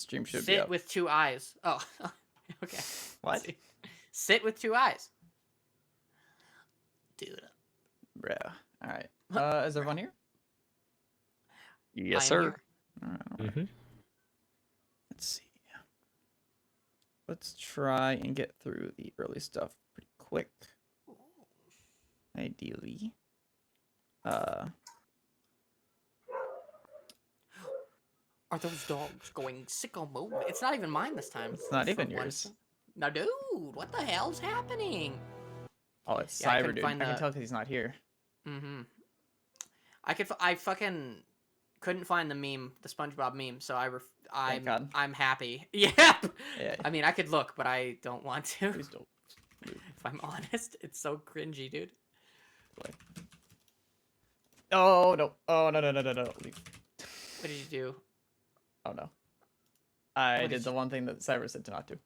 Stream should be Sit up. with 2 eyes. Oh, okay. What? Sit with 2 eyes. Dude. Bro. All right. Is everyone here? Yes, I am sir. here. All right. Mm-hmm. Let's see. Let's try and get through the early stuff pretty quick. Ideally. Are those dogs going sicko mode? It's not even mine this time. It's not even For yours. once. Now, dude, what the hell's happening? Oh, it's Yeah, I Cyber couldn't Dude. find I can the- tell because he's not here. Mm-hmm. I fucking couldn't find the meme, the SpongeBob meme, so God. I'm happy. Yep. Yeah. I mean, I could look, but I don't want to. Please don't. If I'm honest, it's so cringy, dude. Play. Oh no! Oh no! Leave. What did you do? Oh no! I What did did the one thing that Cyber said to not do.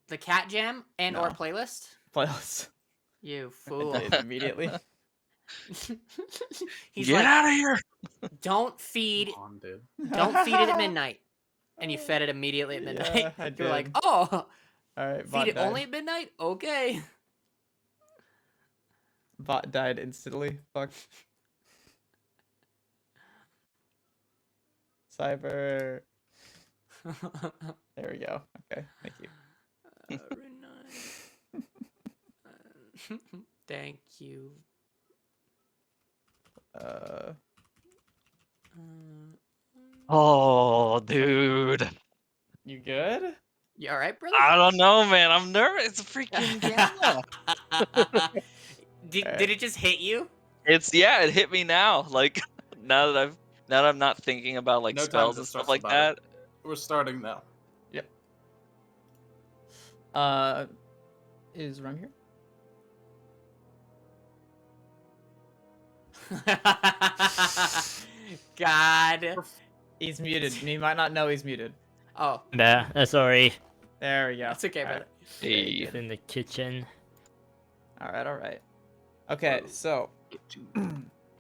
The cat jam and or No. playlist? Playlist. You I fool. did immediately. He's Get like, out of here! don't feed Come on, dude. it at midnight. And you fed it immediately at midnight. Yeah, I You're like, did. oh, All right. feed Bot it died. only at midnight? Okay. Bot died instantly. Fuck. Cyber. There we go. Okay. Thank you. Very nice. Thank you. Oh, dude. You good? You all right, brother? I don't know, man. I'm nervous. It's a freaking gamma. Did it just hit you? It hit me now. Like now that I'm not thinking about like No time spells to and stuff stress like about that. it. We're starting now. Yep. Is Rem here? God. He's muted. He might not know he's muted. Oh, Nah, sorry. There we go. that's okay, All brother. right. Hey. It's in the kitchen. All right. Okay, so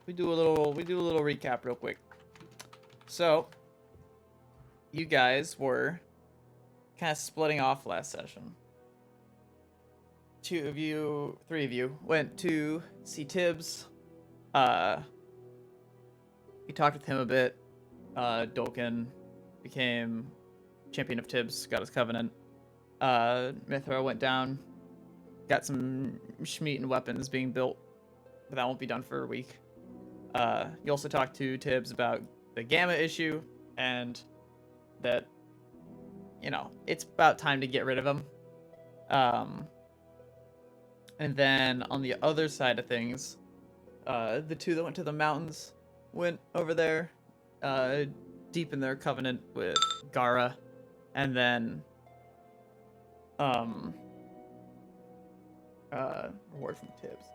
we do a little recap real quick. So you guys were kind of splitting off last session. 3 of you went to see Tibbs. You talked with him a bit. Dolkin became champion of Tibbs, got his covenant. Mithra went down, got some Schmeat and weapons being built, but that won't be done for a week. You also talked to Tibbs about the Gamma issue, and that, it's about time to get rid of him. And then on the other side of things, the 2 that went to the mountains went over there, deep in their covenant with Gara, and then reward from Tibbs.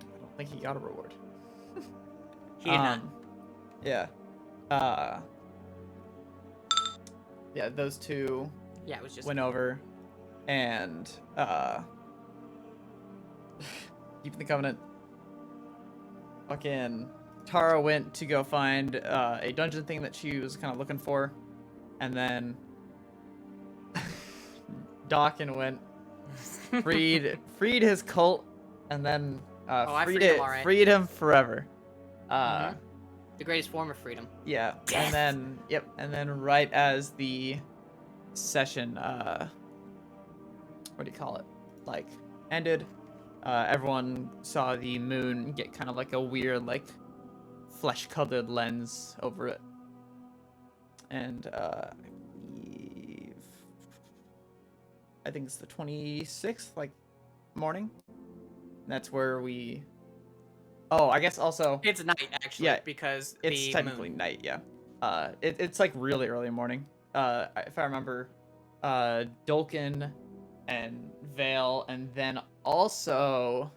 I don't think he got a reward. He did not. Yeah. Yeah, those 2 Yeah, it was just. went over and keeping the covenant. Fucking Tara went to go find a dungeon thing that she was kind of looking for, and then Dawkin went freed his cult, and then I freed him, all right. freed him forever. The greatest form of freedom. Yeah, Death. and then right as the session, what do you call it? Like, ended, everyone saw the moon get kind of like a weird, like, flesh-colored lens over it. And, I think it's the 26th, like, morning. That's where we... Oh, I guess also... It's night, actually, Yeah, because It's the technically moon. night, yeah. It's like really early morning. If I remember, Dolkin and Vale, and then also,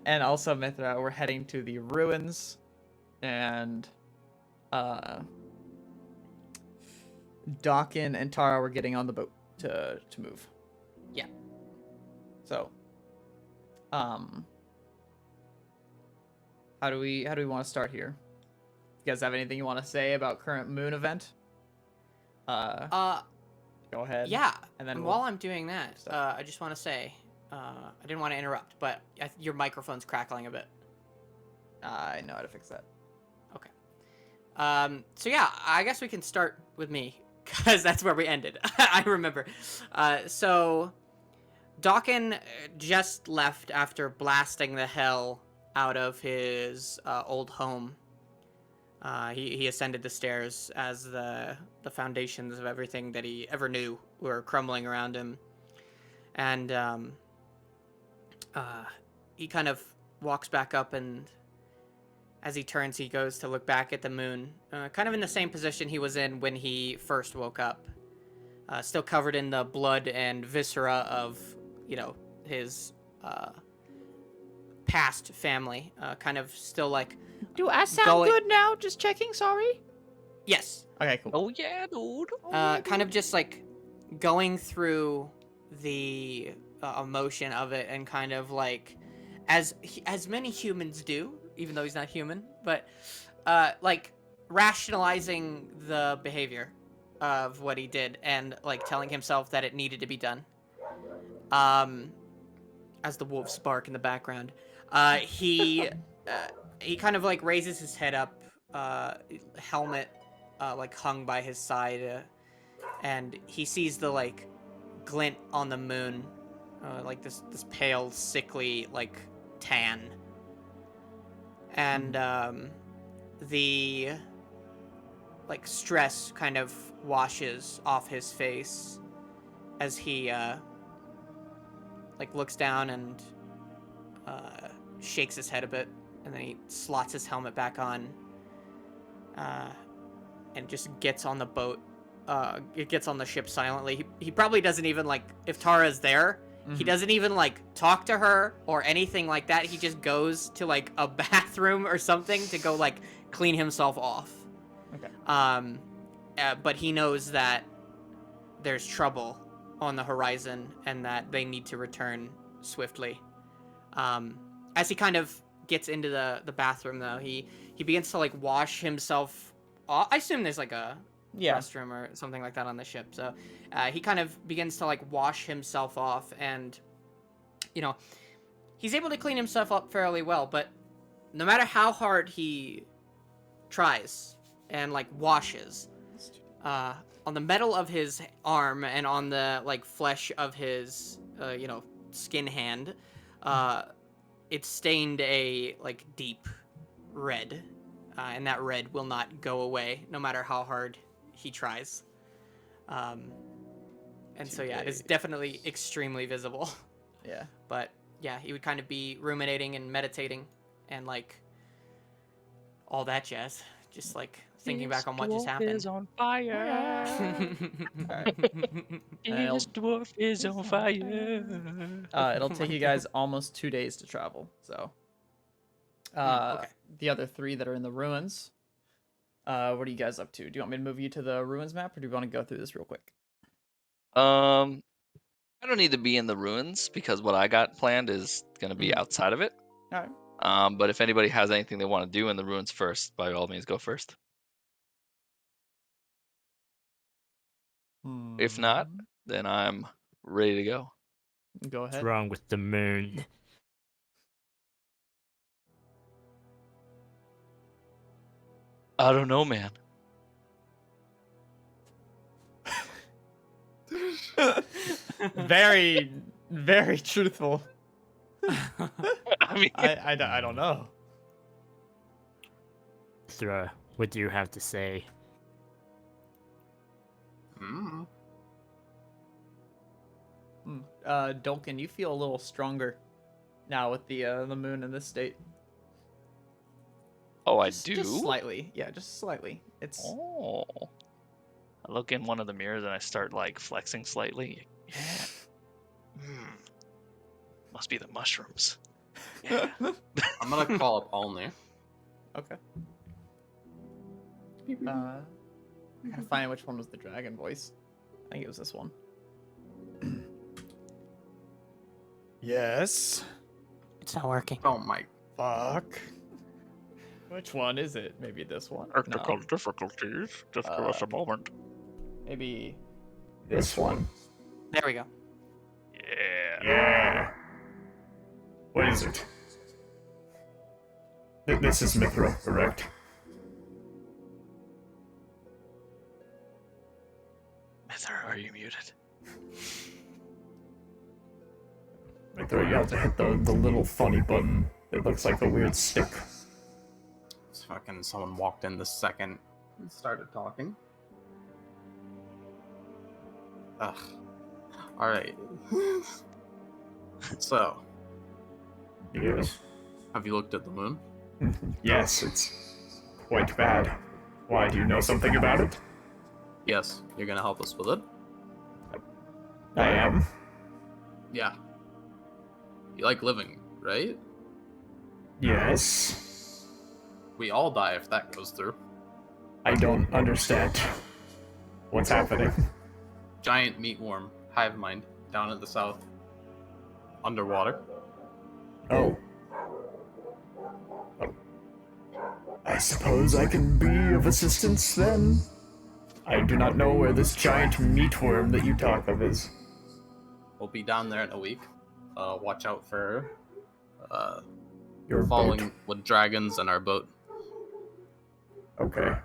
and also Mithra were heading to the ruins, and Dawkin and Tara were getting on the boat to move. Yeah. So, How do we want to start here? You guys have anything you want to say about current moon event? Go ahead. Yeah. And then And we'll- while I'm doing that, stuff. I just want to say, I didn't want to interrupt, but your microphone's crackling a bit. I know how to fix that. Okay. So yeah, I guess we can start with me, because that's where we ended. I remember. So Dawkin just left after blasting the hell out of his old home. He ascended the stairs as the foundations of everything that he ever knew were crumbling around him. And he kind of walks back up, and as he turns, he goes to look back at the moon, kind of in the same position he was in when he first woke up. Still covered in the blood and viscera of, his past family. Kind of still like... Do I sound Going- good now? Just checking, sorry. Yes. Okay, cool. Oh yeah, dude. Kind of just like going through the emotion of it, and kind of like as many humans do, even though he's not human, but like rationalizing the behavior of what he did, and like telling himself that it needed to be done. As the wolves bark in the background, he kind of like raises his head up, helmet like hung by his side, and he sees the like glint on the moon, like this pale, sickly like tan, and the like stress kind of washes off his face as he like looks down and shakes his head a bit, and then he slots his helmet back on, and just gets on the boat. It gets on the ship silently. He probably doesn't even like, if Tara's there, he doesn't even like talk to her or anything like that. He just goes to like a bathroom or something to go like clean himself off. Okay. But he knows that there's trouble on the horizon, and that they need to return swiftly. As he kind of gets into the bathroom, though, he begins to like wash himself off. I assume there's like a restroom or something like that on the ship. So he kind of begins to like wash himself off, and he's able to clean himself up fairly well, but no matter how hard he tries and like washes, on the metal of his arm and on the like flesh of his skin hand, it's stained a like deep red, and that red will not go away no matter how hard he tries. And so yeah, it is definitely extremely visible. Yeah. But yeah, he would kind of be ruminating and meditating and like all that jazz, just like thinking back on what just happened. Is on fire. Alright. This dwarf is on fire. It'll take you guys almost 2 days to travel. So, okay. the other 3 that are in the ruins. What are you guys up to? Do you want me to move you to the ruins map, or do you want to go through this real quick? I don't need to be in the ruins because what I got planned is gonna be outside of it. All right. But if anybody has anything they want to do in the ruins first, by all means, go first. If not, then I'm ready to go. Go What's ahead. wrong with the moon? I don't know, man. Very, very truthful. I mean, I don't know. Thra, what do you have to say? Dolkin, you feel a little stronger now with the moon in this state. oh, I Just- do. Just slightly. Yeah, just slightly. It's Oh. I look in one of the mirrors and I start like flexing slightly. Yeah. Must be the mushrooms. Yeah. I'm gonna call up Olney. okay. I gotta find which one was the dragon voice. I think it was this one. Yes. It's not working. Oh my. Fuck. Which one is it? Maybe this one? Technical No. difficulties. Just give us a moment. Maybe This one. There we go. Yeah. Yeah. What is it? This is Mithril, correct? Mither, are you muted? Mithril, you have to hit the little funny button. It looks like a weird stick. It's fucking someone walked in the second and started talking. Ugh. Alright. So, Yes. have you looked at the moon? Yes, it's quite bad. Why, do you know something about it? Yes. You're gonna help us with it? I am. Yeah. You like living, right? Yes. We all die if that goes through. I don't understand. What's happening? Giant meatworm, hive mind, down in the south. Underwater. Oh. I suppose I can be of assistance then? I do not know where this giant meatworm that you talk of is. We'll be down there in a week. Watch out for Your falling boat. with dragons and our boat. Okay.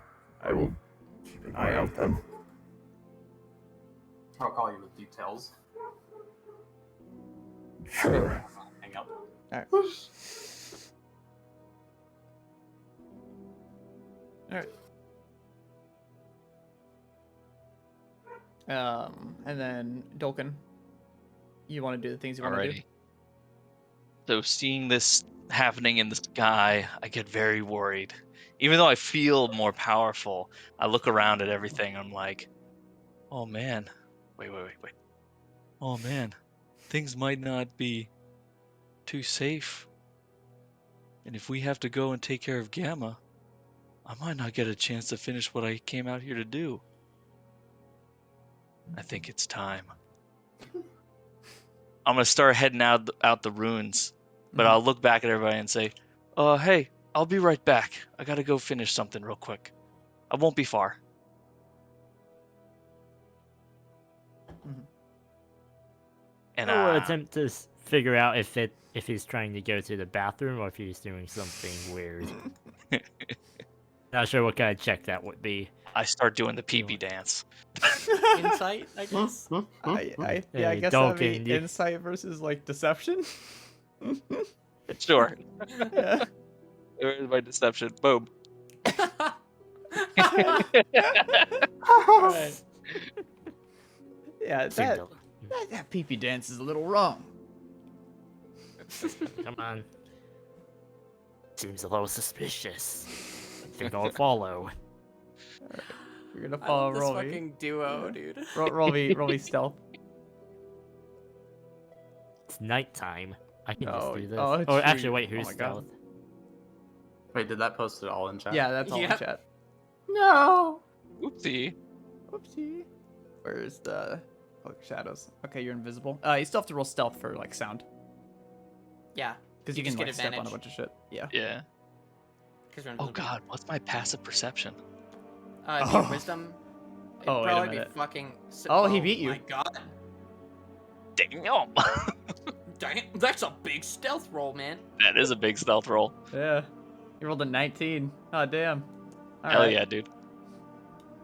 I will keep an eye out then. I'll call you with details. Sure. Hang up. Alright. Alright. And then Dolkin, you want to do the things you want to do? Alrighty. So seeing this happening in the sky, I get very worried. Even though I feel more powerful, I look around at everything. I'm like, oh man, wait. Oh man, things might not be too safe. And if we have to go and take care of Gamma, I might not get a chance to finish what I came out here to do. I think it's time. I'm gonna start heading out the ruins, but I'll look back at everybody and say, hey, I'll be right back. I gotta go finish something real quick. I won't be far." And I will attempt to figure out if he's trying to go to the bathroom or if he's doing something weird. Not sure what kind of check that would be. I start doing the pee-pee dance. Insight, I guess. I Hey, guess that'd be Dolkin, you- insight versus like deception. Sure. Yeah. There's my deception. Boom. Alright. Yeah, Seems that a- that pee-pee dance is a little wrong. Come on. Seems a little suspicious. I think I'll follow. You're gonna I follow love this roll me. fucking duo, dude. Roll me stealth. It's nighttime. I can just Oh, do this. oh, Oh, true. actually, wait, Oh who's my God. stealth? Wait, did that post it all in chat? Yeah, that's all in Yep. chat. No. Oopsie. Whoopsie. Where's the shadows? Okay, you're invisible. You still have to roll stealth for like sound, Yeah, because You you can just get like step on a advantage. bunch of shit. Yeah. Yeah. because we're Oh invisible. god, what's my passive perception? It'd be Oh. wisdom. It'd Oh, wait a probably be minute. fucking. Oh, he beat you. My God, Damn. dang it! That's a big stealth roll, man. That is a big stealth roll. Yeah. You rolled a 19. Oh damn. All Hell right. yeah, dude.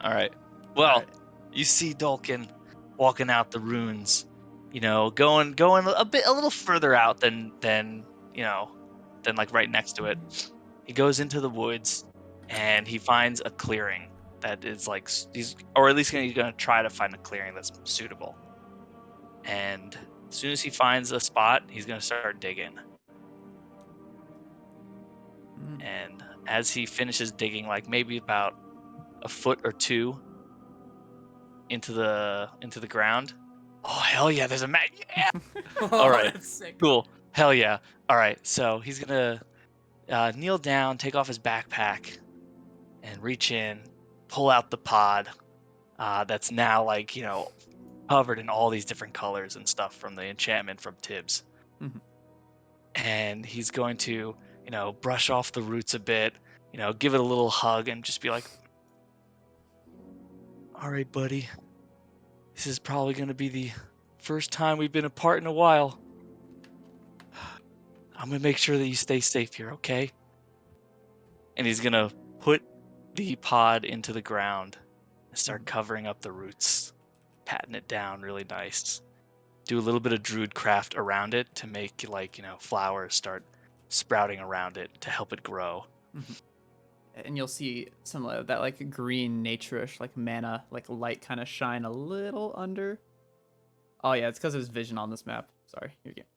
Alright. Well, Alright. you see Dolkin walking out the ruins, you know, going a little further out than like right next to it. He goes into the woods and he finds a clearing that is like he's gonna try to find a clearing that's suitable. And as soon as he finds a spot, he's gonna start digging. Mm. And as he finishes digging, like maybe about a foot or two into the ground. Oh hell yeah! There's a mat. Yeah. All right. That's sick. Cool. Hell yeah. All right. So he's gonna kneel down, take off his backpack, and reach in, pull out the pod that's now like covered in all these different colors and stuff from the enchantment from Tibbs. Mhm. And he's going to brush off the roots a bit, give it a little hug and just be like, all right, buddy. This is probably going to be the first time we've been apart in a while. I'm going to make sure that you stay safe here, okay? And he's going to put the pod into the ground and start covering up the roots, patting it down really nice. Do a little bit of druid craft around it to make, flowers start sprouting around it to help it grow. And you'll see some of that like green nature-ish like mana like light kind of shine a little under. Oh yeah, it's because there's vision on this map. Sorry, you're getting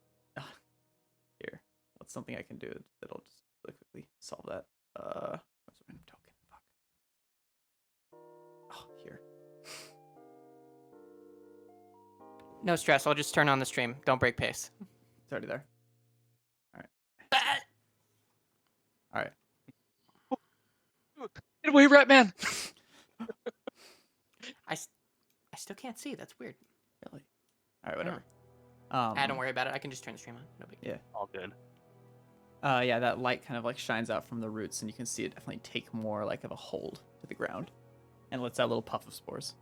here. What's something I can do that'll just really quickly solve that? What's a random token? Fuck. Oh, here. No stress. I'll just turn on the stream. Don't break pace. It's already there. All right. All right. Get away, Ratman! I still can't see. That's weird. Really? All right, whatever. Don't worry about it. I can just turn the stream on. No big deal. Yeah. All good. Yeah, that light kind of like shines out from the roots, and you can see it definitely take more like of a hold to the ground, and lets out a little puff of spores.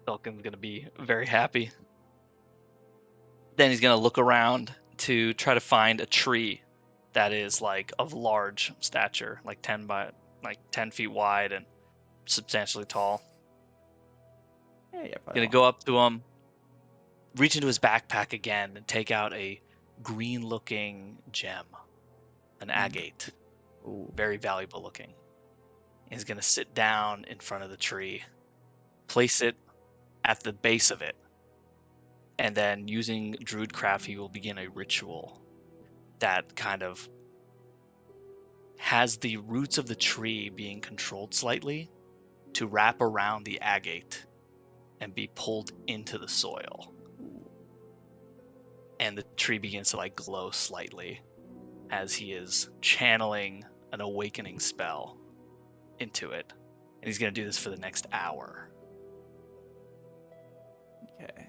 Falcon's gonna be very happy. Then he's gonna look around to try to find a tree that is like of large stature, like 10 feet wide and substantially tall. Yeah, probably. Gonna go up to him, reach into his backpack again, and take out a green-looking gem, an agate, Ooh. very valuable looking. He's gonna sit down in front of the tree, place it at the base of it, and then using Druidcraft, he will begin a ritual that kind of has the roots of the tree being controlled slightly to wrap around the agate and be pulled into the soil. And the tree begins to like glow slightly as he is channeling an awakening spell into it. And he's going to do this for the next hour. Okay.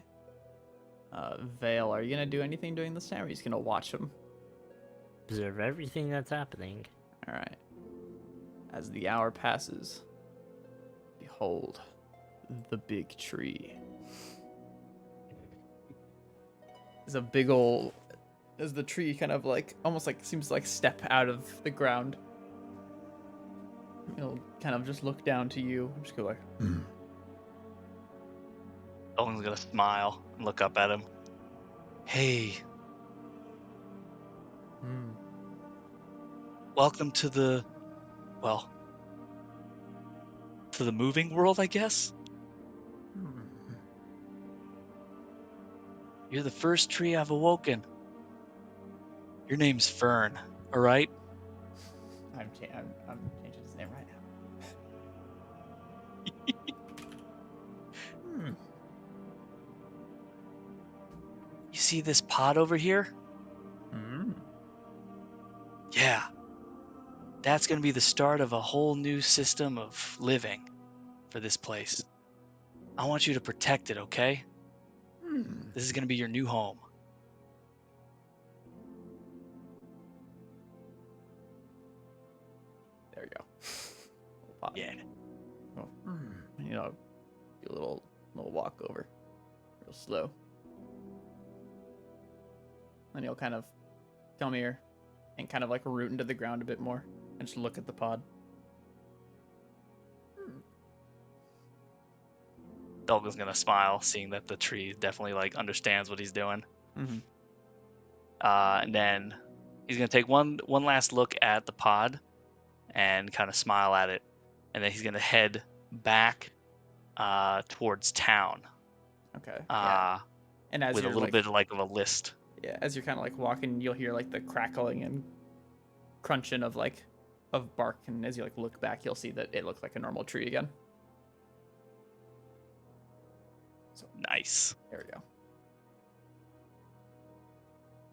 Vale, are you gonna do anything during this time, or are you just gonna watch him? Observe everything that's happening. All right. As the hour passes, behold, the big tree. There's a big ol'. As the tree kind of like almost like seems to like step out of the ground. It'll kind of just look down to you. Just go like. Owen's going to smile and look up at him. Hey, welcome to the moving world, I guess? You're the first tree I've awoken. Your name's Fern, all right? I'm changing his name right now. You see this pod over here? Yeah. That's going to be the start of a whole new system of living for this place. I want you to protect it, okay? This is going to be your new home. There you go. Little Yeah. Oh, do a little walk over, real slow. Then you'll kind of come here and kind of like root into the ground a bit more and just look at the pod. Dolgan's gonna smile, seeing that the tree definitely like understands what he's doing. And then he's gonna take one last look at the pod and kind of smile at it, and then he's gonna head back towards town. Okay. Yeah. And as with a you're little like, bit of a list. Yeah, as you're kind of like walking, you'll hear like the crackling and crunching of bark, and as you like look back, you'll see that it looks like a normal tree again. So Nice. there we go.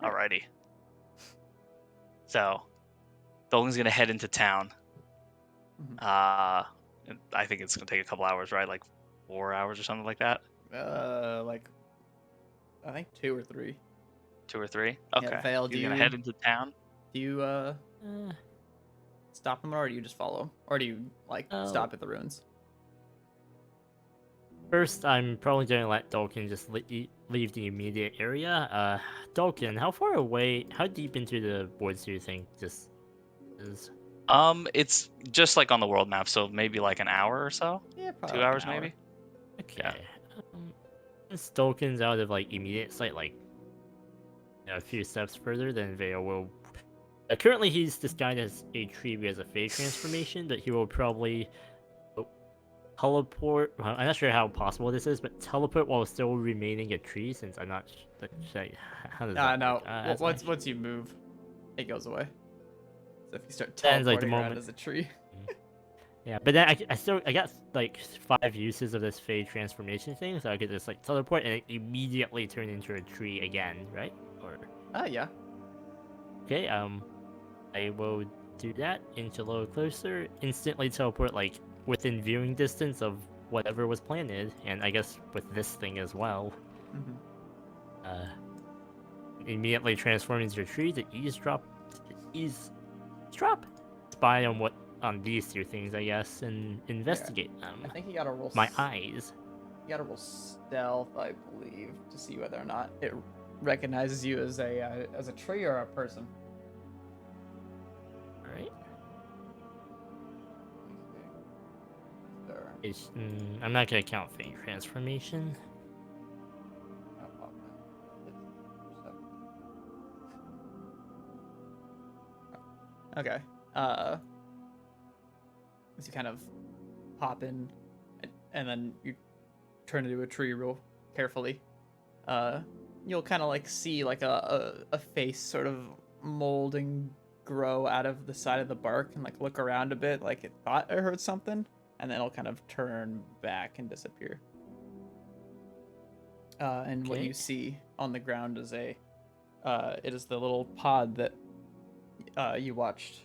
Alrighty. So, Dolgan's gonna head into town. And I think it's gonna take a couple hours, right? Like 4 hours or something like that. Like I think 2 or 3. 2 or 3. Okay. Yeah, Vale, He's gonna head into town. Do you Stop him, or do you just follow? Or do you, like, Oh. stop at the ruins? First, I'm probably gonna let Dolkin just leave the immediate area. Dolkin, how far away, how deep into the woods do you think this is? It's just like on the world map, so maybe like an hour or so. Yeah, probably 2 like an hours hour. maybe. Okay. Since Dolkin's out of like immediate sight, like a few steps further, then Vale will. Currently, he's disguised as a tree as a phase transformation, but he will probably teleport. Well, I'm not sure how possible this is, but teleport while still remaining a tree. Since I'm not. How does that No. work? That's Once you move, it goes away. So if you start Then, like, the teleporting around moment- as a tree. Yeah, but then I got like 5 uses of this phase transformation thing, so I could just like teleport and immediately turn into a tree again, right? Or Yeah. okay, I will do that, inch a little closer, instantly teleport like within viewing distance of whatever was planted, and I guess with this thing as well. Immediately transform into a tree to eavesdrop, spy on these two things, I guess, and investigate them. I think you gotta roll. My eyes. You gotta roll stealth, I believe, to see whether or not it recognizes you as a tree or a person. All right. There. I'm not gonna count phase transformation. Okay. As you kind of pop in, and then you turn into a tree real carefully. You'll kind of like see like a face sort of mold and grow out of the side of the bark, and like look around a bit, like it thought it heard something, and then it'll kind of turn back and disappear. And what Okay. you see on the ground is it is the little pod that you watched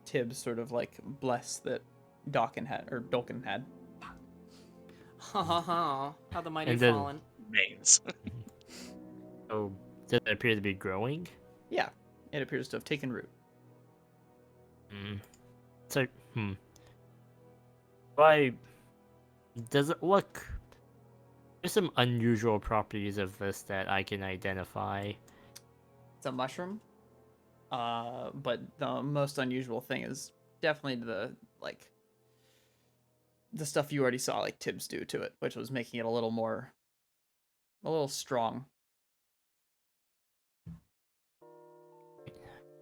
Tibbs sort of like bless that Dolkin had. Ha ha ha. How the mighty And then- fallen. Names. So does it appear to be growing? Yeah, it appears to have taken root. So why does it look? There's some unusual properties of this that I can identify. It's a mushroom. But the most unusual thing is definitely the stuff you already saw like Tibbs do to it, which was making it a little strong.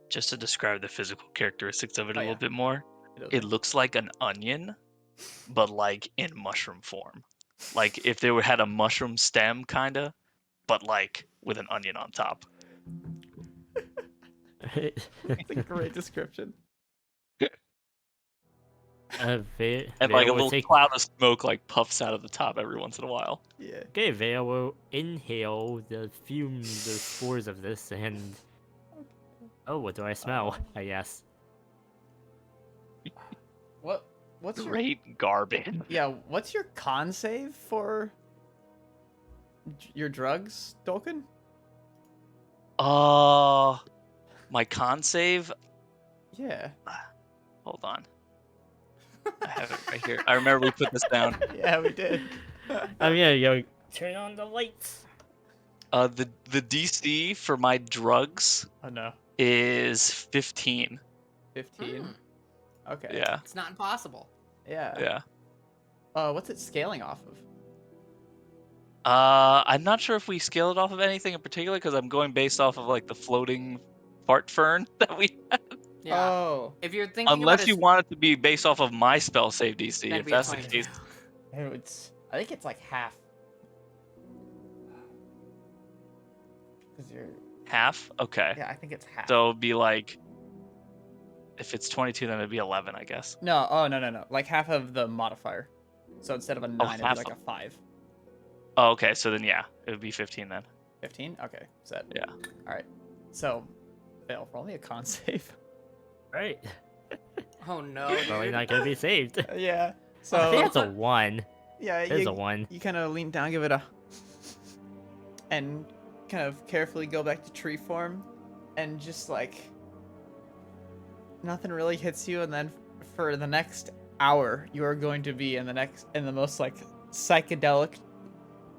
Just to describe the physical characteristics of it a Oh, yeah. little bit more, it looks like an onion, but like in mushroom form. Like if they had a mushroom stem, kinda, but like with an onion on top. It's a great description. And like a little cloud of smoke like puffs out of the top every once in a while. Yeah. Okay, Vale will inhale the fumes, the spores of this, and what do I smell? I guess. What's your Great garbage. Yeah, what's your con save for your drugs, Dolkin? My con save. Yeah. Hold on. I have it right here. I remember we put this down. Yeah, we did. I'm gonna go turn on the lights. The DC for my drugs Oh no. is 15. 15. Okay. Yeah. It's not impossible. Yeah. Yeah. What's it scaling off of? I'm not sure if we scale it off of anything in particular because I'm going based off of like the floating fart fern that we had. Yeah. Oh. If you're thinking Unless about you want it to be based off of my spell save DC. that'd If be a that's the 22. case, I think it's like half. Because you're. half. Okay. Yeah, I think it's half. So it'd be like, if it's 22, then it'd be 11, I guess. No. Oh no. Like half of the modifier. So instead of a 9, it'd be half like of- a 5. Oh, okay. So then yeah, it would be 15 then. 15. Okay. Set. Yeah. All right. So, fail. Roll me a con save. Right. Oh no. Probably dude. not gonna be saved. Yeah. I think So it's a 1. yeah, It's a 1. you kind of lean down, give it a, and kind of carefully go back to tree form, and just like nothing really hits you, and then for the next hour, you are going to be in the most like psychedelic,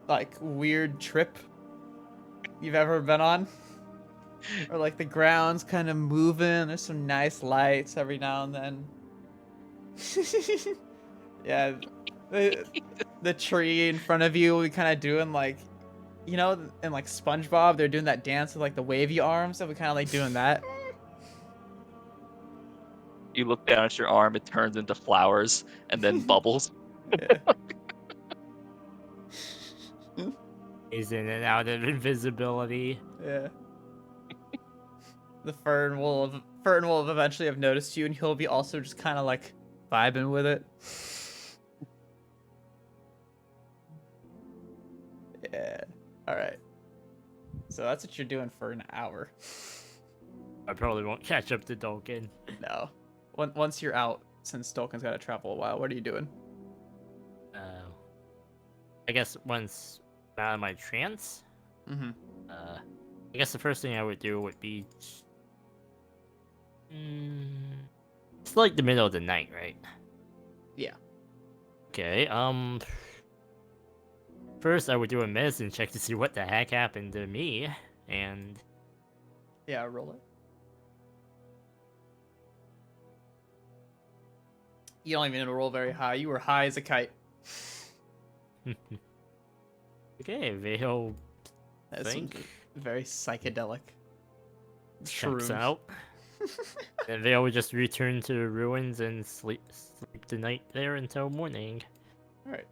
like weird trip you've ever been on. Or like the ground's kind of moving. There's some nice lights every now and then. Yeah, the tree in front of you, we kind of doing like, you know, in like SpongeBob, they're doing that dance with like the wavy arms. So we kind of like doing that. You look down at your arm, it turns into flowers and then bubbles. Yeah. Is in and out of invisibility. Yeah. The fern will eventually have noticed you, and he'll be also just kind of like vibing with it. Yeah. All right. So that's what you're doing for an hour. I probably won't catch up to Dolkin. No. Once you're out, since Dolkin's got to travel a while, what are you doing? I guess once I'm out of my trance, Mm-hmm. I guess the first thing I would do would be. It's like the middle of the night, right? Yeah. Okay. First, I would do a medicine check to see what the heck happened to me, and Yeah, roll it. You don't even need to roll very high. You were high as a kite. okay, Vale That's some think very psychedelic. checks shrooms. out. And Vale would just return to the ruins and sleep the night there until morning. All right.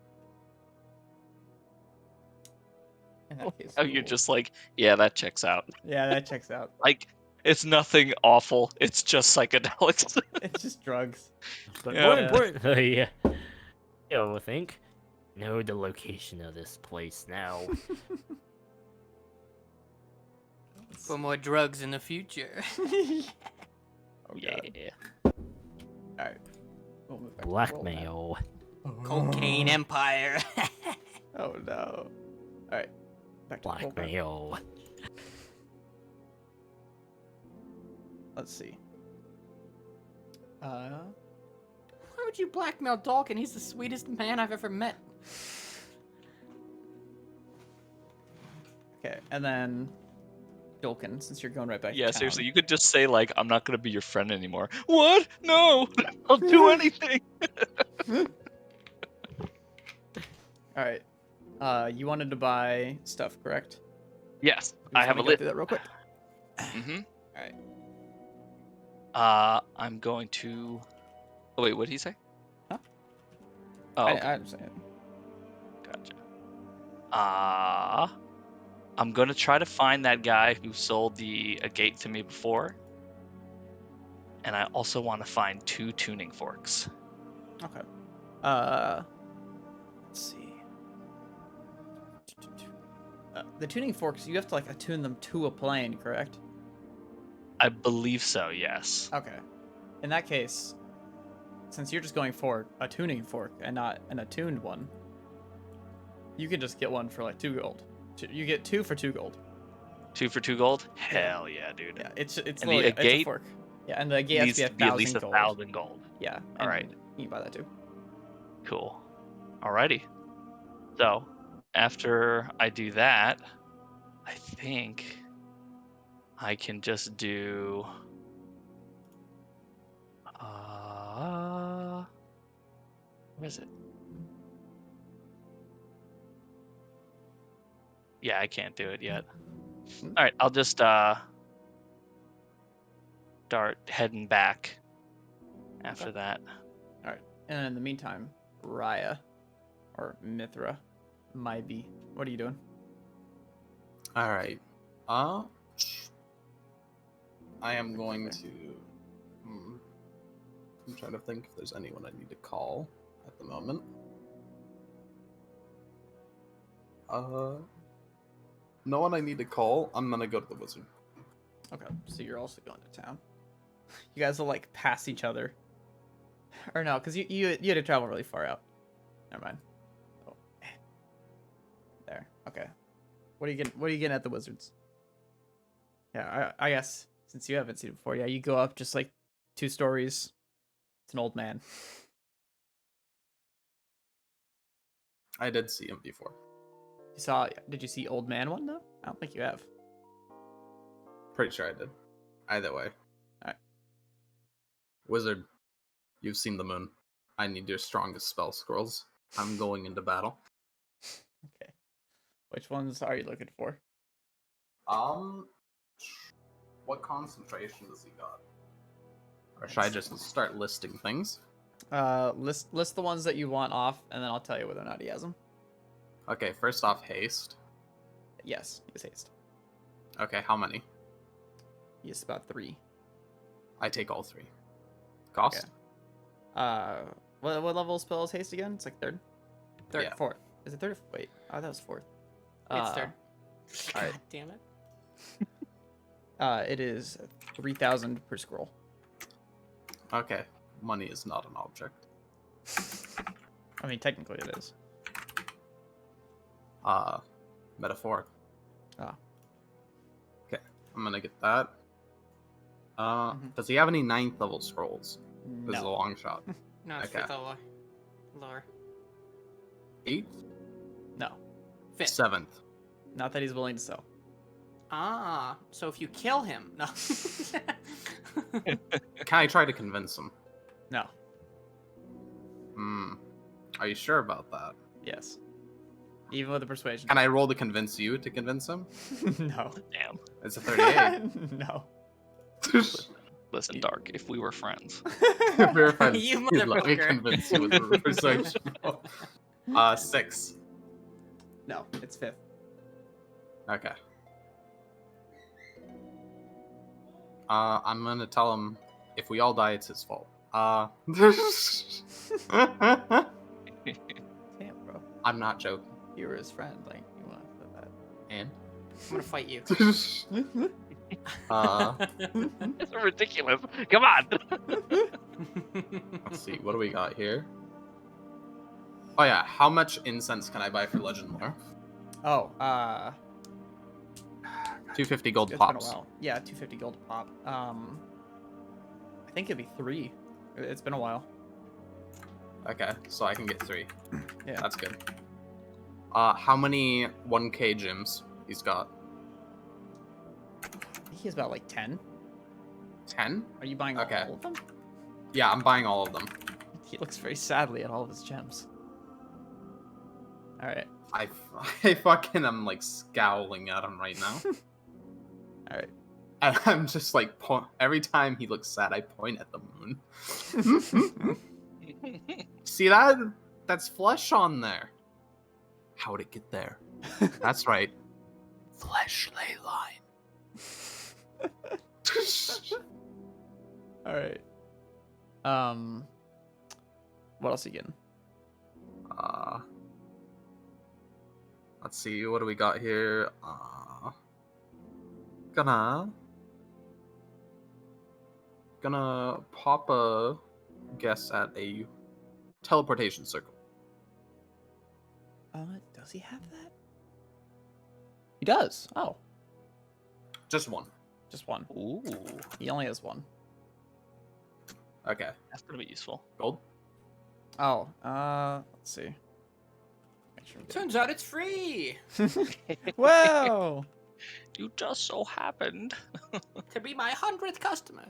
In that case, Oh, you you're will- just like, yeah, that checks out. Yeah, that checks out. Like, it's nothing awful. It's just psychedelics. It's just drugs. But Yeah. more importantly, you'll think, know the location of this place now. For more drugs in the future. Oh, God. Yeah. All right. We'll move back to roll now. Blackmail. Cocaine empire. Oh no. All right. Back to roll back. Blackmail. Let's see. Why would you blackmail Dalkin? He's the sweetest man I've ever met. Okay, and then Dolkin, since you're going right back. Yeah, to town. seriously, you could just say, like, I'm not going to be your friend anymore. What? No! I'll do anything! All right. You wanted to buy stuff, correct? Yes, We I just have a wanna go list. through that real quick. Mm-hmm. All right. I'm going to... Oh, wait, what did he say? Huh? Oh, okay. I'm saying. Gotcha. I'm gonna try to find that guy who sold a gate to me before. And I also want to find 2 tuning forks. Okay. Let's see. The tuning forks, you have to like attune them to a plane, correct? I believe so, yes. Okay. In that case, since you're just going for a tuning fork and not an attuned one, you could just get one for like 2 gold. You get 2 for 2 gold. 2 for 2 gold? Hell yeah, dude. Yeah, it's And literally a it's a gate fork. Yeah, and the gate has needs to to be be at least 1,000 gold. 1,000 gold. Yeah. All right. and You can buy that too. Cool. Alrighty. So, after I do that, I think I can just do... Where is it? Yeah, I can't do it yet. Alright, I'll just start heading back after Okay. that. All right. And in the meantime, Raya, or Mithra, Mybe, what are you doing? All right. I am going to. I'm trying to think if there's anyone I need to call at the moment. No one I need to call. I'm gonna go to the wizard. Okay, so you're also going to town. You guys will like pass each other, or no? Because you had to travel really far out. Never mind. Oh, there. Okay. What are you getting at the wizards? Yeah, I guess since you haven't seen it before, yeah, you go up just like 2 stories. It's an old man. I did see him before. Did you see old man one though? I don't think you have. Pretty sure I did. Either way. Alright. Wizard, you've seen the moon. I need your strongest spell scrolls. I'm going into battle. Okay. Which ones are you looking for? What concentration does he got? Or should I just start listing things? List the ones that you want off, and then I'll tell you whether or not he has them. Okay, first off, haste. Yes, he has haste. Okay, how many? He has about 3. I take all 3. Cost? Okay. What level spell is haste again? It's like 3rd? 3rd, Yeah. 4th. Is it 3rd? Wait, that was 4th. It's third. alright. God damn it. It is 3,000 per scroll. Okay, money is not an object. I mean, technically it is. Metaphoric. Ah. Okay, I'm gonna get that. Does he have any 9th level scrolls? This is a No. long shot. No, it's Okay. fifth level. Lower. 8th? No. Fifth. 7th. Not that he's willing to sell. Ah, so if you kill him, no. Can I try to convince him? No. Are you sure about that? Yes. Even with the persuasion. Can I roll to convince you to convince him? No. Damn. It's a 38. No. Listen, Dark, if we were friends. If we're friends, You please let me motherfucker. convince you with persuasion. 6. No, it's 5th. Okay. I'm gonna tell him if we all die, it's his fault. Damn, bro. I'm not joking. You were his friend. Like, you want to put that. And I'm gonna fight you. It's ridiculous. Come on. Let's see. What do we got here? Oh yeah. How much incense can I buy for Legend Lore? Oh, 250 gold it's pops. been a while. Yeah, 250 gold a pop. I think it'd be 3. It's been a while. Okay, so I can get 3. Yeah. That's good. How many 1k gems he's got? I think he has about like 10. 10? Are you buying Okay. all of them? Yeah, I'm buying all of them. He looks very sadly at all of his gems. All right. I fucking am like scowling at him right now. All right. And I'm just like, every time he looks sad, I point at the moon. See that? That's flesh on there. How'd it get there? That's right. Flesh ley line. All right. What else are you getting? Let's see, what do we got here? Gonna pop a guess at a teleportation circle. Does he have that? He does. Oh, Just one. just one. Ooh, He only has one. Okay. that's gonna be useful. Gold? Oh, let's see. Make sure I'm Turns out it's free getting- Whoa! You just so happened. to be my 100th customer.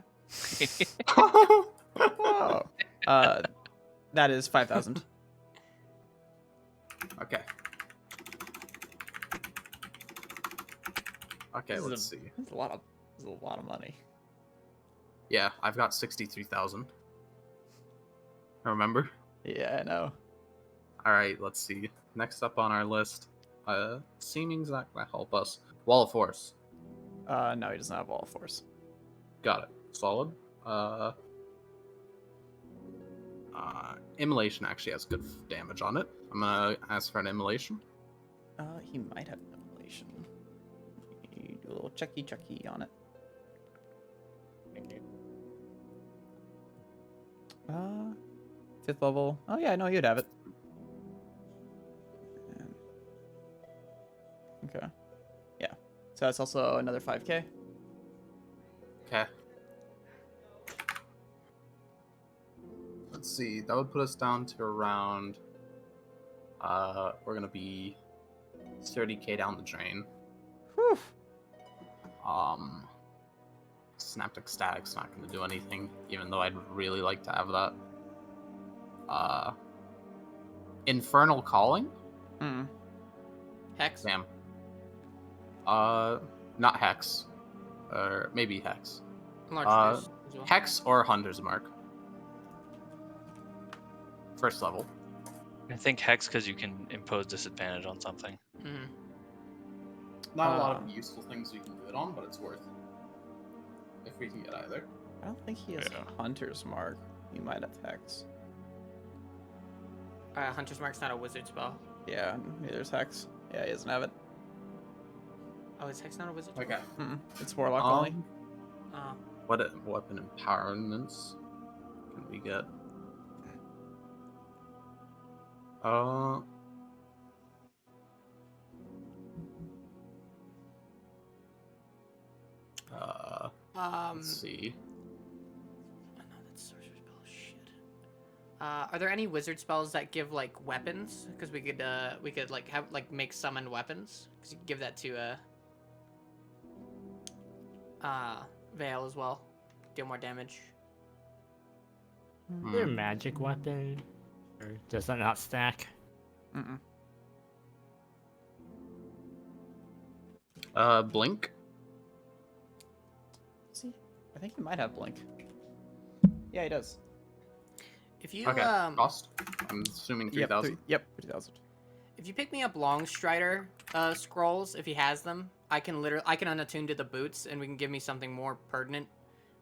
Whoa! That is 5,000. Okay. Okay, This is let's see. That's a lot of. This is a lot of money. Yeah, I've got 63,000. Remember? Yeah, I know. Alright, let's see. Next up on our list. Seeming's not gonna help us. Wall of Force. No, he doesn't have Wall of Force. Got it. Solid. Immolation actually has good damage on it. I'm gonna ask for an immolation. He might have Immolation. You do a little checky on it. Uh, 5th level. Oh yeah, no, you'd have it. And- Okay. Yeah. So that's also another 5k. Okay. Let's see. That would put us down to around. We're gonna be 30k down the drain. Whew. Synaptic Static's not gonna do anything, even though I'd really like to have that. Infernal Calling? Mm. Hex. Damn. Not Hex. Or maybe Hex. Large reduce as well. Hex or Hunter's Mark. First level. I think Hex because you can impose disadvantage on something. Mhm. Not a lot of useful things you can do it on, but it's worth it. If we can get either. I don't think he has Yeah. Hunter's Mark. He might have Hex. Hunter's Mark's not a wizard spell. Yeah, neither's Hex. Yeah, he doesn't have it. Oh, is Hex not a wizard spell? Okay. It's Warlock only. Oh. What weapon empowerments can we get? Let's see. Oh, no, that's sorcerer spell. Shit. Are there any wizard spells that give like weapons? Because we could like have like make summoned weapons. Because you could give that to Veil as well. Deal more damage. Is there a magic weapon? Or does that not stack? Mm-mm. Blink. See, I think he might have Blink. Yeah, he does. If you Okay. Cost. I'm assuming 3,000. Yep, 3,000. if you pick me up Longstrider scrolls, if he has them, I can unattune to the boots, and we can give me something more pertinent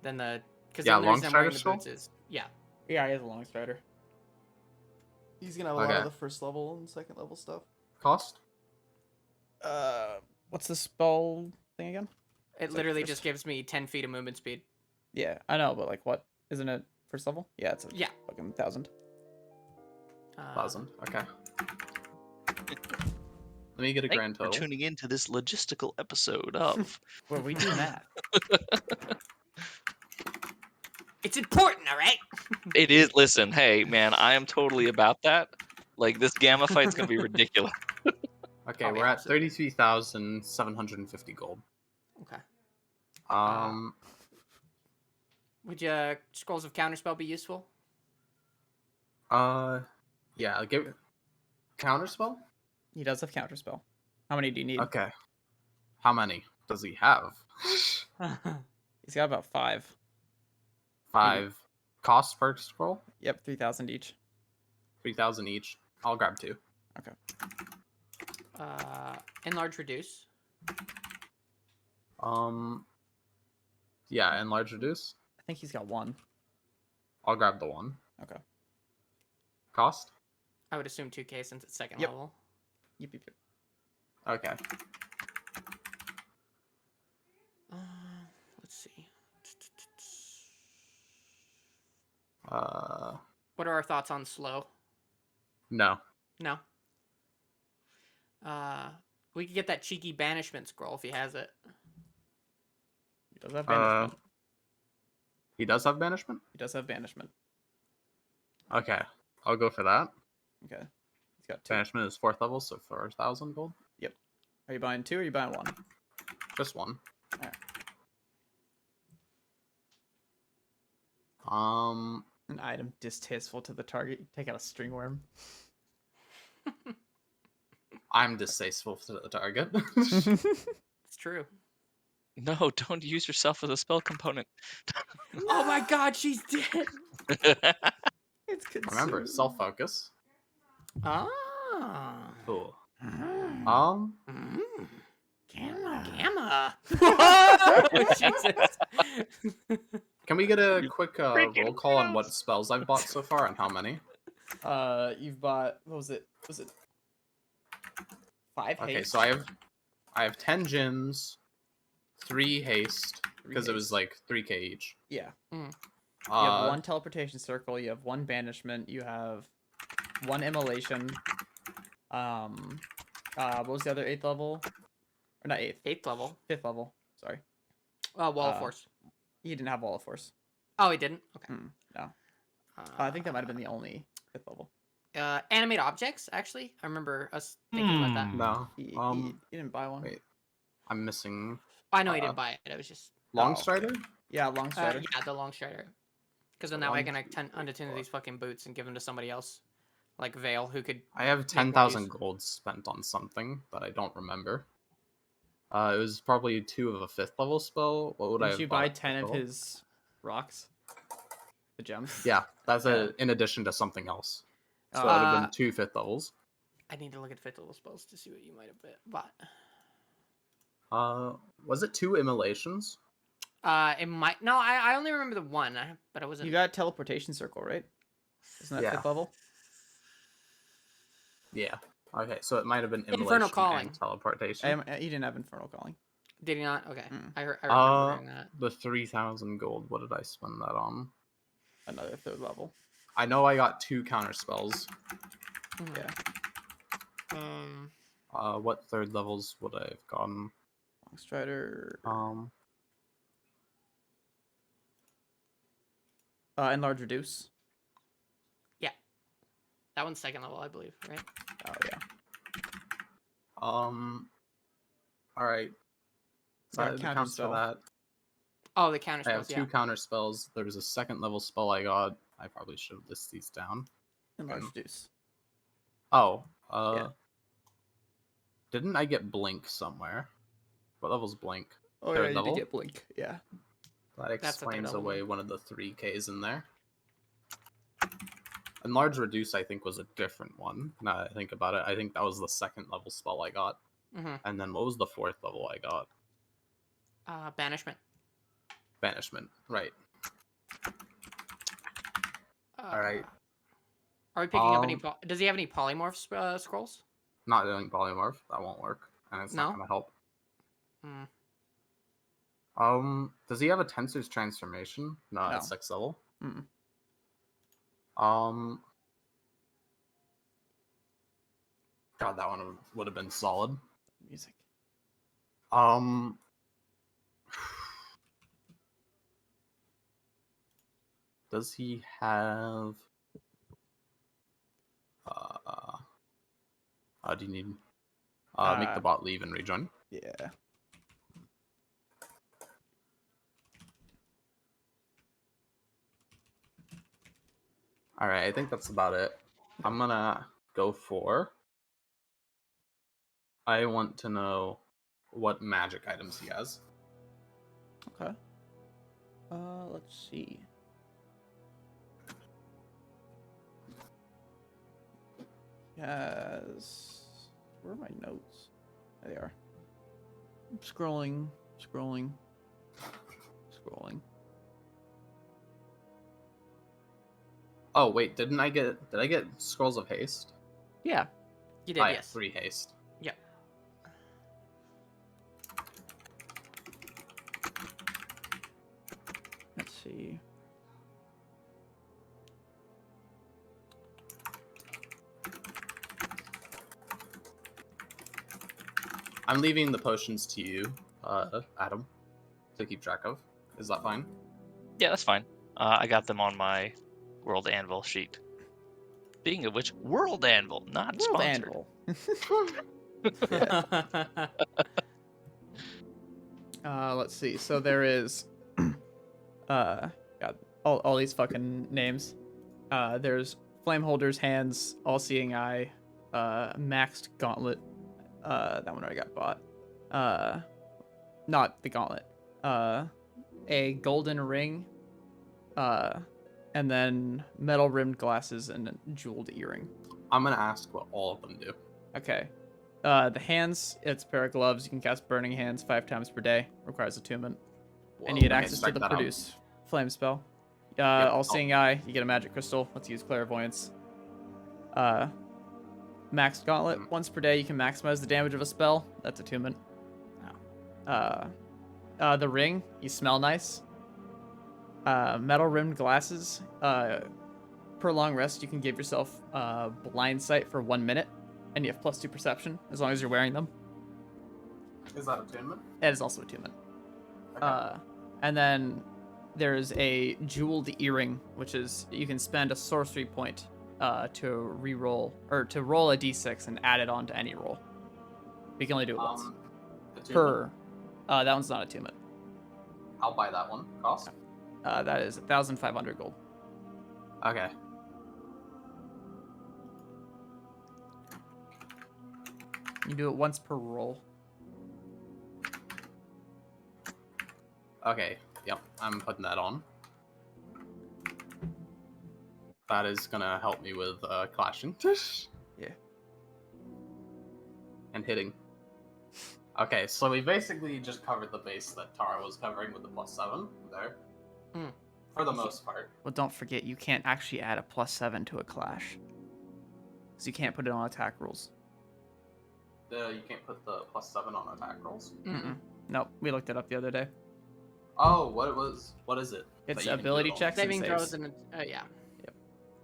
than the. Because Yeah, the reason I'm wearing Longstrider the scroll? boots is Yeah, he has a Long Strider. He's gonna have a lot Okay. of the first level and second level stuff. Cost. What's the spell thing again? it It's like literally first- just gives me 10 feet of movement speed. Yeah, I know, but like, what? Isn't it first level? Yeah, it's a Yeah. fucking 1,000. 1,000. Okay. Let me get a Thank grand you for total. tuning in to this logistical episode of. Where we do that. It's important, all right? It is. Listen, hey man, I am totally about that. Like this gamma fight's gonna be ridiculous. Okay, Oh, we're yeah, at 33,750 gold. Okay. Would Scrolls of Counterspell be useful? Yeah, I'll give counterspell. He does have Counterspell. How many do you need? Okay. How many does he have? He's got about 5. 5. Cost per scroll. Yep, 3,000 each. 3,000 each. I'll grab 2. Okay. Enlarge Reduce. Yeah, enlarge reduce. I think he's got 1. I'll grab the 1. Okay. Cost. I would assume 2k since it's second Yep. level. Yep, yep, yep. Okay. Let's see. What are our thoughts on slow? No. No. We could get that cheeky banishment scroll if he has it. He does have Banishment. He does have banishment. He does have Banishment. Okay, I'll go for that. Okay. He's got 2. Banishment is 4th level, so 4,000 gold. Are you buying 2 or are you buying 1? Just 1. Alright. An item distasteful to the target. You take out a string worm. I'm distasteful to the target. It's true. No, don't use yourself as a spell component. Oh my god, she's dead! It's consumed. Remember, self-focus. Ah. Cool. Mm. Gamma. Jesus. Can we get a quick roll call on what spells I've bought so far and how many? You've bought, what was it? Was it 5 Okay, haste? so I have 10 gyms, 3 haste, 3 because it was haste. like 3k each. Yeah. Mm. You have 1 teleportation circle, you have 1 banishment, you have 1 immolation. What was the other 8th level? Or not 8th, 8th level. 5th level. Sorry. Wall of Force. He didn't have Wall of Force. Oh, he didn't? Okay. No. I think that might have been the only 5th level. Animate objects. Actually, I remember us thinking about that. No. You didn't buy one. Wait. I'm missing I know he didn't buy it. I was just. Longstrider. Yeah, long strider. Yeah, the long strider. Because then that way I can unattend these fucking boots and give them to somebody else, like Vale, who could. I have more 10,000 use. gold spent on something that I don't remember. It was probably 2 of a 5th level spell. What would I Didn't have you bought buy at 10 fifth of level? his rocks? The gems? Yeah, that's Yeah. in addition to something else. So that would have been 2 5th levels. I need to look at 5th level spells to see what you might have bought. Was it 2 immolations? It might. No, I only remember the one, but I wasn't. You got teleportation circle, right? Isn't that Yeah. 5th level? Yeah. Okay, so it might have been Infernal immolation Calling. and teleportation. You didn't have Infernal Calling. Did he not? Okay. Mm. I remember hearing that. The 3,000 gold. What did I spend that on? Another 3rd level. I know I got 2 counter spells. Yeah. What 3rd levels would I have gotten? Long strider. Enlarge reduce. Yeah. That one's 2nd level, I believe, right? Oh yeah. All right. So Yeah, that counter counts for spell. that. Oh, the counter I have spells, 2 counter spells. There was a 2nd level spell I got. I probably should have listed these down. Enlarge reduce. Oh, Yeah. didn't I get Blink somewhere? What level's Blink? Oh 3rd yeah, you level? did get blink. Yeah. That That's the 3rd explains level away one. one of the 3Ks in there. Enlarge Reduce, I think, was a different one. Now that I think about it, I think that was the 2nd level spell I got. Mm-hmm. And then what was the 4th level I got? Banishment. Banishment, right. Alright. Are we picking up any? Does he have any polymorph scrolls? Not doing Polymorph. That won't work. And it's not No? going to help. Hmm. Does he have a Tensor's Transformation? No, No. it's 6th level. Mm-mm. God, that one would have been solid. Music. Does he have? Do you need? Make the bot leave and rejoin. Yeah. All right, I think that's about it. I'm gonna go for. I want to know what magic items he has. Okay. Let's see. Yes. Where are my notes? There they are. I'm scrolling. Oh wait, did I get Scrolls of Haste? Yeah. You did, I yes. 3 haste. Yep. Let's see. I'm leaving the potions to you, Adam, to keep track of. Is that fine? Yeah, that's fine. I got them on my World Anvil sheet. Speaking of which, World Anvil, not World sponsored. Anvil. Let's see. So there is, God, all these fucking names. There's Flameholder's Hands, All-Seeing Eye, Maxed Gauntlet. That one already got bought. Not the Gauntlet. A Golden Ring. And then Metal Rimmed Glasses and a Jeweled Earring. I'm gonna ask what all of them do. Okay. The hands, it's a pair of gloves. You can cast Burning Hands 5 times per day. Requires attunement. And you get Okay, access to check the that out. Produce Flame spell. Yep. All-Seeing Eye, you get a Magic Crystal. Let's use Clairvoyance. Maxed Gauntlet, once per day you can maximize the damage of a spell. That's attunement. The Ring, you smell nice. Metal Rimmed Glasses, per long rest you can give yourself Blind Sight for 1 minute. And you have +2 perception as long as you're wearing them. Is that attunement? That is also attunement. Okay. And then there's a jeweled earring, which is you can spend a sorcery point to re-roll or to roll a d6 and add it on to any roll. You can only do it once attunement? per. That one's not attunement. I'll buy that one. Cost? That is 1,500 gold. Okay. You do it once per roll. Okay. Yep. I'm putting that on. That is gonna help me with clashing. Yeah. And hitting. Okay, so we basically just covered the base that Tara was covering with the +7 there. Hmm. For the most part. Well, don't forget you can't actually add a +7 to a clash, because you can't put it on attack rules. You can't put the +7 on attack rolls. Mm-mm. Nope, we looked it up the other day. Oh, what is it? It's that you can do ability it on? checks and Saving saves. throws and yeah.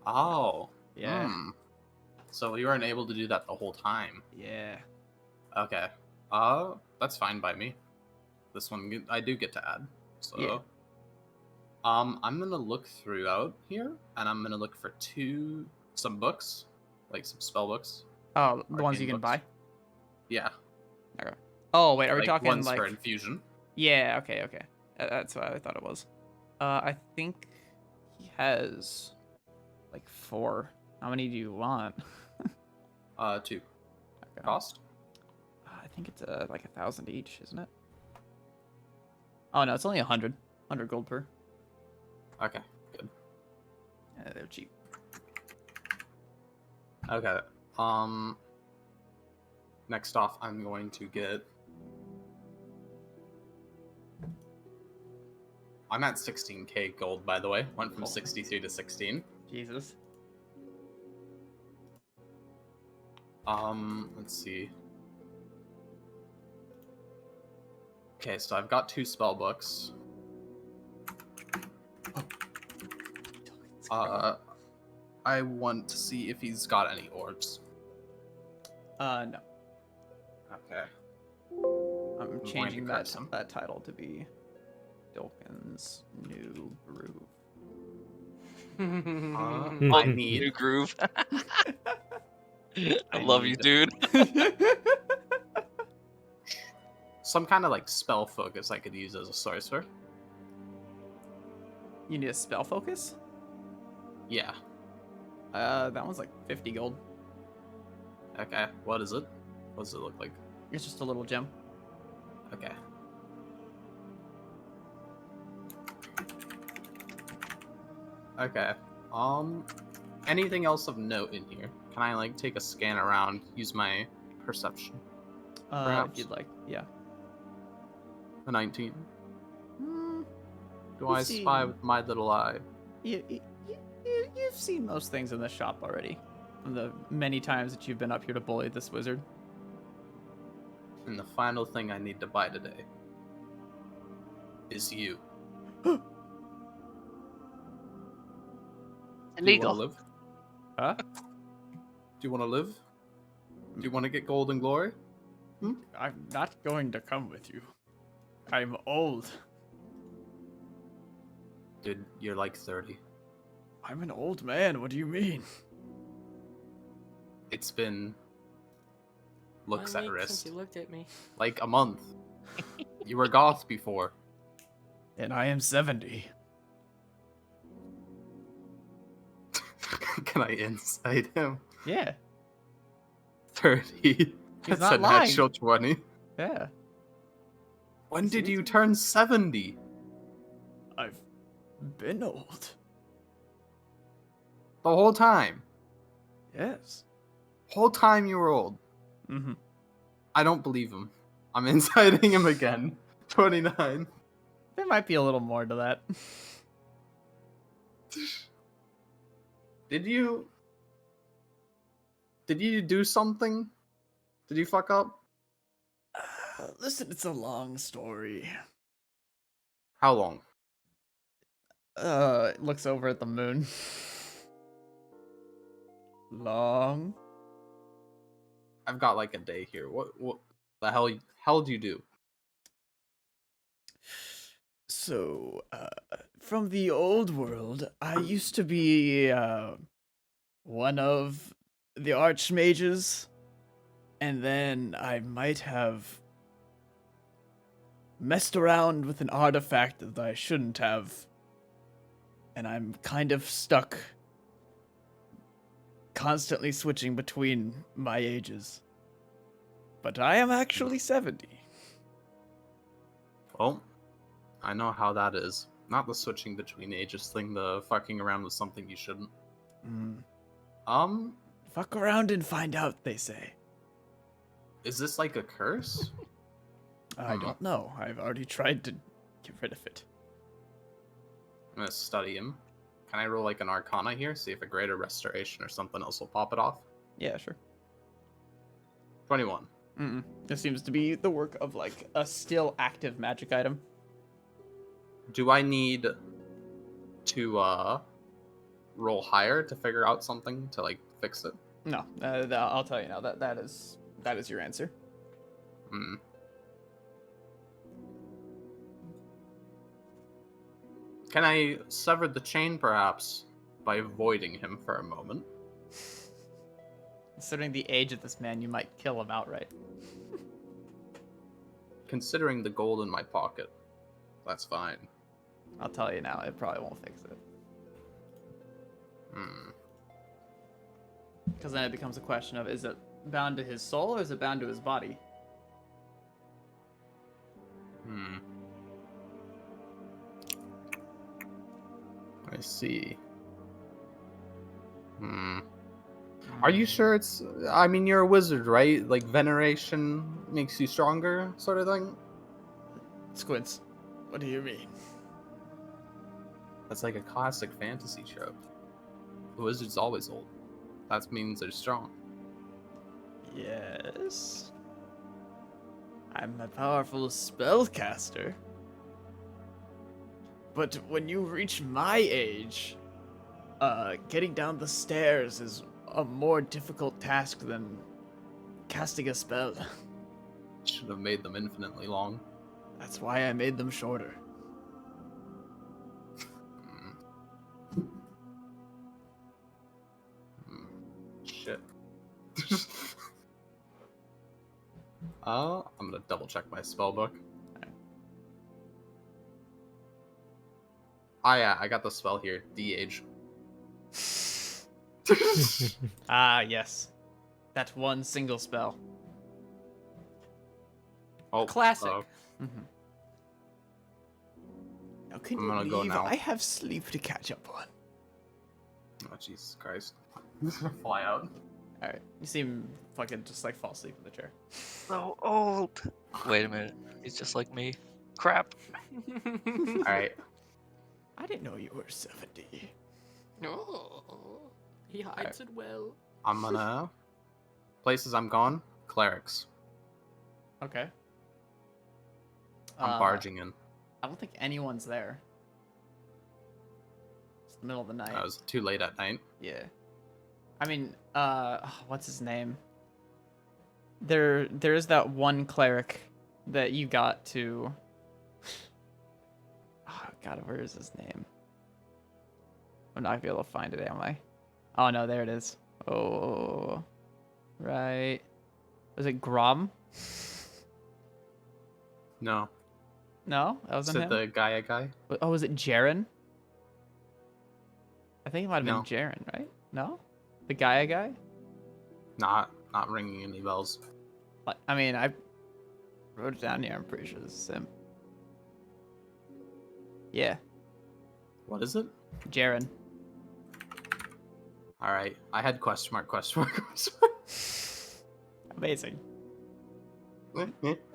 Oh. Yeah. So we weren't able to do that the whole time. Yeah. Okay. That's fine by me. This one I do get to add. So Yeah. I'm gonna look throughout here and I'm gonna look for some books. Like some spell books. Oh, the ones Arcane you can books. buy? Yeah. Oh, wait, are we like talking ones like... for infusion. Yeah, okay. That's what I thought it was. I think he has like 4. How many do you want? 2. Okay. Cost? I think it's like 1,000 each, isn't it? Oh no, it's only 100 gold per. Okay, good. Yeah, they're cheap. Okay. Next off, I'm going to get. I'm at 16k gold, by the way. Went from 63 to 16. Jesus. Let's see. Okay, so I've got 2 spell books. I want to see if he's got any orbs. No. Okay. I'm going to changing curse him. that title to be Dolkin's New Groove. I New need groove. I I love you, need- dude. some kind of like spell focus I could use as a sorcerer. You need a spell focus? Yeah. That one's like 50 gold. Okay. What is it? What does it look like? It's just a little gem. Okay. Okay. Anything else of note in here? Can I like take a scan around, use my perception? If Perhaps. you'd like, yeah. A 19. Mm, Do You've I spy seen- with my little eye? you've seen most things in the shop already. From the many times that you've been up here to bully this wizard. And the final thing I need to buy today is you. Do you Illegal. want to live? Huh? Do you want to live? Do you want to get gold and glory? I'm not going to come with you. I'm old. Dude, you're like 30. I'm an old man. What do you mean? It's been looks 1 at week wrist. Since you looked at me. Like a month. You were goth before. And I am 70. Can I insight him? Yeah. 30. That's not a lying. natural 20. Yeah. When did See? you turn 70? I've been old. The whole time. Yes. Whole time you were old. Mm-hmm. I don't believe him. I'm inciting him again. 29. There might be a little more to that. Did you do something? Did you fuck up? Listen, it's a long story. How long? It looks over at the moon. Long. I've got like a day here. What the hell did you do? So, from the old world, I used to be one of the archmages, and then I might have messed around with an artifact that I shouldn't have, and I'm kind of stuck, constantly switching between my ages. But I am actually 70. Well, I know how that is. Not the switching between ages thing, the fucking around with something you shouldn't. Fuck around and find out, they say. Is this like a curse? I don't know. I've already tried to get rid of it. I'm gonna study him. Can I roll like an arcana here? See if a greater restoration or something else will pop it off? Yeah, sure. 21. This seems to be the work of, like, a still active magic item. Do I need to roll higher to figure out something to like fix it? No, I'll tell you now. That is your answer. Hmm. Can I sever the chain, perhaps, by avoiding him for a moment? Considering the age of this man, you might kill him outright. Considering the gold in my pocket, that's fine. I'll tell you now, it probably won't fix it. Because then it becomes a question of, is it bound to his soul or is it bound to his body? I see. Are you sure it's... I mean, you're a wizard, right? Like, veneration makes you stronger, sort of thing? Squids, what do you mean? That's like a classic fantasy trope. The wizard's always old. That means they're strong. Yes. I'm a powerful spellcaster. But when you reach my age, getting down the stairs is a more difficult task than casting a spell. Should have made them infinitely long. That's why I made them shorter. Shit. I'm gonna double check my spell book. Oh yeah, I got the spell here. De-age. Ah, yes. That one single spell. Oh, Classic. Now, can I'm you gonna go believe now. I have sleep to catch up on? Oh, Jesus Christ. Fly out. Alright, you seem fucking just like fall asleep in the chair. So old. Wait a minute. He's just like me. Crap. Alright. I didn't know you were 70. No, he hides it well. I'm gonna... Places I'm gone. Clerics. Okay. I'm barging in. I don't think anyone's there. It's the middle of the night. It was too late at night. Yeah. I mean, what's his name? There is that one cleric that you got to... Oh, God, where is his name? I'm not gonna be able to find it, am I? Oh, no, there it is. Oh, right. Was it Grom? No. No, that Is wasn't it him. the Gaia guy? Oh, was it Jaren? I think it might have been No. Jaren, right? No? The Gaia guy? Not ringing any bells. Like, I mean, I wrote it down here. I'm pretty sure this is him. Yeah, What is it? Jaren. Alright. I had question mark. Amazing. All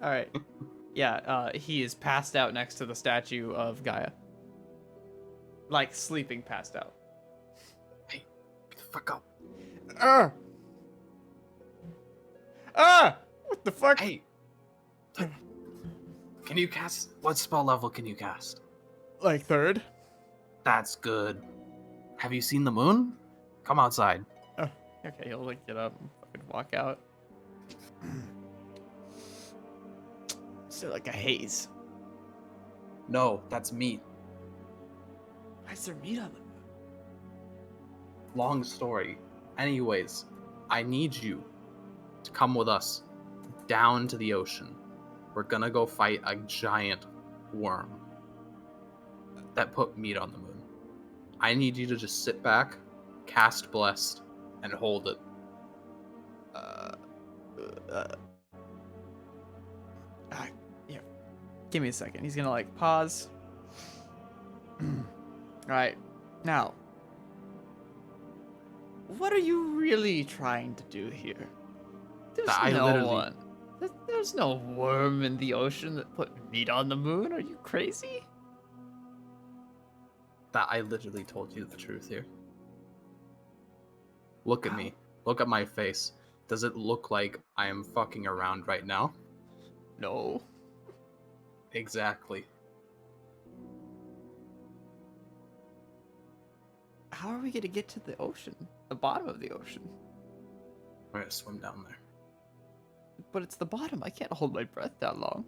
right. Yeah, he is passed out next to the statue of Gaia. Like, sleeping passed out. Hey, get the fuck up. What the fuck? Hey! Can you cast... What spell level can you cast? Like, third? That's good. Have you seen the moon? Come outside. Oh, okay, he'll, like, get up and fucking walk out. Still like a haze. No, that's meat. Why is there meat on the moon? Long story. Anyways, I need you to come with us down to the ocean. We're gonna go fight a giant worm that put meat on the moon. I need you to just sit back, cast Blessed, and hold it. Yeah. Give me a second. He's gonna like pause. Alright. Now. What are you really trying to do here? There's I no literally- one. There's no worm in the ocean that put meat on the moon. Are you crazy? That I literally told you the truth here. Look at How? me. Look at my face. Does it look like I am fucking around right now? No. Exactly. How are we gonna get to the ocean? The bottom of the ocean? We're gonna swim down there. But it's the bottom. I can't hold my breath that long.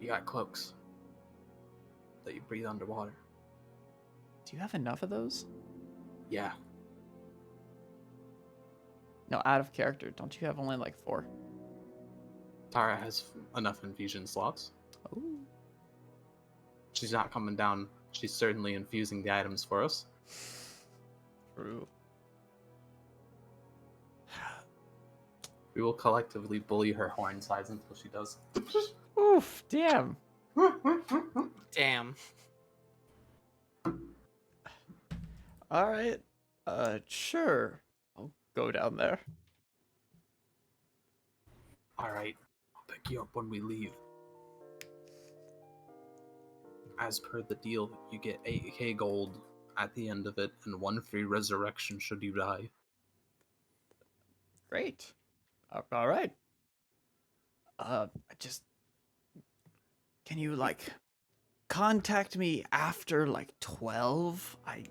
You got cloaks that you breathe underwater. Do you have enough of those? Yeah. No, out of character. Don't you have only like 4? Tara has enough infusion slots. Oh. She's not coming down. She's certainly infusing the items for us. True. We will collectively bully her horn size until she does. Oof, damn. Damn. Alright. Sure. I'll go down there. Alright, I'll pick you up when we leave. As per the deal, you get 8k gold at the end of it and 1 free resurrection should you die. Great. Alright. Just... Can you, like, contact me after, like, 12? And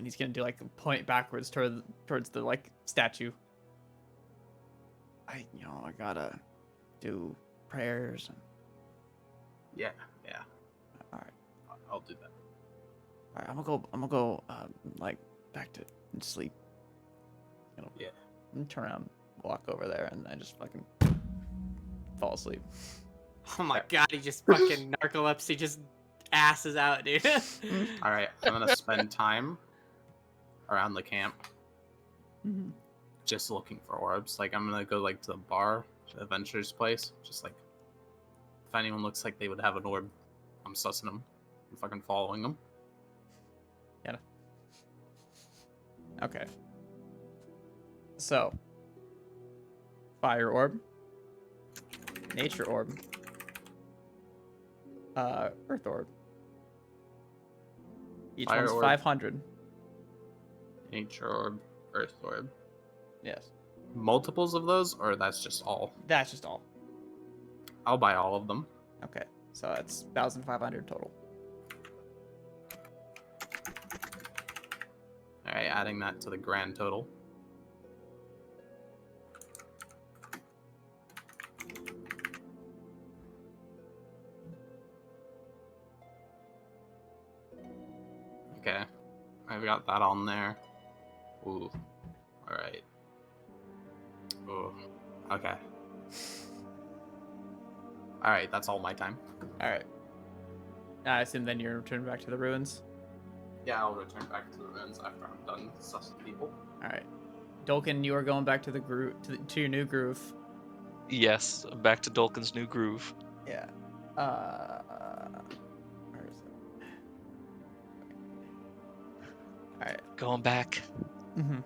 he's gonna do, like, a point backwards towards the, like, statue. I gotta do prayers. Yeah. Alright. I'll do that. Alright, I'm gonna go, like, back to sleep. Yeah. And turn around, walk over there, and I just fucking fall asleep. Oh my god, he just fucking narcolepsy just asses out, dude. Alright, I'm gonna spend time around the camp just looking for orbs. Like, I'm gonna go, like, to the bar, to the Adventurer's place. Just, like, if anyone looks like they would have an orb, I'm sussing them. I'm fucking following them. Yeah. Okay. So, fire orb, nature orb, earth orb. Each Fire one's orb. 500. Nature orb, earth orb. Yes, Multiples of those, or that's just all? that's just all. I'll buy all of them. Okay, so that's 1,500 total. Alright, adding that to the grand total. Okay, I've got that on there. Ooh, alright. Ooh, okay. Alright, that's all my time. All right. I assume then you're returning back to the ruins. Yeah, I'll return back to the ruins after I'm done sussing people. All right. Dolkin, you are going back to the groove, to your new groove. Yes, back to Dolkin's new groove. Yeah. Where is it? All right. Going back, Mm-hmm.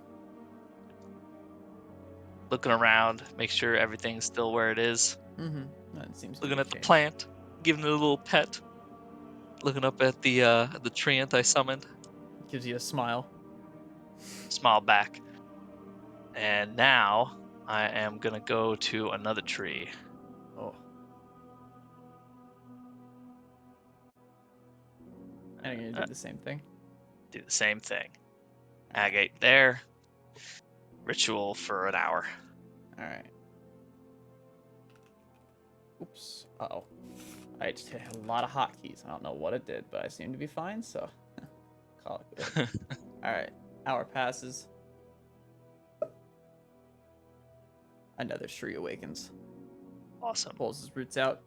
looking around, make sure everything's still where it is. Mm-hmm. That seems. Looking at the changed. plant, giving it a little pet. Looking up at the treant I summoned. Gives you a smile. Smile back. And now I am gonna go to another tree. Oh. And I'm gonna do the same thing. Do the same thing. Agate there. Ritual for an hour. All right. Oops. Uh-oh. I just hit a lot of hotkeys. I don't know what it did, but I seem to be fine, so call it good. Alright, hour passes. Another tree awakens. Awesome. Pulls his roots out.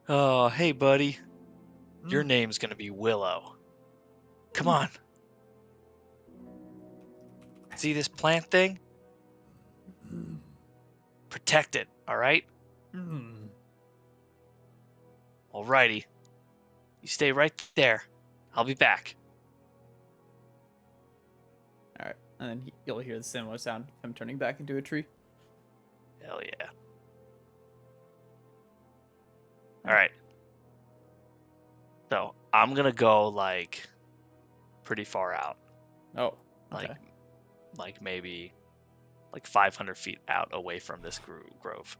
Oh, hey, buddy. Your Hmm. name's gonna be Willow. Come on. See this plant thing? Protect it, alright? Hmm. Alrighty. You stay right there. I'll be back. Alright, and then you'll hear the similar sound of him turning back into a tree. Hell yeah. Alright. So, I'm gonna go, like, pretty far out. Oh, okay. Like maybe, like 500 feet out away from this grove.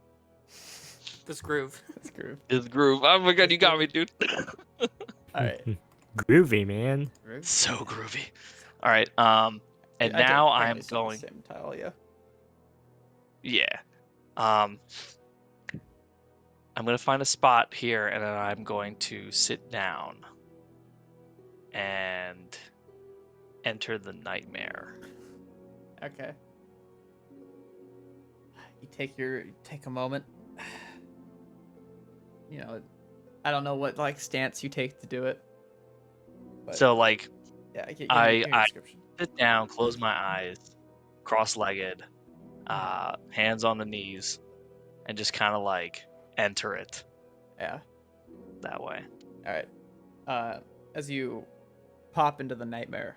This groove. That's groove. This groove. Oh my god, This you got me, groove. dude. Alright. Groovy, man. Groove. So groovy. Alright, and I now technically I'm still have going... the same tile, yeah. Yeah. I'm gonna find a spot here, and then I'm going to sit down and enter the nightmare. Okay. You take a moment. You know, I don't know what like stance you take to do it. But So, like, yeah, give me I a description. sit down, close my eyes, cross-legged, hands on the knees, and just kind of like enter it Yeah. that way. All right. As you pop into the nightmare,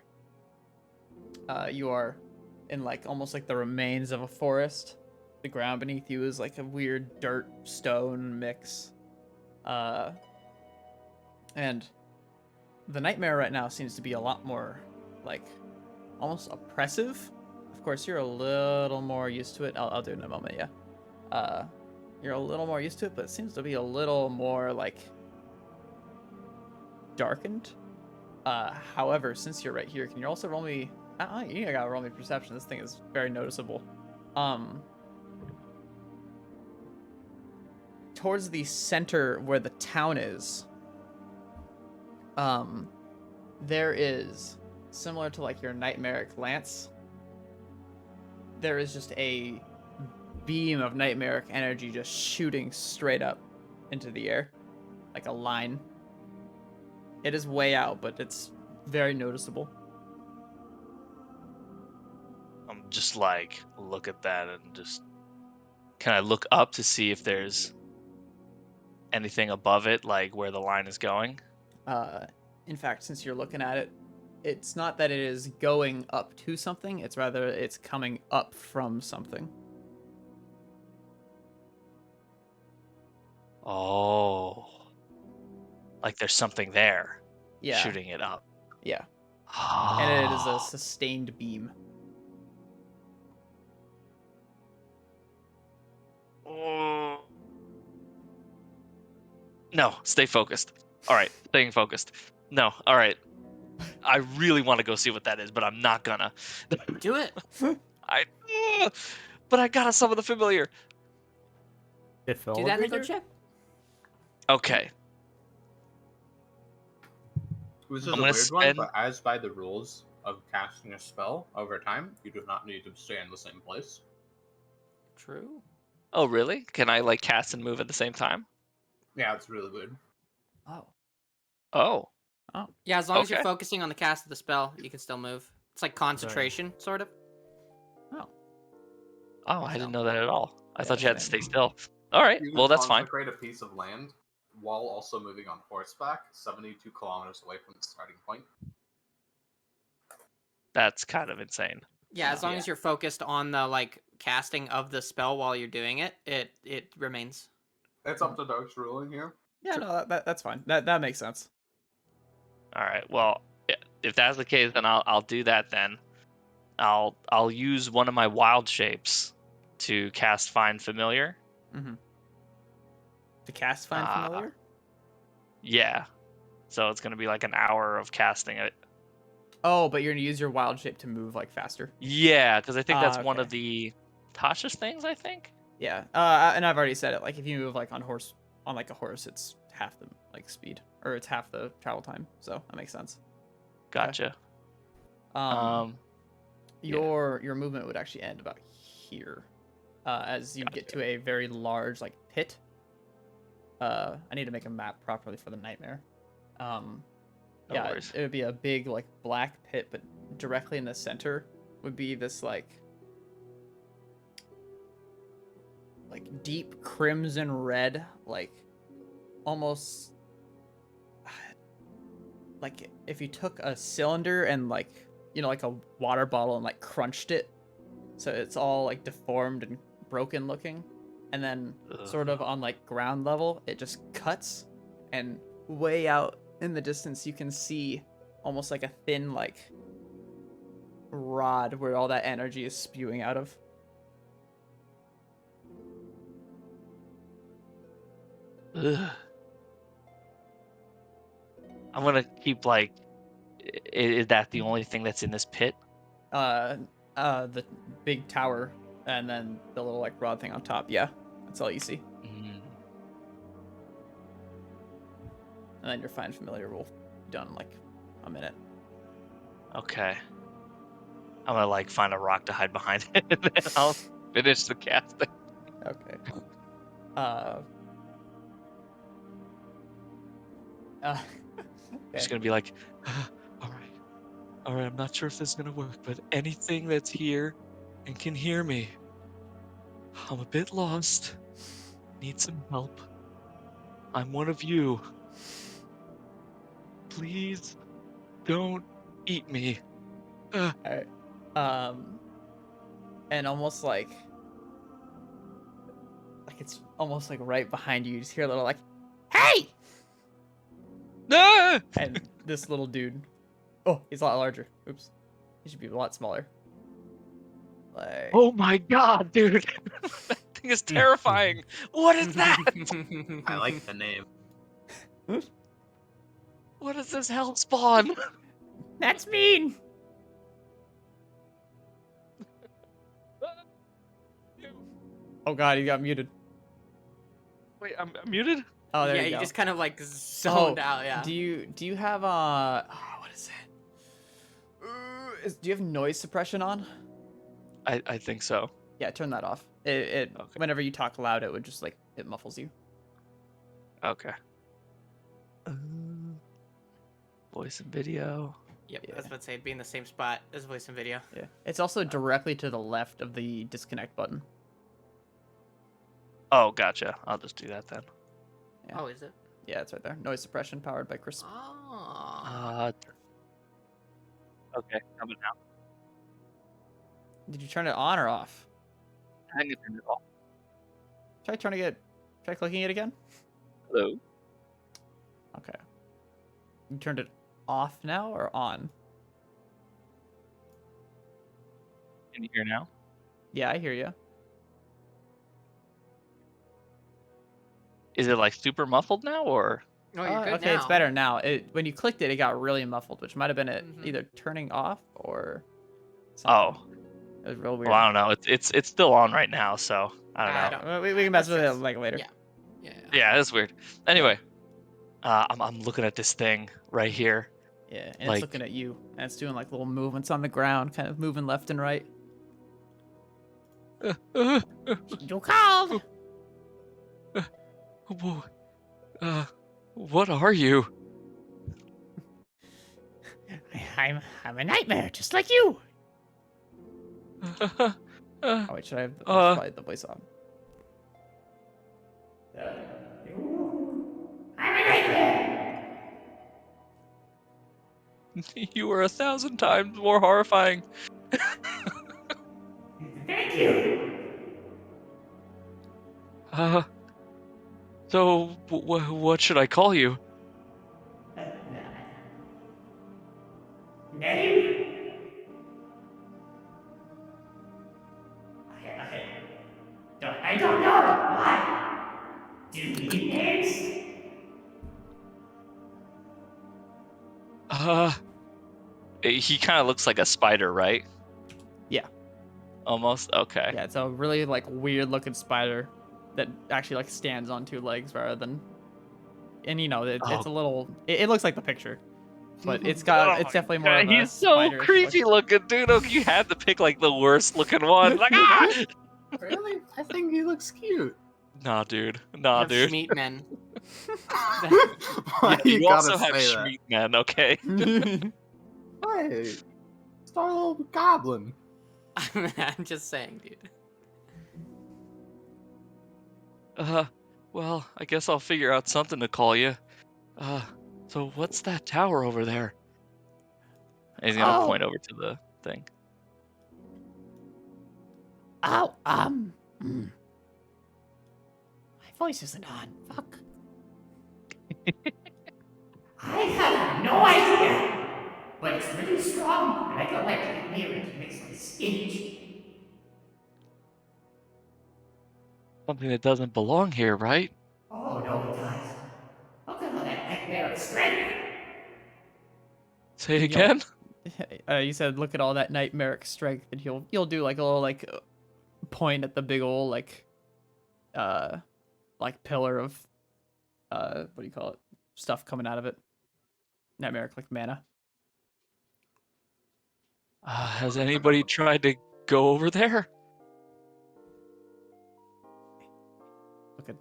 you are in like almost like the remains of a forest. The ground beneath you is like a weird dirt stone mix. And the nightmare right now seems to be a lot more like almost oppressive. Of course, you're a little more used to it. I'll do it in a moment, yeah. You're a little more used to it, but it seems to be a little more like darkened. However, since you're right here, can you also roll me? You gotta roll me perception. This thing is very noticeable. Towards the center where the town is, there is, similar to like your nightmaric lance, there is just a beam of nightmaric energy just shooting straight up into the air, like a line. It is way out, but it's very noticeable. I'm just like, look at that and just... Can I look up to see if there's anything above it, like where the line is going? In fact, since you're looking at it, it's not that it is going up to something, it's rather it's coming up from something. Oh. Like there's something there Yeah. shooting it up. Yeah. And it is a sustained beam. Oh. No, stay focused. All right, staying focused. No, all right. I really want to go see what that is, but I'm not gonna. Do it. But I gotta summon the familiar. Do that and go check. Okay. This is I'm a gonna weird one, spend- but as by the rules of casting a spell over time, you do not need to stay in the same place. True. Oh, really? Can I like cast and move at the same time? Yeah, it's really weird. Oh. Oh. Yeah, as long as you're Okay. focusing on the cast of the spell, you can still move. It's like concentration, sort of. Oh, I didn't know that at all. I Yeah, thought you had to same. stay still. All right. You can Well, that's fine. consecrate a piece of land while also moving on horseback, 72 kilometers away from the starting point. That's kind of insane. Yeah, as long Yeah. as you're focused on the like casting of the spell while you're doing it, it remains. It's up to Dark's ruling here. Yeah, no, that's fine. That makes sense. All right. Well, if that's the case, then I'll do that then. I'll use one of my wild shapes to cast Find Familiar. Mm-hmm. To cast Find Familiar? Yeah. So it's gonna be like an hour of casting it. Oh, but you're gonna use your wild shape to move like faster. Yeah, because I think that's one okay. of the Tasha's things. I think. Yeah. And I've already said it. Like, if you move like on like a horse, it's half the like speed, or it's half the travel time. So that makes sense. Gotcha. Um, yeah. your movement would actually end about here, as you get to a very large like pit. I need to make a map properly for the nightmare. No Yeah, worries. it would be a big like black pit, but directly in the center would be this like deep crimson red, like almost like if you took a cylinder and like, you know, like a water bottle and like crunched it, so it's all like deformed and broken looking, and then sort of on like ground level it just cuts, and way out in the distance you can see almost like a thin like rod where all that energy is spewing out of. Ugh. I'm gonna keep like. Is that the only thing that's in this pit? The big tower and then the little like rod thing on top. Yeah, that's all you see. Mm. And then your find familiar will be done in like a minute. Okay. I'm gonna like find a rock to hide behind it, and then I'll finish the casting. Okay. Just Okay. gonna be like, all right. I'm not sure if this is gonna work, but anything that's here and can hear me, I'm a bit lost. Need some help. I'm one of you. Please don't eat me. All right. And almost like it's almost like right behind you. You just hear a little like, "Hey!" Ah! And this little dude. Oh, he's a lot larger. Oops. He should be a lot smaller. Like. Oh my god, dude! That thing is terrifying. What is that? I like the name. What is this hell spawn? That's mean. Oh god, he got muted. Wait, I'm muted? Oh, there yeah, you you go. just kind of like zoned Oh, out. Yeah. Do you have what is it? Do you have noise suppression on? I think so. Yeah, turn that off. It Okay. whenever you talk loud, it would just like it muffles you. Okay. Voice and video. Yep. Yeah. I was about to say, be in the same spot as voice and video. Yeah. It's also directly to the left of the disconnect button. Oh, gotcha. I'll just do that then. Yeah. Oh, is it? Yeah, it's right there. Noise suppression powered by Crisp. Oh. Okay, how about now? Did you turn it on or off? I think it's in it all. Try clicking it again. Hello? Okay. You turned it off now or on? Can you hear now? Yeah, I hear you. Is it like super muffled now, or? Oh, you're good okay, now. it's better now. When you clicked it, it got really muffled, which might have been it Mhm. either turning off or Oh, something. It was real weird. well, I don't know. It's still on right now, so I don't I know. don't- We can mess with it stress. like later. Yeah. Yeah. Yeah, that's weird. Anyway, I'm looking at this thing right here. Yeah, and Like- it's looking at you, and it's doing like little movements on the ground, kind of moving left and right. You called. What are you? I'm a nightmare, just like you. Oh wait, should I have probably the voice on? I'm a nightmare. You are 1,000 times more horrifying. Thank you. So what should I call you? Name? I don't know. Why? Do you need names? He kind of looks like a spider, right? Yeah. Almost? Okay. Yeah, it's a really like weird looking spider that actually like stands on two legs rather than. And you know, it's a little. It looks like the picture, but it's definitely more God, of a he's so spiderish creepy look. looking, dude. Oh, you had to pick like the worst looking one. Like, ah! Really? I think he looks cute. Nah, dude. You Nah, have dude. Schmeat men. Why Yeah, you you gotta also have say that? Schmeat man, okay? Hey, star little goblin. I'm just saying, dude. Well, I guess I'll figure out something to call you. So what's that tower over there? And he's gonna point Oh, over to the thing. oh, my voice isn't on. Fuck. I have no idea, but it's really strong, and I don't like to get near it. It makes my skin itchy. Something that doesn't belong here, right? Oh no, it does. Look at all that nightmare of strength. Say it And you'll, again? you said, look at all that nightmaric strength, and you'll do like a little like point at the big old like pillar of what do you call it? Stuff coming out of it. Nightmaric like mana. Has anybody tried to go over there? Look at.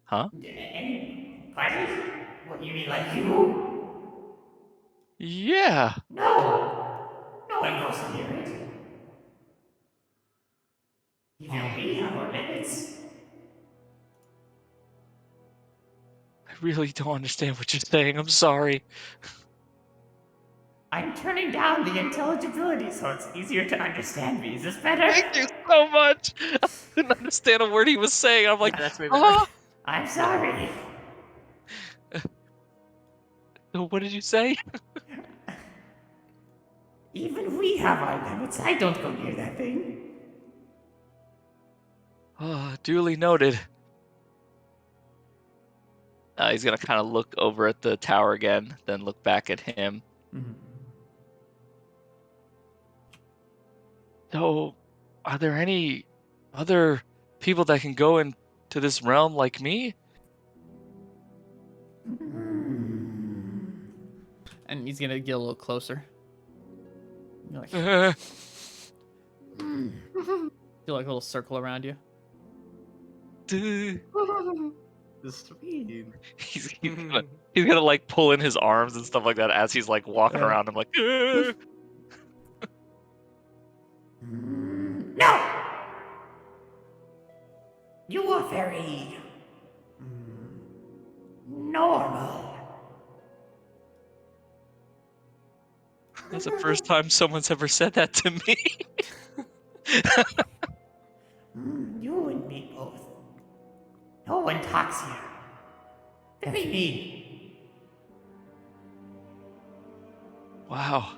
Huh? Any parties? What, you mean like you? Yeah. No. No one goes near it. Even Oh, we have our limits. I really don't understand what you're saying. I'm sorry. I'm turning down the intelligibility so it's easier to understand me. Is this better? Thank you so much. I couldn't understand a word he was saying. I'm like, Yeah, that's way better. I'm sorry. What did you say? Even we have our limits. I don't go near that thing. Duly noted. He's gonna kind of look over at the tower again, then look back at him. So, are there any other people that can go into this realm like me? And he's gonna get a little closer. You're like, do like a little circle around you. Sweet. He's gonna like pull in his arms and stuff like that as he's like walking around. I'm like, No! You are very. Normal. that's the first time someone's ever said that to me. You and me both. No one talks here. Very mean. Wow.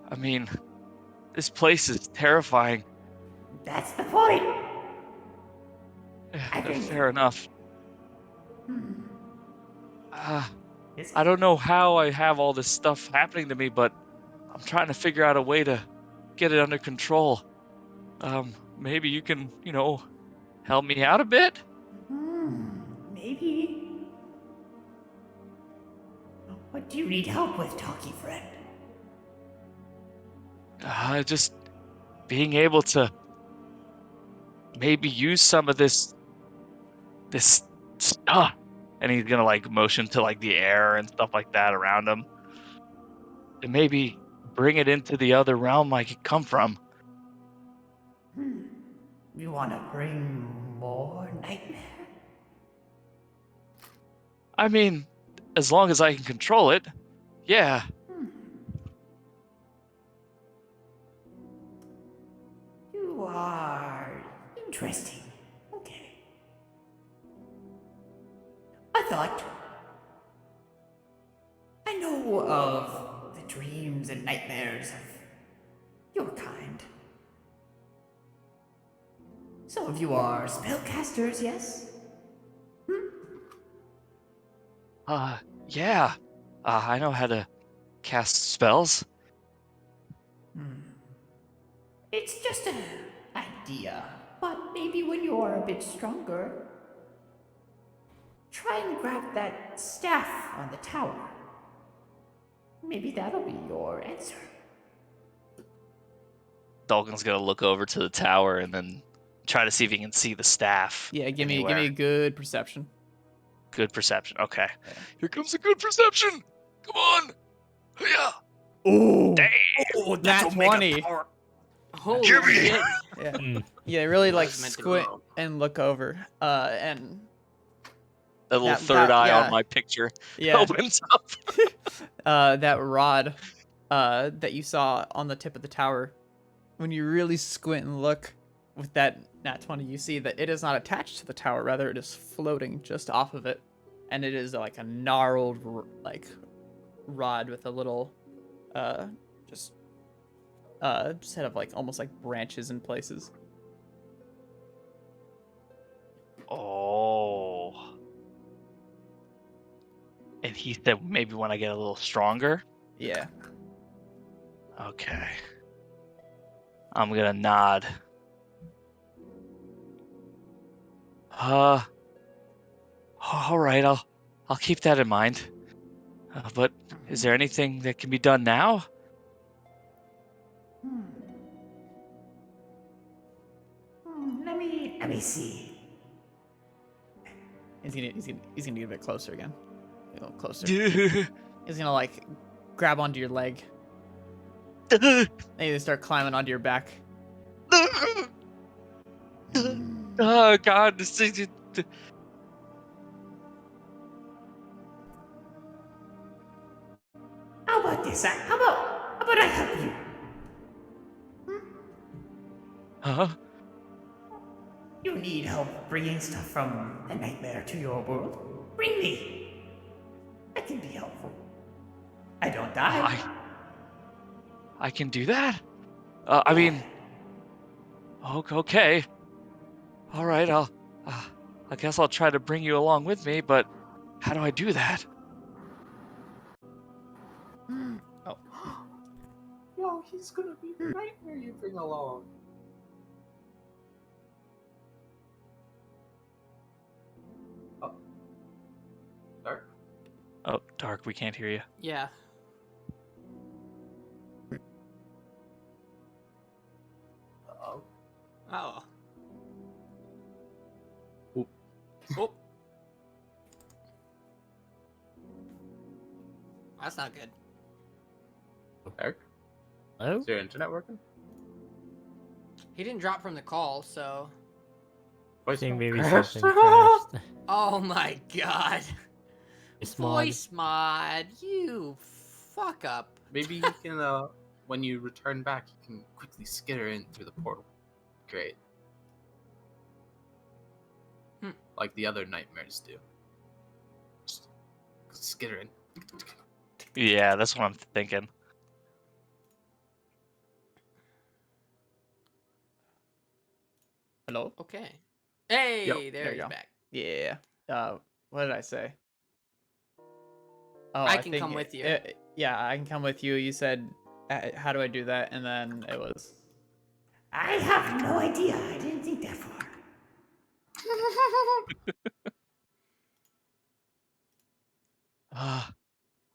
I mean, this place is terrifying. That's the point. I Yeah, think- fair enough. Is I don't know how I have all this stuff happening to me, but I'm trying to figure out a way to get it under control. Maybe you can, help me out a bit? Maybe. What do you need help with, talkie friend? Just being able to maybe use some of this stuff. And he's gonna like motion to like the air and stuff like that around him. And maybe bring it into the other realm I could come from. You want to bring more nightmare? I mean, as long as I can control it, yeah. You are interesting. Okay. I know of the dreams and nightmares of your kind. Some of you are spellcasters, yes? Yeah. I know how to cast spells. It's just an idea. But maybe when you're a bit stronger, try and grab that staff on the tower. Maybe that'll be your answer. Dalton's gonna look over to the tower and then try to see if he can see the staff. Yeah, give me anywhere. a good perception. Good perception. Okay. Yeah. Here comes a good perception. Come on. Yeah. Ooh. Dang. Oh, Nat 20. Holy Give me- shit. Yeah. Mm. Yeah, really like was meant to be. squint and look over. And That little That- third that- eye yeah. on my picture yeah, opens up. that rod that you saw on the tip of the tower, when you really squint and look with that nat 20, you see that it is not attached to the tower, rather it is floating just off of it, and it is like a gnarled like rod with a little just set of like almost like branches in places. Oh. And he said maybe when I get a little stronger. Yeah. Okay. I'm gonna nod. All right. I'll keep that in mind. But is there anything that can be done now? Let me see. He's gonna get a bit closer again. A little closer. He's gonna like grab onto your leg. And they start climbing onto your back. Oh God! How about this? How about I help you? Huh? You need help bringing stuff from the nightmare to your world? Bring me. I can be helpful. I don't die. I can do that. I mean, okay. All right. I guess I'll try to bring you along with me. But how do I do that? Oh. Yo, he's gonna be the nightmare you bring along. Oh. Dark? Oh, Dark, we can't hear you. Yeah. Uh-oh. Oh. Oop. Oh. That's not good. Dark? Hello? Is your internet working? He didn't drop from the call, so. I think Voicemail maybe crashed. something crashed. Oh my god. It's mod. Voice mod, you fuck up. Maybe you can, when you return back, you can quickly skitter in through the portal. Great. Like the other nightmares do. Just skitter in. Yeah, that's what I'm thinking. Hello? Okay. Hey, Yep, there there you he's go. back. Yeah. What did I say? Oh, I can think come with you. Yeah, I can come with you. You said, how do I do that? And then it was. I have no idea. I didn't think that far.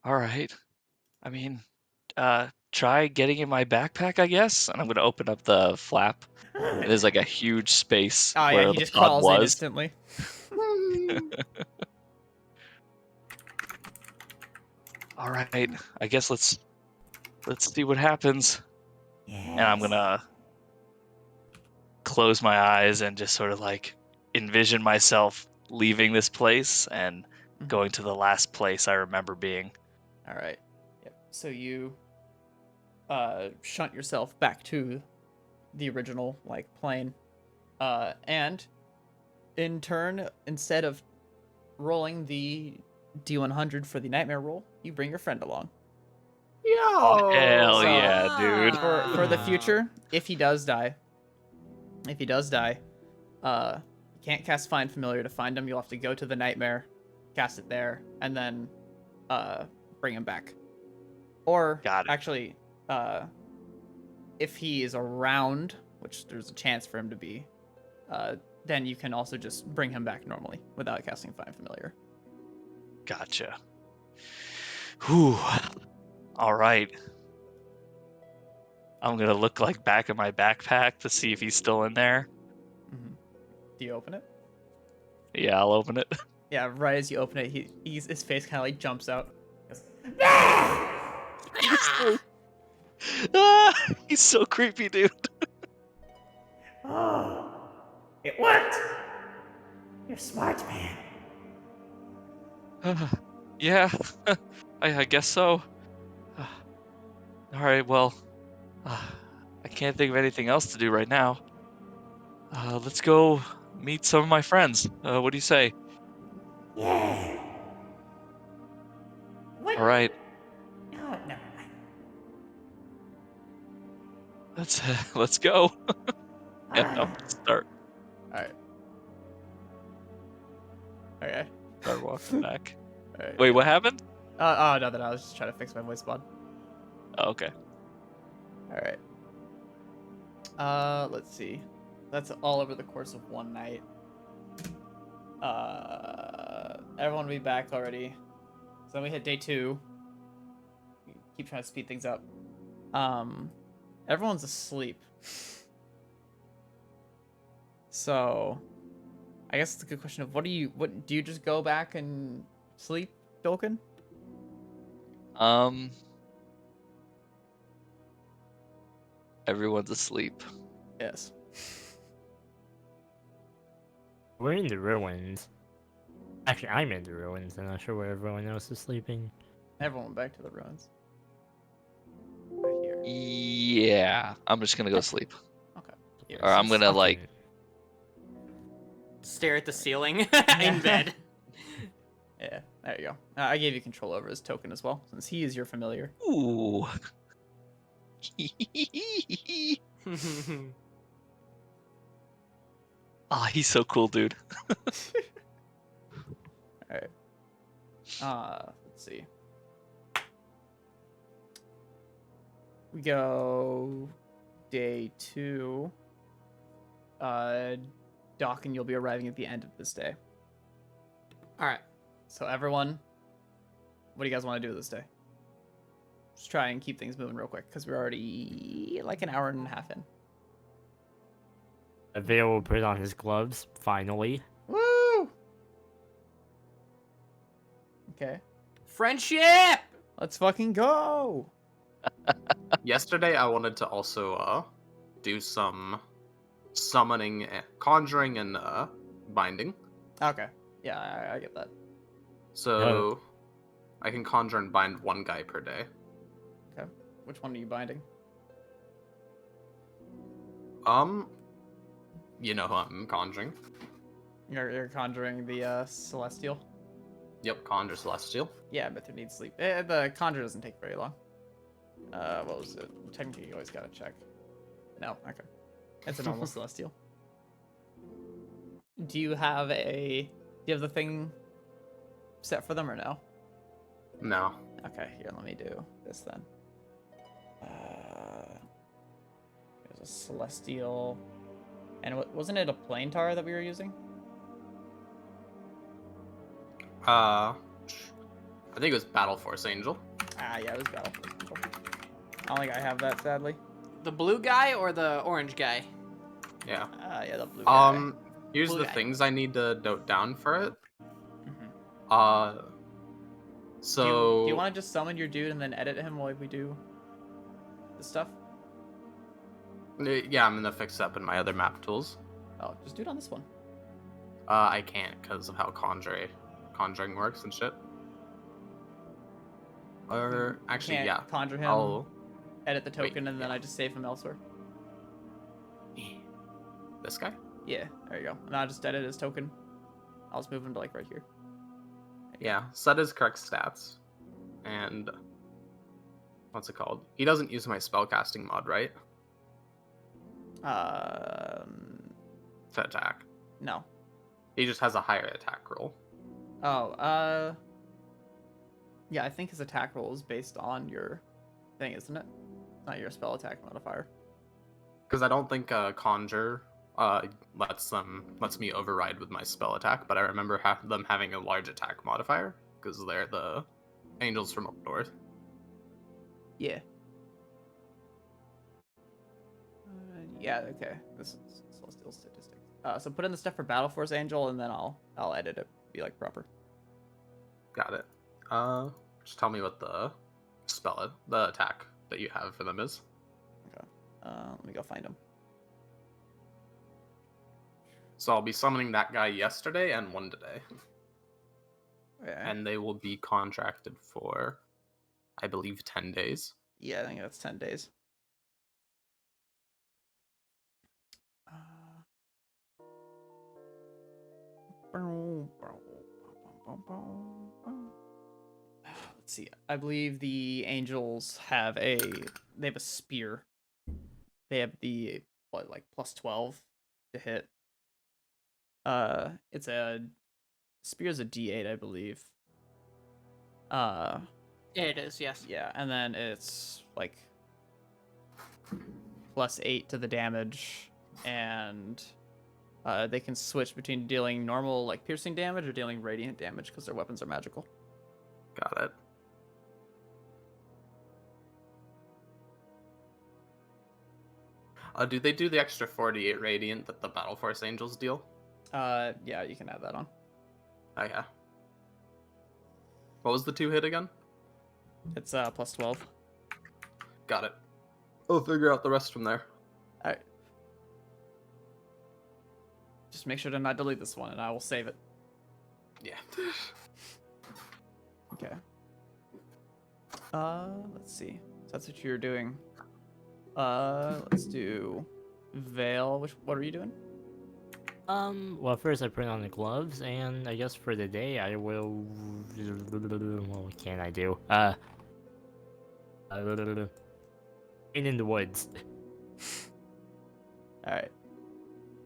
All right. I mean, try getting in my backpack, I guess. And I'm gonna open up the flap. And there's like a huge space Oh, where yeah, the he just pod crawls in was. instantly. All right. I guess let's see what happens. Yes. And I'm gonna close my eyes and just sort of like envision myself leaving this place and going to the last place I remember being. All right. Yep. So you shunt yourself back to the original like plane, and in turn, instead of rolling the D100 for the nightmare roll, you bring your friend along. Yo! Oh, hell So- yeah, dude. For the Ah. future, if he does die, you can't cast Find Familiar to find him. You'll have to go to the nightmare, cast it there, and then bring him back. Or Got it. actually, if he is around, which there's a chance for him to be, then you can also just bring him back normally without casting Find Familiar. Gotcha. Whew. All right. I'm gonna look like back in my backpack to see if he's still in there. Mm-hmm. Do you open it? Yeah, I'll open it. Yeah, right as you open it, his face kind of like jumps out. He goes, Ah, he's so creepy, dude. Oh, it worked. You're smart, man. Yeah, I guess so. All right, well, I can't think of anything else to do right now. Let's go meet some of my friends. What do you say? Yeah. What? All right, No, never mind. let's go. Yeah, Ah. I'll start all right. Okay. walking back. All right. Wait, yeah. what happened? Oh, nothing. I was just trying to fix my voice mod. Oh, okay. All right. Let's see. That's all over the course of one night. Everyone will be back already. So then we hit day 2. Keep trying to speed things up. Everyone's asleep. So, I guess it's a good question of what do you just go back and sleep, Dolkin? Everyone's asleep. Yes. We're in the ruins. Actually, I'm in the ruins. I'm not sure where everyone else is sleeping. Everyone went back to the ruins. Right here. Yeah, I'm just gonna go sleep. Okay. Here. Or I'm gonna like. Fucking- Stare at the ceiling in bed. Yeah, there you go. I gave you control over his token as well, since he is your familiar. Ooh. Ah, he's so cool, dude. Alright. Let's see. We go day 2. Doc and you'll be arriving at the end of this day. All right. So everyone, what do you guys want to do this day? Just try and keep things moving real quick, because we're already like an hour and a half in. Vale will put on his gloves, finally. Woo! Okay. Friendship. Let's fucking go! Yesterday, I wanted to also do some summoning, conjuring, and binding. Okay. Yeah, I get that. So I can conjure and bind one guy per day. Okay. Which one are you binding? You know who I'm conjuring. You're conjuring the Celestial? Yep, conjure celestial. Yeah, but there needs sleep. The conjure doesn't take very long. What was it? Technically, you always gotta check. No, okay. It's a normal Celestial. Do you have the thing set for them or no? No. Okay, here, let me do this then. There's a Celestial. And wasn't it a Plane Tar that we were using? I think it was Battle Force Angel. Ah, yeah, it was Battle Force Angel. I don't think I have that, sadly. The blue guy or the orange guy? Yeah. Yeah, the blue guy. Here's Blue the guy. things I need to note down for it. Mhm. So Do you want to just summon your dude and then edit him while we do the stuff? Yeah, I'm gonna fix up in my other map tools. Oh, just do it on this one. I can't because of how conjuring works and shit. Or You actually, can't yeah, conjure him, I'll edit the wait, token, and then yeah. I just save him elsewhere. This guy. Yeah, there you go. And I'll just edit his token. I'll just move him to like right here. Yeah, set his correct stats, and what's it called? He doesn't use my spellcasting mod, right? To attack. No. He just has a higher attack roll. Oh, yeah, I think his attack roll is based on your thing, isn't it? Not your spell attack modifier. Because I don't think conjure lets me override with my spell attack, but I remember them having a large attack modifier because they're the angels from up north. Yeah. Yeah. Okay. This is celestial statistics. So put in the stuff for Battle Force Angel, and then I'll edit it. Be like proper. Got it. Just tell me what the attack that you have for them is. Okay. Let me go find him. So I'll be summoning that guy yesterday and one today. Okay. And they will be contracted for, I believe, 10 days. Yeah, I think that's 10 days. Let's see. I believe the angels have a spear. They have the like +12 to hit. It's a spear's a D8, I believe. Yeah, it is. Yes. Yeah, and then it's like +8 to the damage, and they can switch between dealing normal like piercing damage or dealing radiant damage because their weapons are magical. Got it. Do they do the extra 48 radiant that the Battle Force Angels deal? Yeah, you can add that on. Oh yeah. What was the 2 hit again? It's +12. Got it. I'll figure out the rest from there. All right. Just make sure to not delete this one, and I will save it. Yeah. Okay. Let's see. So that's what you're doing. Let's do Veil. What are you doing? Well, first I put on the gloves, and I guess for the day I will. What can I do? In the woods. All right.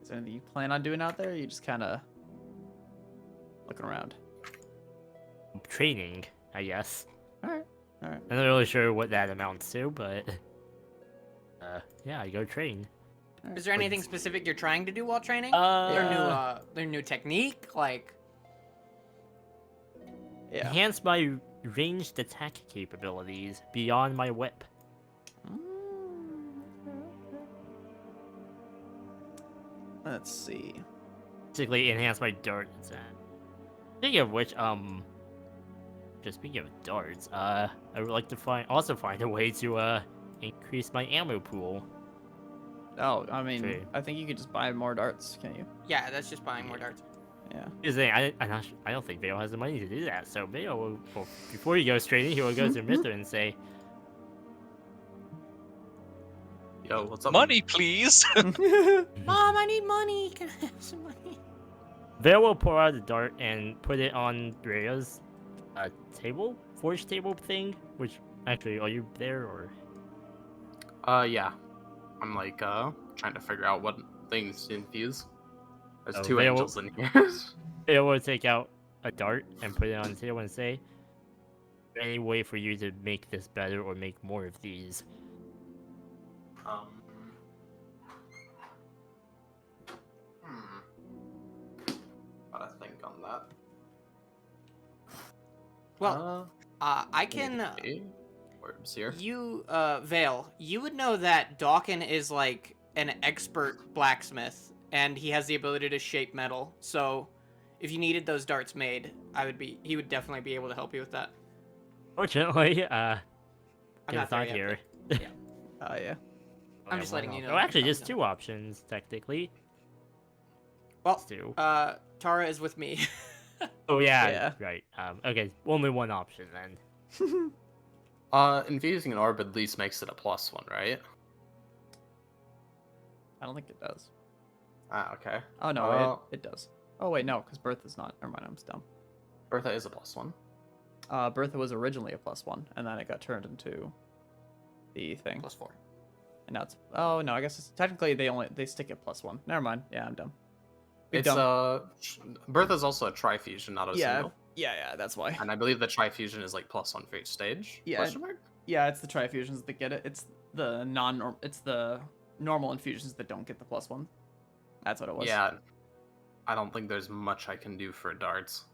Is there anything you plan on doing out there? Or you just kind of looking around. Training, I guess. All right. All right. I'm not really sure what that amounts to, but yeah, I go train. Is there anything specific you're trying to do while training? Their new technique, like Yeah. Enhance my ranged attack capabilities beyond my whip. Let's see. Basically, enhance my dart attack. Speaking of which, just speaking of darts, I would like to find a way to increase my ammo pool. Oh, I mean, Okay. I think you could just buy more darts, can't you? yeah, that's just buying more darts. Yeah. Here's the thing, I don't think Vale has the money to do that, so Vale will, before he goes training, he will go to Mister and say, Yo, what's up? Money, please. Mom, I need money. Can I have some money? Vale will pull out the dart and put it on Rhea's forge table thing, which, actually, are you there, or? Yeah. I'm like, trying to figure out what things to infuse. There's Oh, 2 they angels in here. Vale will take out a dart and put it on the table and say, any way for you to make this better or make more of these? Gotta think on that. Well, I can. Words here. You, Vale, you would know that Dawkin is like an expert blacksmith, and he has the ability to shape metal. So, if you needed those darts made, he would definitely be able to help you with that. Fortunately, I'm it's not there not yet, here. but- yeah. Oh yeah. I'm just letting you know. Oh, actually, there's No. 2 options, technically. Well, There's 2. Tara is with me. Oh, yeah, Yeah. right. Okay, only one option then. Infusing an orb at least makes it a +1, right? I don't think it does. Ah, okay. Oh no, it does. Oh wait, no, because Bertha's not. Never mind, I'm dumb. Bertha is a +1. Bertha was originally a +1, and then it got turned into the thing. +4. And now it's. Oh no, I guess it's, technically they stick at +1. Never mind. Yeah, I'm dumb. Big It's dumb. Bertha's also a trifusion, not a single. Yeah, that's why. And I believe the trifusion is like +1 for each stage. Yeah. Question mark? Yeah, it's the trifusions that get it. It's the normal infusions that don't get the +1. That's what it was. Yeah, I don't think there's much I can do for darts.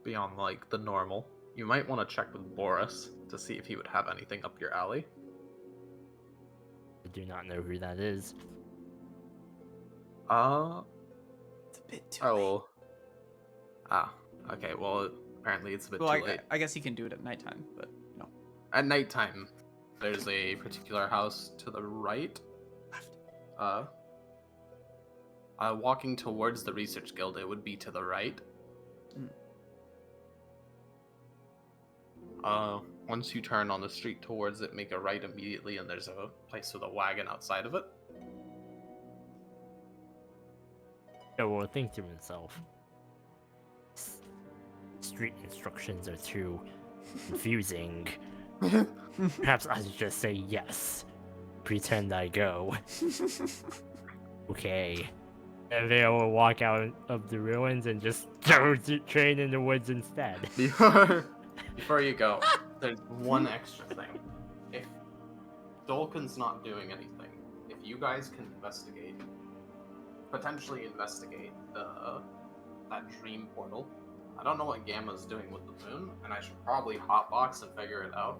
Beyond, like, the normal. You might want to check with Boris to see if he would have anything up your alley. I do not know who that is. It's a bit too late. Okay, well, apparently it's a bit Well, too late. I guess you can do it at nighttime, but no. At nighttime, there's a particular house to the right. Walking towards the Research Guild, it would be to the right. Once you turn on the street towards it, make a right immediately, and there's a place with a wagon outside of it. Will think to himself. Street instructions are too confusing. Perhaps I should just say yes. Pretend I go. Okay. And they will walk out of the ruins and just go to train in the woods instead. Before you go, there's one extra thing. If Dolkin's not doing anything, if you guys can potentially investigate that dream portal. I don't know what Gamma's doing with the moon, and I should probably hotbox and figure it out.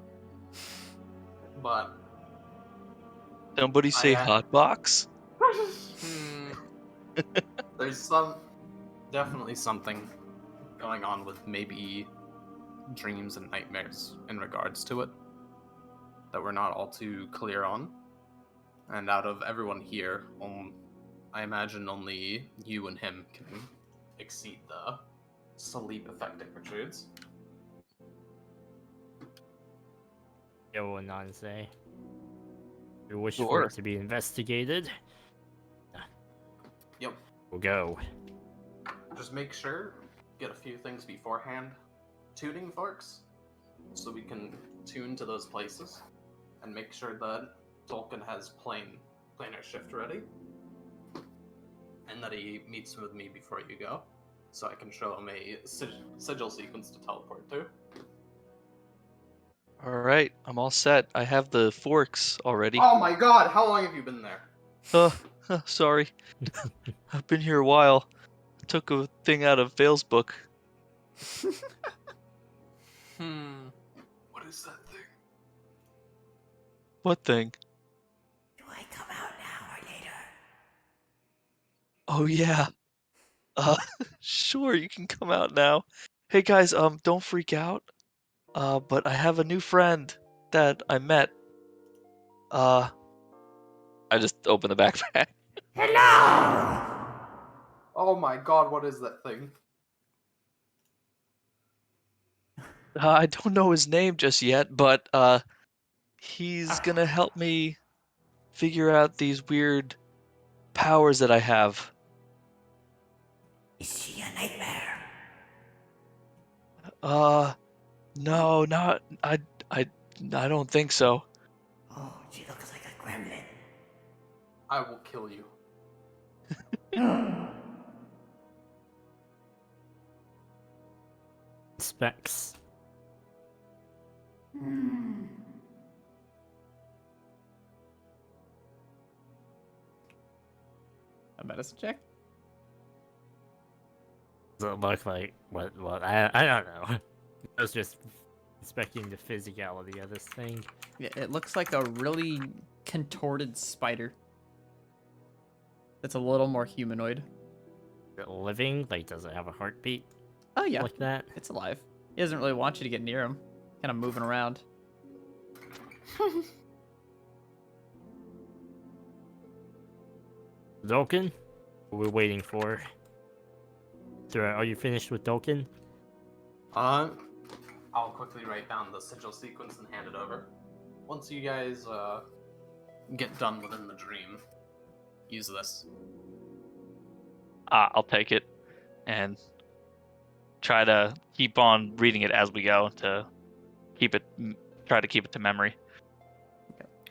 But Somebody say hotbox? There's definitely something going on with maybe dreams and nightmares in regards to it that we're not all too clear on. And out of everyone here, I imagine only you and him can exceed the sleep effect it protrudes. I will not say. We wish for Sure. it to be investigated. Yep. We'll go. Just make sure, get a few things beforehand. Tuning forks, so we can tune to those places. And make sure that Tolkien has planar shift ready. And that he meets with me before you go. So I can show him a sigil sequence to teleport to. Alright, I'm all set. I have the forks already. Oh my god, how long have you been there? Sorry. I've been here a while. Took a thing out of Vale's book. What is that thing? What thing? Do I come out now or later? Oh yeah. Sure, you can come out now. Hey guys, don't freak out. But I have a new friend that I met. I just opened the backpack. Hello! Oh my god, what is that thing? I don't know his name just yet, but he's gonna help me figure out these weird powers that I have. Is she a nightmare? No, not I don't think so. Oh, she looks like a gremlin. I will kill you. Specs. A medicine check? Does it look like what? I don't know. I was just inspecting the physicality of this thing. Yeah, it looks like a really contorted spider. It's a little more humanoid. Is it living? Like, does it have a heartbeat? Oh yeah, Like that? it's alive. He doesn't really want you to get near him. Kind of moving around. Dolkin? What are we waiting for? Are you finished with Dolkin? I'll quickly write down the sigil sequence and hand it over. Once you guys get done within the dream, use this. I'll take it and try to keep on reading it as we go to try to keep it to memory.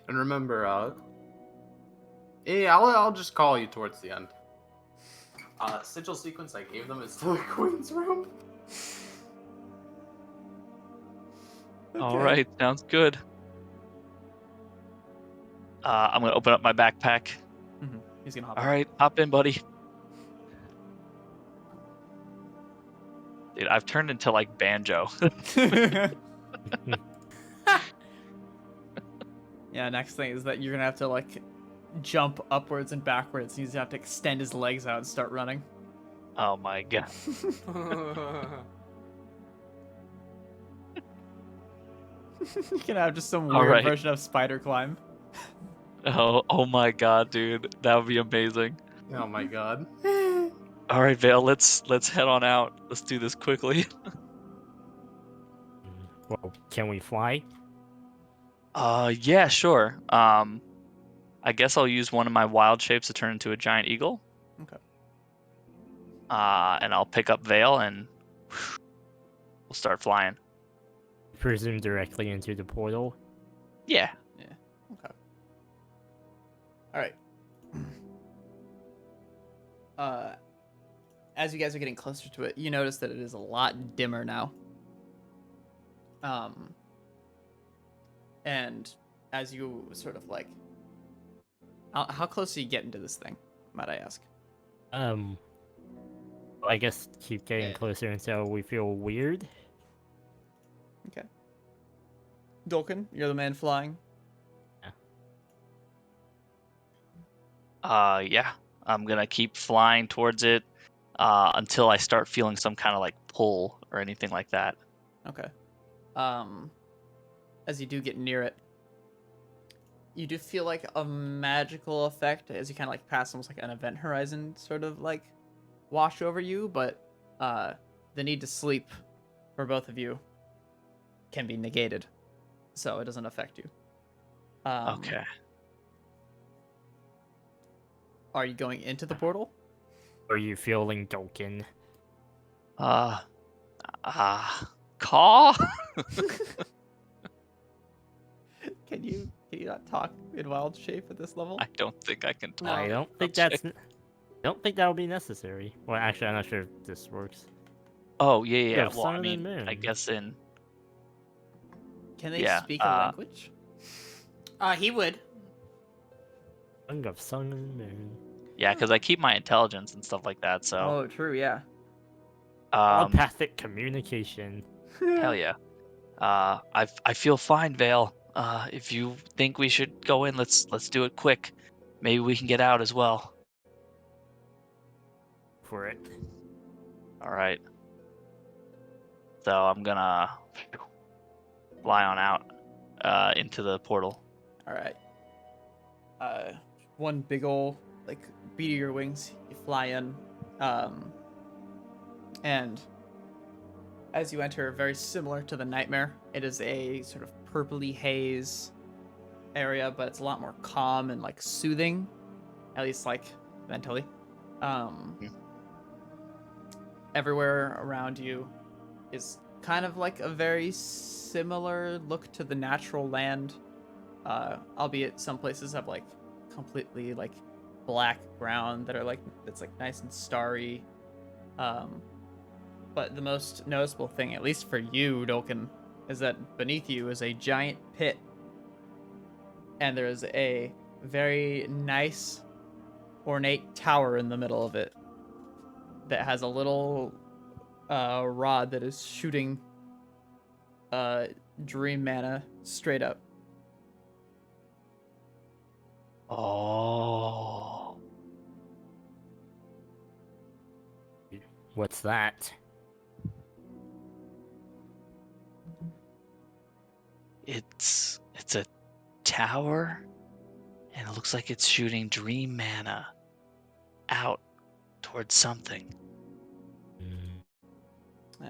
And remember, I'll just call you towards the end. Sigil sequence I gave them is to the Queen's room. All right, sounds good. I'm gonna open up my backpack. He's gonna hop. All right, hop in, buddy. Dude, I've turned into like Banjo. Yeah, next thing is that you're gonna have to like jump upwards and backwards. He's gonna have to extend his legs out and start running. Oh my god. You can have just some All weird right. version of spider climb. Oh my god, dude. That would be amazing. Oh my god. All right, Vale, let's head on out. Let's do this quickly. Well, can we fly? Yeah, sure. I guess I'll use one of my wild shapes to turn into a giant eagle. Okay. And I'll pick up Vale and we'll start flying. Presume directly into the portal. Yeah. Okay. All right. As you guys are getting closer to it, you notice that it is a lot dimmer now. And as you sort of like, how close are you getting to this thing? Might I ask? I guess keep getting closer until we feel weird. Okay. Dolkin, you're the man flying. Yeah. I'm gonna keep flying towards it until I start feeling some kind of like pull or anything like that. Okay. As you do get near it, you do feel like a magical effect as you kind of like pass almost like an event horizon sort of like wash over you, but the need to sleep for both of you can be negated, so it doesn't affect you. Okay. Are you going into the portal? Are you feeling Dolkin? Caw? Can you not talk in wild shape at this level? I don't think I can talk. I don't think I'll that's. check. Don't think that would be necessary. Well, actually, I'm not sure if this works. Oh, yeah. Yeah, Well, I sun and mean, moon. I guess in... Can they Yeah, speak a language? He would. Song of sun and moon. Yeah, because I keep my intelligence and stuff like that, so... Oh, true, yeah. Telepathic communication. Hell yeah. I feel fine, Vale. If you think we should go in, let's do it quick. Maybe we can get out as well. For it. All right. So I'm gonna fly on out into the portal. All right. One big ol' like beat of your wings, you fly in, and as you enter, very similar to the nightmare, it is a sort of purpley haze area, but it's a lot more calm and like soothing, at least like mentally. Everywhere around you is kind of like a very similar look to the natural land, albeit some places have like completely like black ground that are like that's like nice and starry. But the most noticeable thing, at least for you, Dolkin, is that beneath you is a giant pit, and there is a very nice, ornate tower in the middle of it that has a little rod that is shooting dream mana straight up. Oh. What's that? It's a tower, and it looks like it's shooting dream mana out towards something.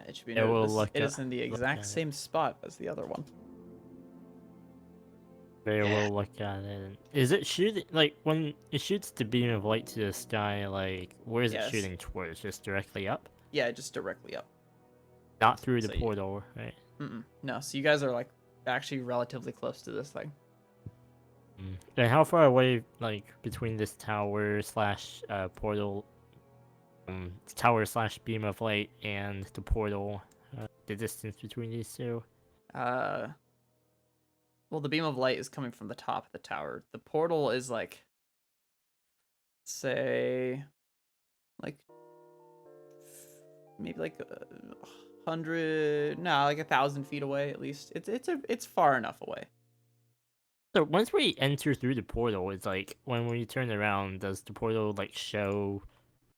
It should be Yeah, we'll noted, look it at- is in the look exact at it. same spot as the other one. Very Yeah. well look at it. Is it shooting like when it shoots the beam of light to the sky? Like where is Yes. it shooting towards? Just directly up, Yeah, just directly up. not through the So you- portal, right? No, so you guys are like actually relatively close to this thing. And how far away, like between this tower slash portal, tower slash beam of light and the portal, the distance between these two? Well, the beam of light is coming from the top of the tower. The portal is like, say, like maybe like 100, no, like 1,000 feet away at least. It's far enough away. So once we enter through the portal, it's like when we turn around, does the portal like show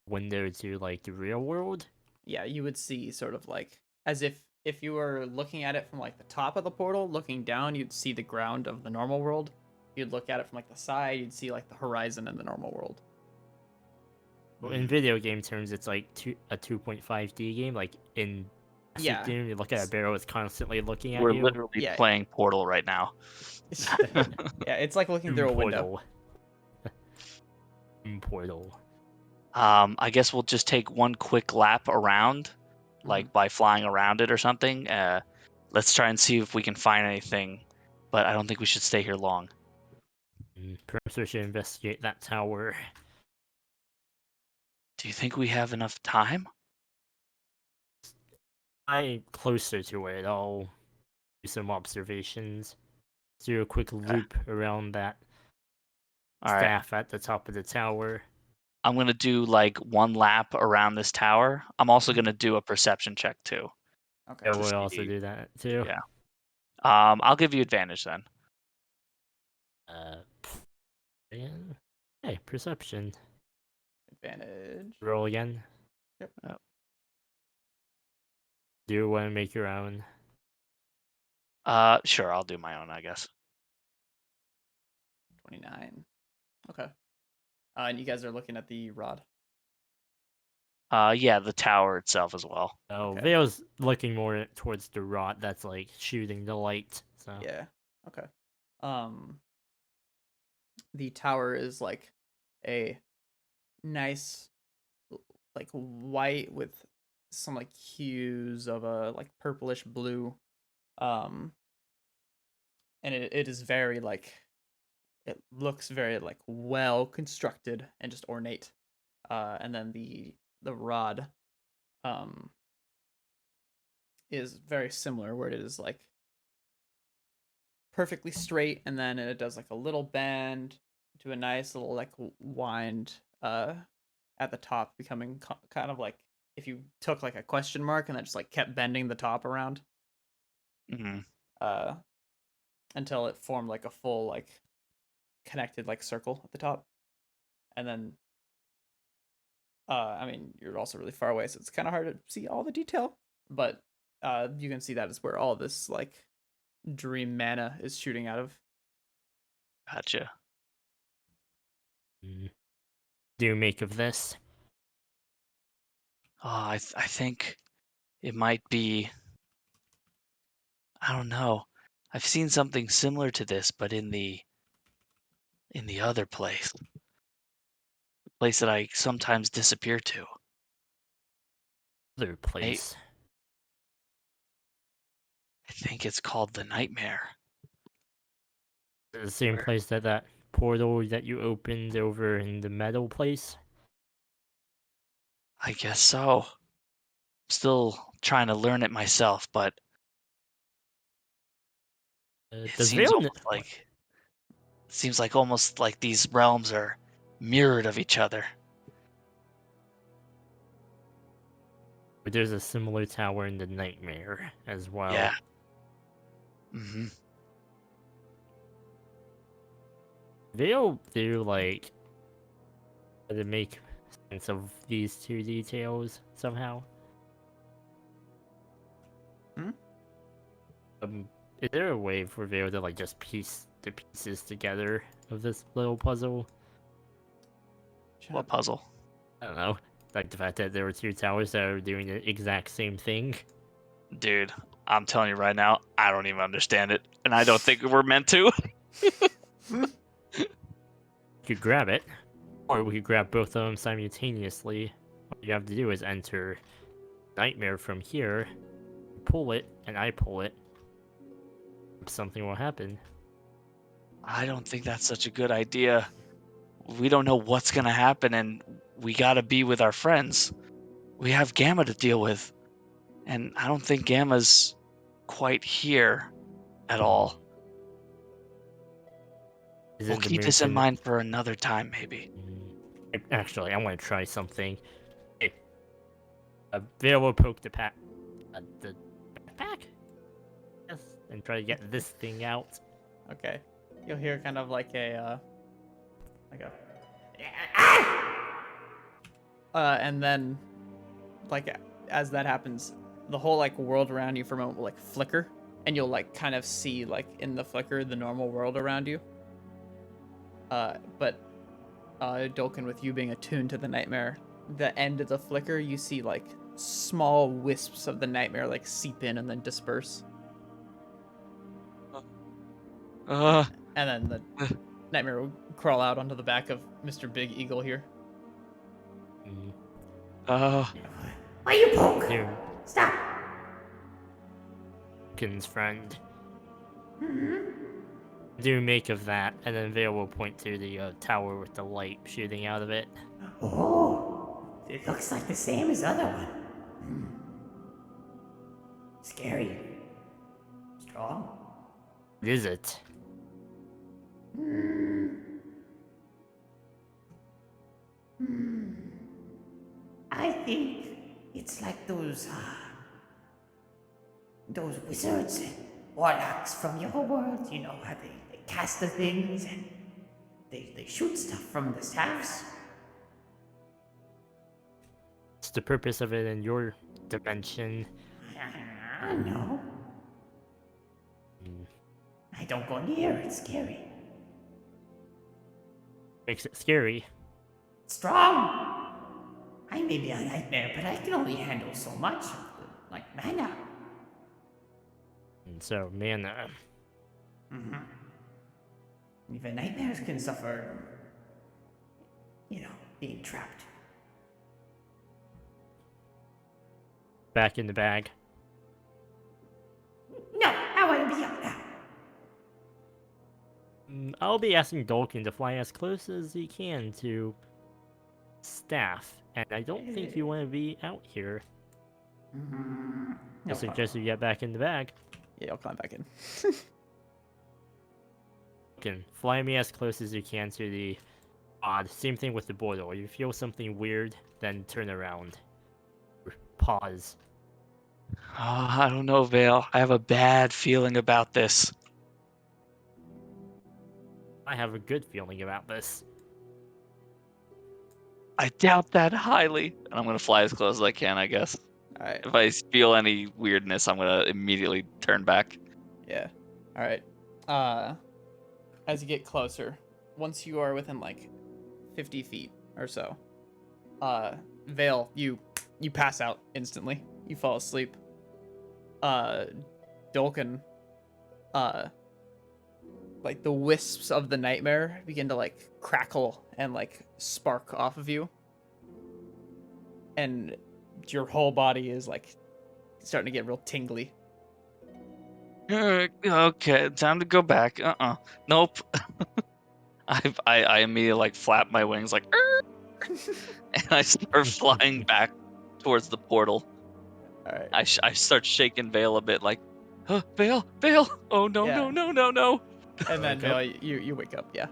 window to like the real world? Yeah, you would see sort of like as if you were looking at it from like the top of the portal, looking down, you'd see the ground of the normal world. You'd look at it from like the side, you'd see like the horizon in the normal world. Well, in video game terms, it's like a 2.5D game. Like in Yeah. game, you look at a barrel, it's constantly looking at We're you. literally Yeah. playing Portal right now. Yeah, it's like looking through a window. Portal. I guess we'll just take one quick lap around, like by flying around it or something. Let's try and see if we can find anything, but I don't think we should stay here long. Perhaps we should investigate that tower. Do you think we have enough time? I'm closer to it. I'll do some observations. Do a quick loop around that All right. staff at the top of the tower. I'm gonna do like one lap around this tower. I'm also gonna do a perception check too. Okay. I to will also see- do that too. Yeah. I'll give you advantage then. Again. Hey, perception. Advantage. Roll again. Yep. Yep. Do you want to make your own? Sure, I'll do my own, I guess. 29. Okay. And you guys are looking at the rod. Yeah, the tower itself as well. Oh, Okay. Vale's looking more towards the rod that's like shooting the light. So Yeah. Okay. The tower is like a nice like white with some like hues of a like purplish blue. And it is very like it looks very like well constructed and just ornate. And then the rod is very similar where it is like perfectly straight, and then it does like a little bend to a nice little like wind at the top, becoming kind of like if you took like a question mark and then just like kept bending the top around until it formed like a full like connected like circle at the top. And then I mean, you're also really far away, so it's kind of hard to see all the detail, but you can see that is where all this like dream mana is shooting out of. Gotcha. do you make of this? I think it might be. I don't know. I've seen something similar to this, but in the other place, the place that I sometimes disappear to. Other place. I think it's called the Nightmare. The same place that portal that you opened over in the metal place. I guess so. Still trying to learn it myself, but it Does seems Vale almost like these realms are mirrored of each other. But there's a similar tower in the Nightmare as well. Yeah. Mm-hmm. Vale do like to make sense of these two details somehow. Is there a way for Vale to like just piece the pieces together of this little puzzle? What puzzle? I don't know. Like the fact that there were two towers that are doing the exact same thing. Dude, I'm telling you right now, I don't even understand it, and I don't think we're meant to. You could grab it, or we could grab both of them simultaneously. What you have to do is enter Nightmare from here, pull it, and I pull it. Something will happen. I don't think that's such a good idea. We don't know what's gonna happen, and we gotta be with our friends. We have Gamma to deal with, and I don't think Gamma's quite here at all. We'll keep this in mind for another time, maybe. Actually, I want to try something. Hey, Vale will poke the backpack. Yes, and try to get this thing out. Okay. You'll hear kind of like a and then like as that happens, the whole like world around you for a moment will like flicker, and you'll like kind of see like in the flicker the normal world around you. But Dolkin, with you being attuned to the nightmare, the end of the flicker, you see like small wisps of the nightmare like seep in and then disperse. Uh, And then the nightmare will crawl out onto the back of Mr. Big Eagle here. uh, Why you poke? Here, Stop. Dolkin's friend. Hmm? Do make of that, and then Vale will point to the tower with the light shooting out of it. Oh, it looks like the same as other one. Scary. Strong. What is it? I think it's like those wizards and warlocks from your world. You know how they cast the things and they shoot stuff from the staffs. What's the purpose of it in your dimension? I don't know. I don't go near. It's scary. Makes it scary. Strong. I may be a nightmare, but I can only handle so much, like mana. And so, mana. Even nightmares can suffer, being trapped. Back in the bag. No, I want to be out now. I'll be asking Dolkin to fly as close as he can to staff, and I don't think you want to be out here. I suggest you get back in the bag. Yeah, I'll climb back in. Dolkin, fly me as close as you can to the pod. Same thing with the portal. If you feel something weird, then turn around. Pause. oh, I don't know, Vale. I have a bad feeling about this. I have a good feeling about this. I doubt that highly. And I'm gonna fly as close as I can, I guess. All right. If I feel any weirdness, I'm gonna immediately turn back. Yeah. All right. As you get closer, once you are within like 50 feet or so, Vale, you pass out instantly. You fall asleep. Dolkin, like the wisps of the nightmare begin to like crackle and like spark off of you, and your whole body is like starting to get real tingly. Okay, time to go back. Nope. I immediately like flap my wings like, and I start flying back towards the portal. All right. I start shaking Vale a bit, like, Vale, oh no, Yeah. no. And then Wake up. Vale, you wake up. Yeah.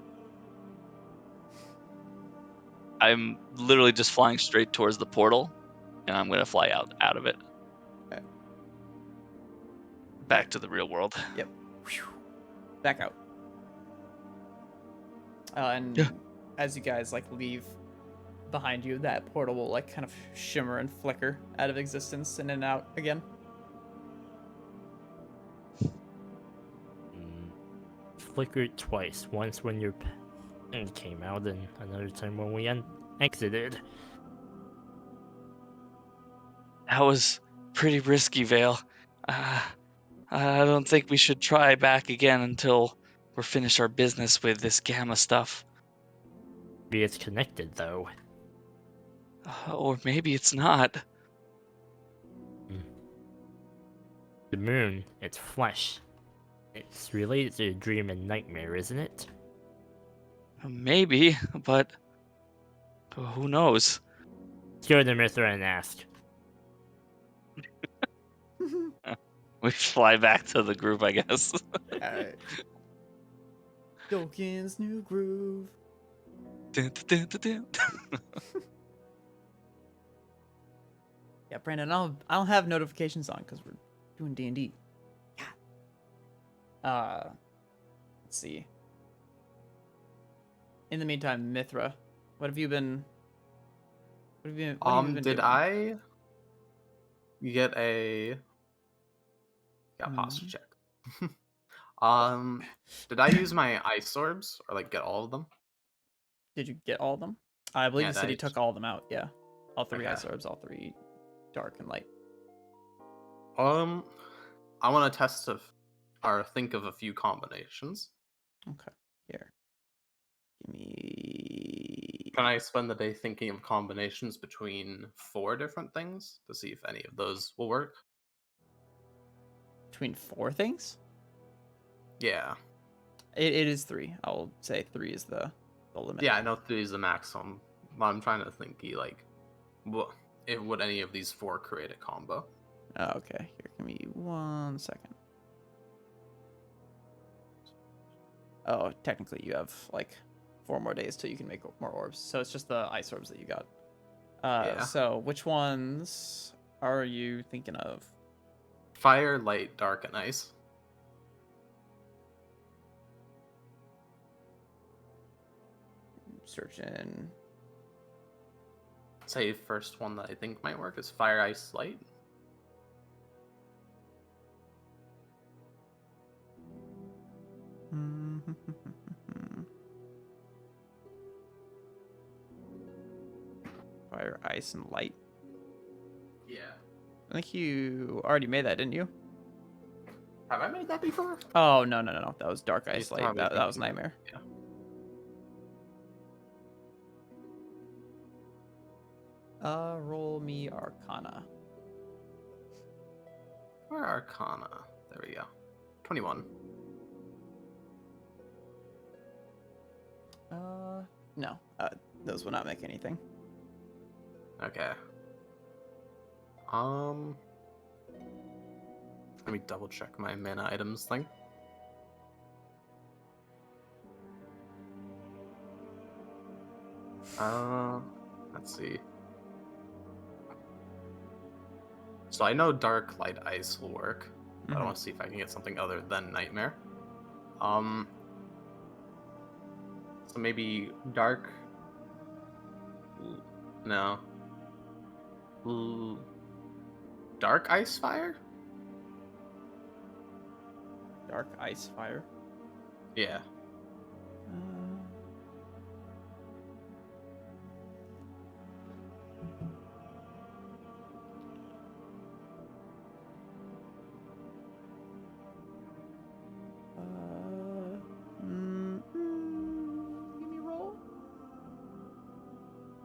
I'm literally just flying straight towards the portal, and I'm gonna fly out of it. Okay. Back to the real world. Yep. Back out. And Yeah. as you guys like leave behind you, that portal will like kind of shimmer and flicker out of existence in and out again. Flickered twice. Once when your pen came out, and another time when we exited. That was pretty risky, Vale. I don't think we should try back again until we're finished our business with this gamma stuff. Maybe it's connected, though. Or maybe it's not. The moon, it's flesh. It's related to dream and nightmare, isn't it? Maybe, but who knows? Let's go to Mithra and ask. We fly back to the group, I guess. All right. Doken's new groove. Dun, dun, dun, dun, dun. Yeah, Brandon, I don't have notifications on because we're doing D&D. Yeah. Let's see. In the meantime, Mithra, what have you been? What have you been Did doing? I get a posture check? Did I use my ice orbs or like get all of them? Did you get all of them? I believe Yeah, you said he that took all of them out. Yeah, all three Okay. ice orbs, all three dark and light. I want to test or think of a few combinations. Okay, here. Give me. Can I spend the day thinking of combinations between 4 different things to see if any of those will work? Between 4 things? Yeah. It is 3. I'll say 3 is the limit. Yeah, I know 3 is the maximum. But I'm trying to think, like, would any of these 4 create a combo? Oh, okay, here, give me 1 second. Oh, technically you have like 4 more days till you can make more orbs. So it's just the ice orbs that you got. Yeah. So which ones are you thinking of? Fire, light, dark, and ice. Searching. Say first one that I think might work is fire, ice, light. Fire, ice, and light. Yeah. I think you already made that, didn't you? Have I made that before? Oh, no. That was dark, I ice, used to light. probably That was think you- nightmare. Yeah. Roll me Arcana. Where Arcana? There we go. 21. No. Those will not make anything. Okay. Let me double check my mana items thing. Let's see. So I know dark, light, ice will work. But I Mhm. want to see if I can get something other than nightmare. So maybe dark. No. Dark ice fire? Dark, ice, fire. Yeah. Give me a roll.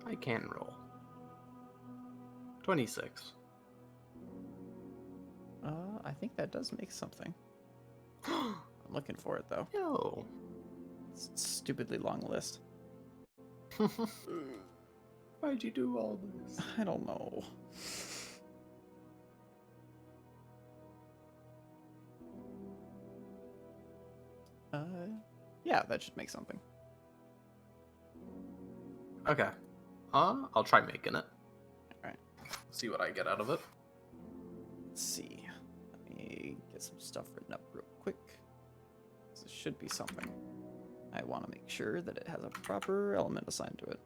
I can roll. 26. I think that does make something. I'm looking for it though. Yo. It's a stupidly long list. Why'd you do all this? I don't know. Yeah, that should make something. Okay. I'll try making it. Alright. See what I get out of it. Let's see. Let me get some stuff written up real quick. This should be something. I want to make sure that it has a proper element assigned to it.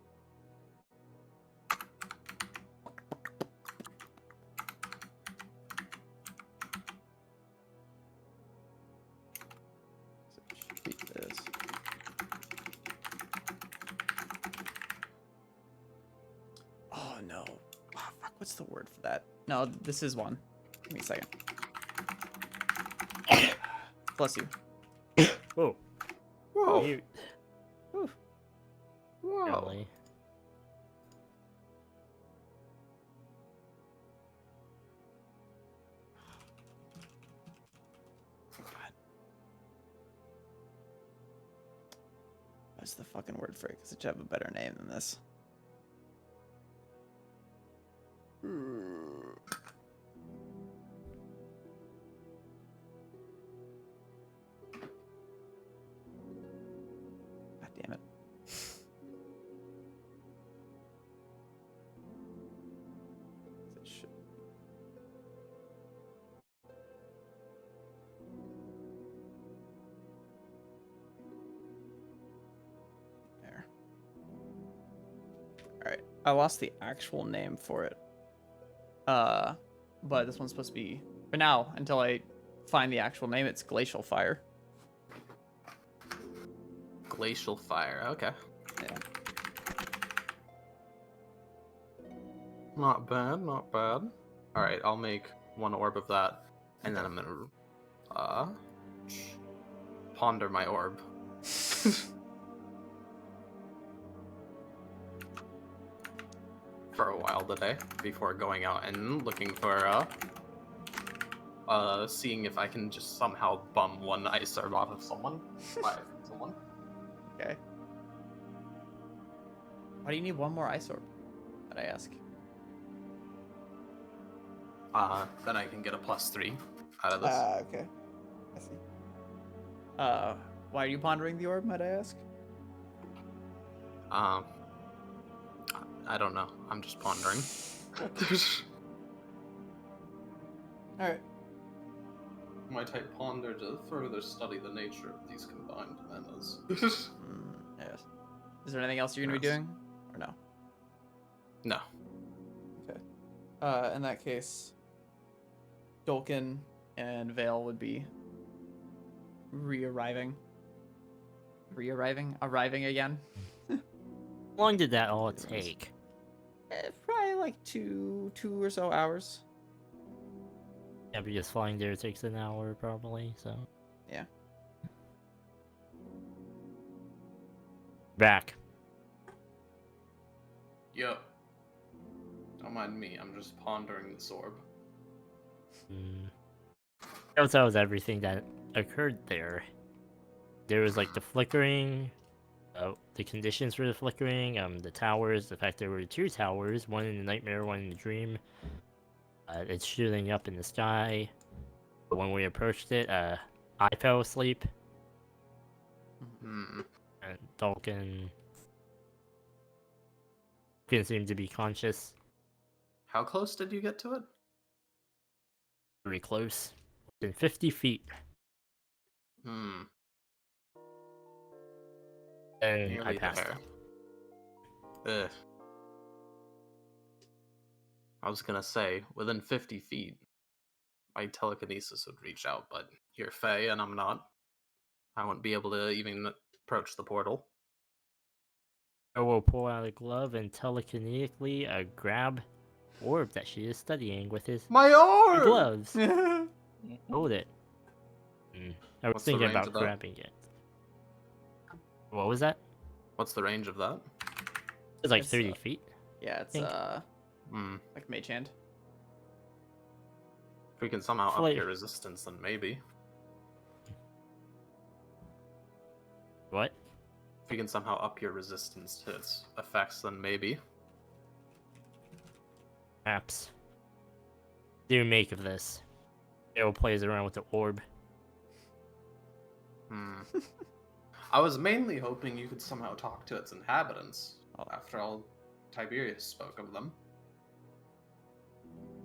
So it should be this. Oh no. Oh, fuck, what's the word for that? No, this is one. Give me a second. Bless you. Whoa. Whoa. Mute. Whew. Whoa. Golly. God. What's the fucking word for it? Because it should have a better name than this. Damn it. It should- There. Alright. I lost the actual name for it. But this one's supposed to be, for now, until I find the actual name, it's Glacial Fire. Glacial fire. Okay. Yeah. Not bad. Not bad. All right. I'll make one orb of that, and then I'm gonna ponder my orb. For a while today before going out and looking for seeing if I can just somehow bum one ice orb off of someone. Someone. Okay. Why do you need one more ice orb? Did I ask? Then I can get a +3 out of this. Okay. I see. Why are you pondering the orb, might I ask? I don't know. I'm just pondering. Alright. My type ponder to further study the nature of these combined manas. Yes. Is there anything else you're gonna be Yes. doing? Or no? No. Okay. In that case, Dolkin and Vale would be arriving again. How long did that all take? Probably like two or so hours. Yeah, because flying there takes an hour probably, so. Yeah. Back. Yep. Don't mind me. I'm just pondering this orb. That was everything that occurred there. There was like the flickering, the conditions for the flickering, the towers, the fact there were 2 towers, one in the nightmare, one in the dream. It's shooting up in the sky. But when we approached it, I fell asleep, Hmm. and Dalkin seemed to be conscious, How close did you get to it? very close, within 50 feet. Hmm. And I Nearly passed there. out. Ugh. I was gonna say, within 50 feet, my telekinesis would reach out, but you're Fae and I'm not. I wouldn't be able to even approach the portal. I will pull out a glove and telekinetically grab orb that she is studying with his My orb! gloves. Hold it. I was What's the thinking range about of that? grabbing it. What was that? What's the range of that? It's like It's, 30 feet. Yeah, it's Think- like Mage Hand. If we can somehow up Like- your resistance, then maybe. What? If we can somehow up your resistance to its effects, then maybe. Perhaps. What do you make of this? Arrow plays around with the orb. Hmm. I was mainly hoping you could somehow talk to its inhabitants. Oh. After all, Tiberius spoke of them.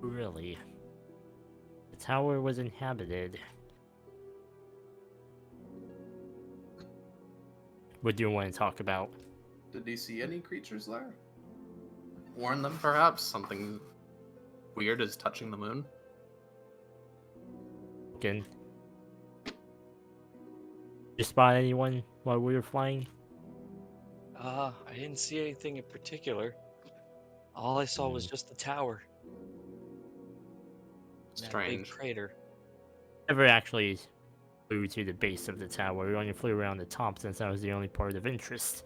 Really? The tower was inhabited. What do you want to talk about? Did he see any creatures there? Warn them, perhaps? Something weird is touching the moon? Again. Did you spot anyone while we were flying? I didn't see anything in particular. All I saw was just the tower. and that big Strange. crater. Never actually flew to the base of the tower. We only flew around the top since that was the only part of interest.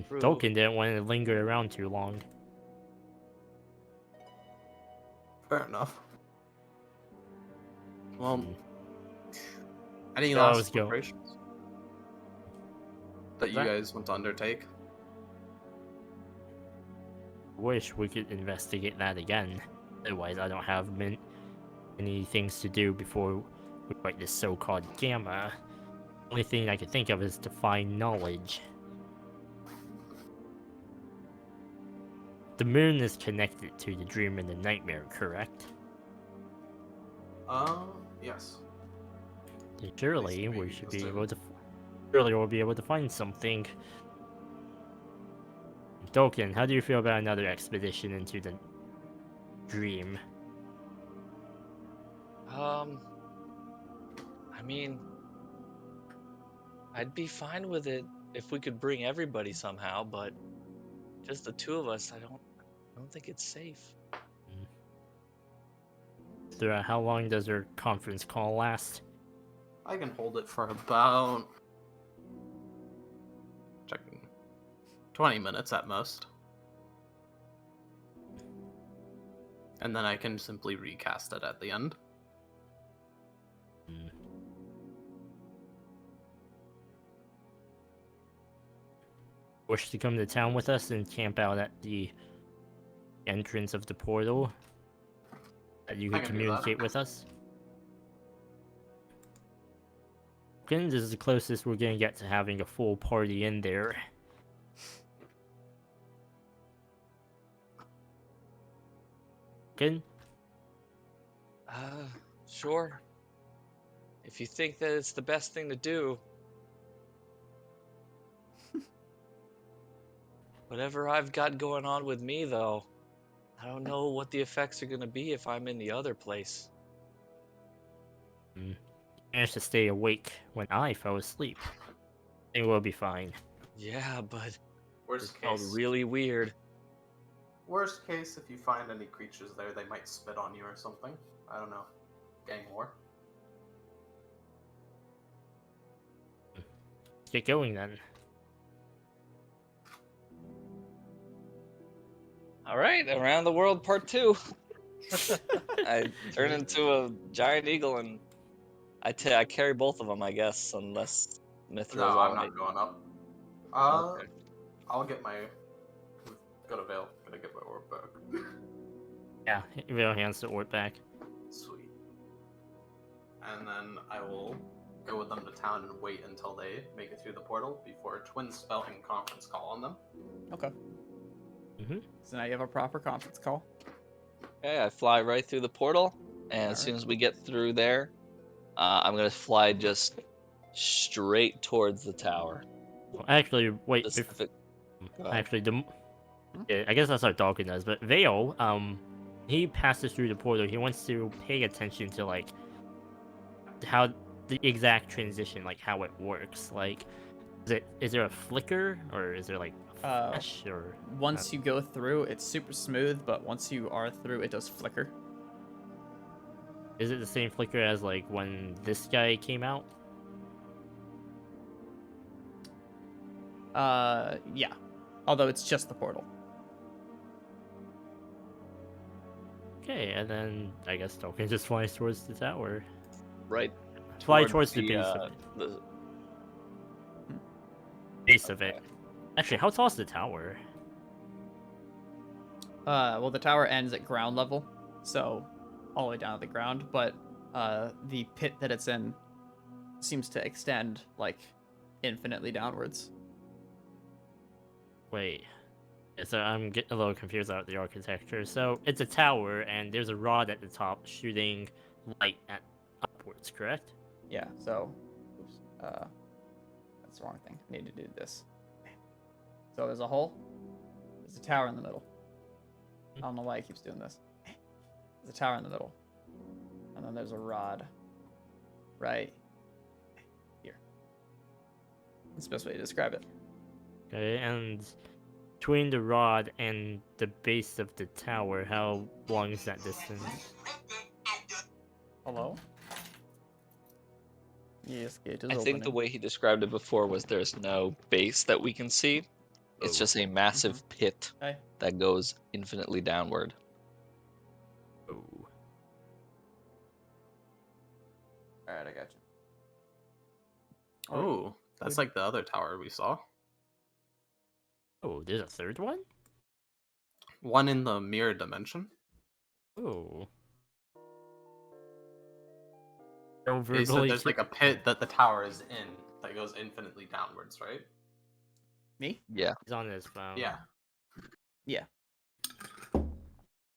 True. Tolkien didn't want to linger around too long. Fair enough. Well, any So I was last go- operations that you That- guys want to undertake? Wish we could investigate that again. Otherwise, I don't have many things to do before we fight this so-called Gamma. Only thing I could think of is to find knowledge. The moon is connected to the dream and the nightmare, correct? Yes. Surely maybe we should just be a- able to. Surely we'll be able to find something. Doken, how do you feel about another expedition into the dream? I mean, I'd be fine with it if we could bring everybody somehow, but just the two of us, I don't think it's safe. Throughout how long does your conference call last? I can hold it for about checking 20 minutes at most. And then I can simply recast it at the end. Hmm. Wish to come to town with us and camp out at the entrance of the portal? That you I could can do that. communicate with us? Okay, this is the closest we're gonna get to having a full party in there. Good? Sure. If you think that it's the best thing to do. Whatever I've got going on with me, though, I don't know what the effects are going to be if I'm in the other place. Managed to stay awake when I fell asleep. I think we'll be fine. Yeah, but it Worst felt case, really weird. worst case, if you find any creatures there, they might spit on you or something. I don't know. Gang war. Let's get going then. All right, Around the World Part 2. I turn into a giant eagle and I carry both of them, I guess, unless Mithra's No, I'm already. not going up. Okay. I'll get my. Go to Vale. Gonna get my orb back. Yeah, Vale hands the orb back. Sweet. And then I will go with them to town and wait until they make it through the portal before twin spelling conference call on them. Okay. Mhm. So now you have a proper conference call. Okay, I fly right through the portal, and as Alright. soon as we get through there, I'm gonna fly just straight towards the tower. Well, actually, wait. Specific. Go ahead. Actually, yeah, I guess that's how Dalkin does. But Vale, he passes through the portal. He wants to pay attention to like how the exact transition, like how it works. Like, is there a flicker or is there like a Uh, flash or Once you go through, it's super smooth, but once you are through, it does flicker. is it the same flicker as like when this guy came out? Yeah. Although it's just the portal. Okay, and then I guess Dalkin just flies towards the tower. Right. Fly towards the base of it. the Base of it. Actually, how tall is the tower? Well, the tower ends at ground level, so all the way down to the ground, but the pit that it's in seems to extend like infinitely downwards. Wait. Yeah, so I'm getting a little confused about the architecture. So it's a tower, and there's a rod at the top shooting light at upwards, correct? Yeah. So, oops. That's the wrong thing. I need to do this. So there's a hole. There's a tower in the middle. I don't know why it keeps doing this. There's a tower in the middle, and then there's a rod right here. That's the best way to describe it. Okay, and between the rod and the base of the tower, how long is that distance? Hello? Yes, gate is I think the opening. way he described it before was there's no base that we can see. It's Oh. just a massive pit Hey. that goes infinitely downward. Oh. Alright, I got you. Oh, that's like the other tower we saw. Oh, there's a third one? One in the mirror dimension. Oh. Don't They said verbally there's ki- like a pit that the tower is in, that goes infinitely downwards, right? Me? Yeah. He's on his phone. Yeah. Yeah.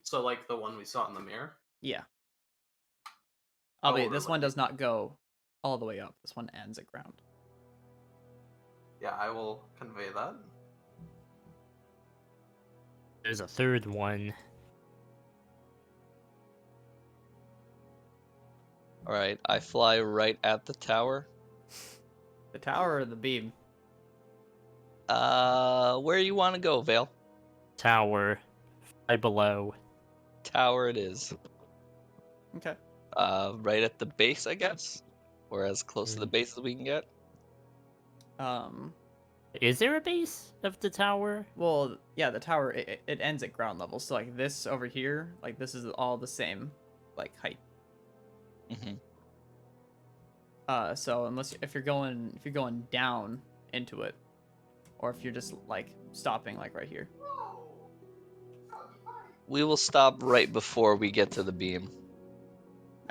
So like the one we saw in the mirror. Yeah. How Albeit this one overlooking? does not go all the way up. This one ends at ground. Yeah, I will convey that. There's a third one. All right, I fly right at the tower. The tower or the beam? Where you want to go, Vale? Tower. Right below. Tower it is. Okay. Right at the base, I guess, or as close to the base as we can get. Is there a base of the tower? Well, yeah, the tower it ends at ground level. So like this over here, like this is all the same, like height. Mm-hmm. So unless if you're going down into it, or if you're just like stopping like right here. We will stop right before we get to the beam.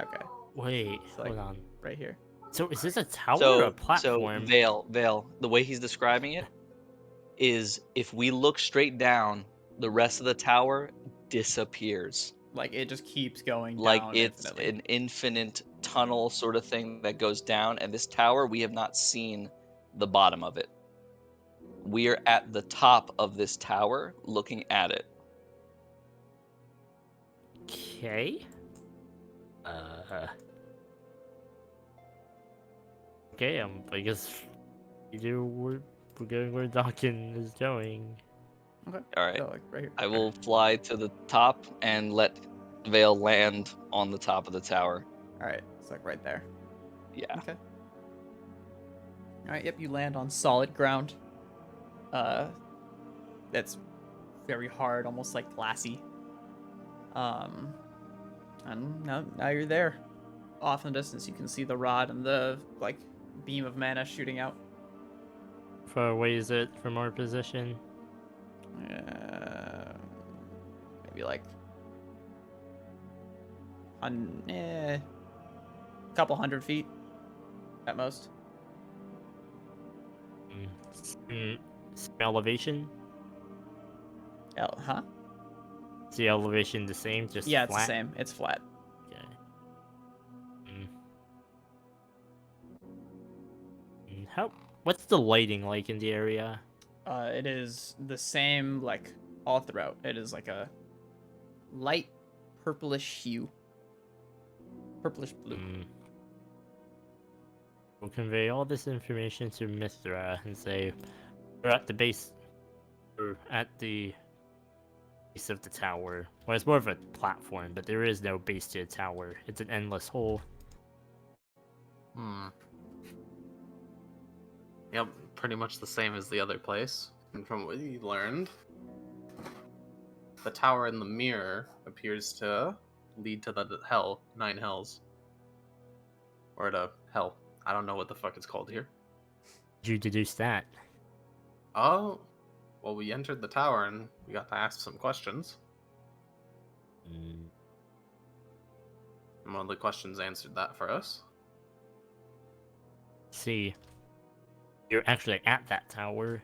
Okay. Wait, So, like, hold on. right here. So is this a tower or a platform? Vale, the way he's describing it is if we look straight down, the rest of the tower disappears. Like it just keeps going Like down it's infinitely. an infinite tunnel sort of thing that goes down, and this tower, we have not seen the bottom of it. We are at the top of this tower looking at it. Okay. Okay, I guess we're going where Duncan is going. Okay. All right. So like right here. I will fly to the top and let Vale land on the top of the tower. All right. It's like right there. Yeah. Okay. All right. Yep. You land on solid ground. That's very hard, almost like glassy. And now you're there. Off in the distance, you can see the rod and the like beam of mana shooting out. Far away is it from our position? Maybe like couple 100 feet at most. Same elevation? Huh? Is the elevation the same? Just Yeah, it's flat? the same. It's flat. Okay. What's the lighting like in the area? It is the same like all throughout. It is like a light purplish hue. Purplish blue. We'll convey all this information to Mithra and say we're at the base, or at the base of the tower. Well, it's more of a platform, but there is no base to the tower. It's an endless hole. Yep, pretty much the same as the other place. And from what you learned, the tower in the mirror appears to lead to the hell, 9 hells. Or to hell. I don't know what the fuck it's called here. Did you deduce that? Oh, well, we entered the tower and we got to ask some questions. And one of the questions answered that for us. See, you're actually at that tower.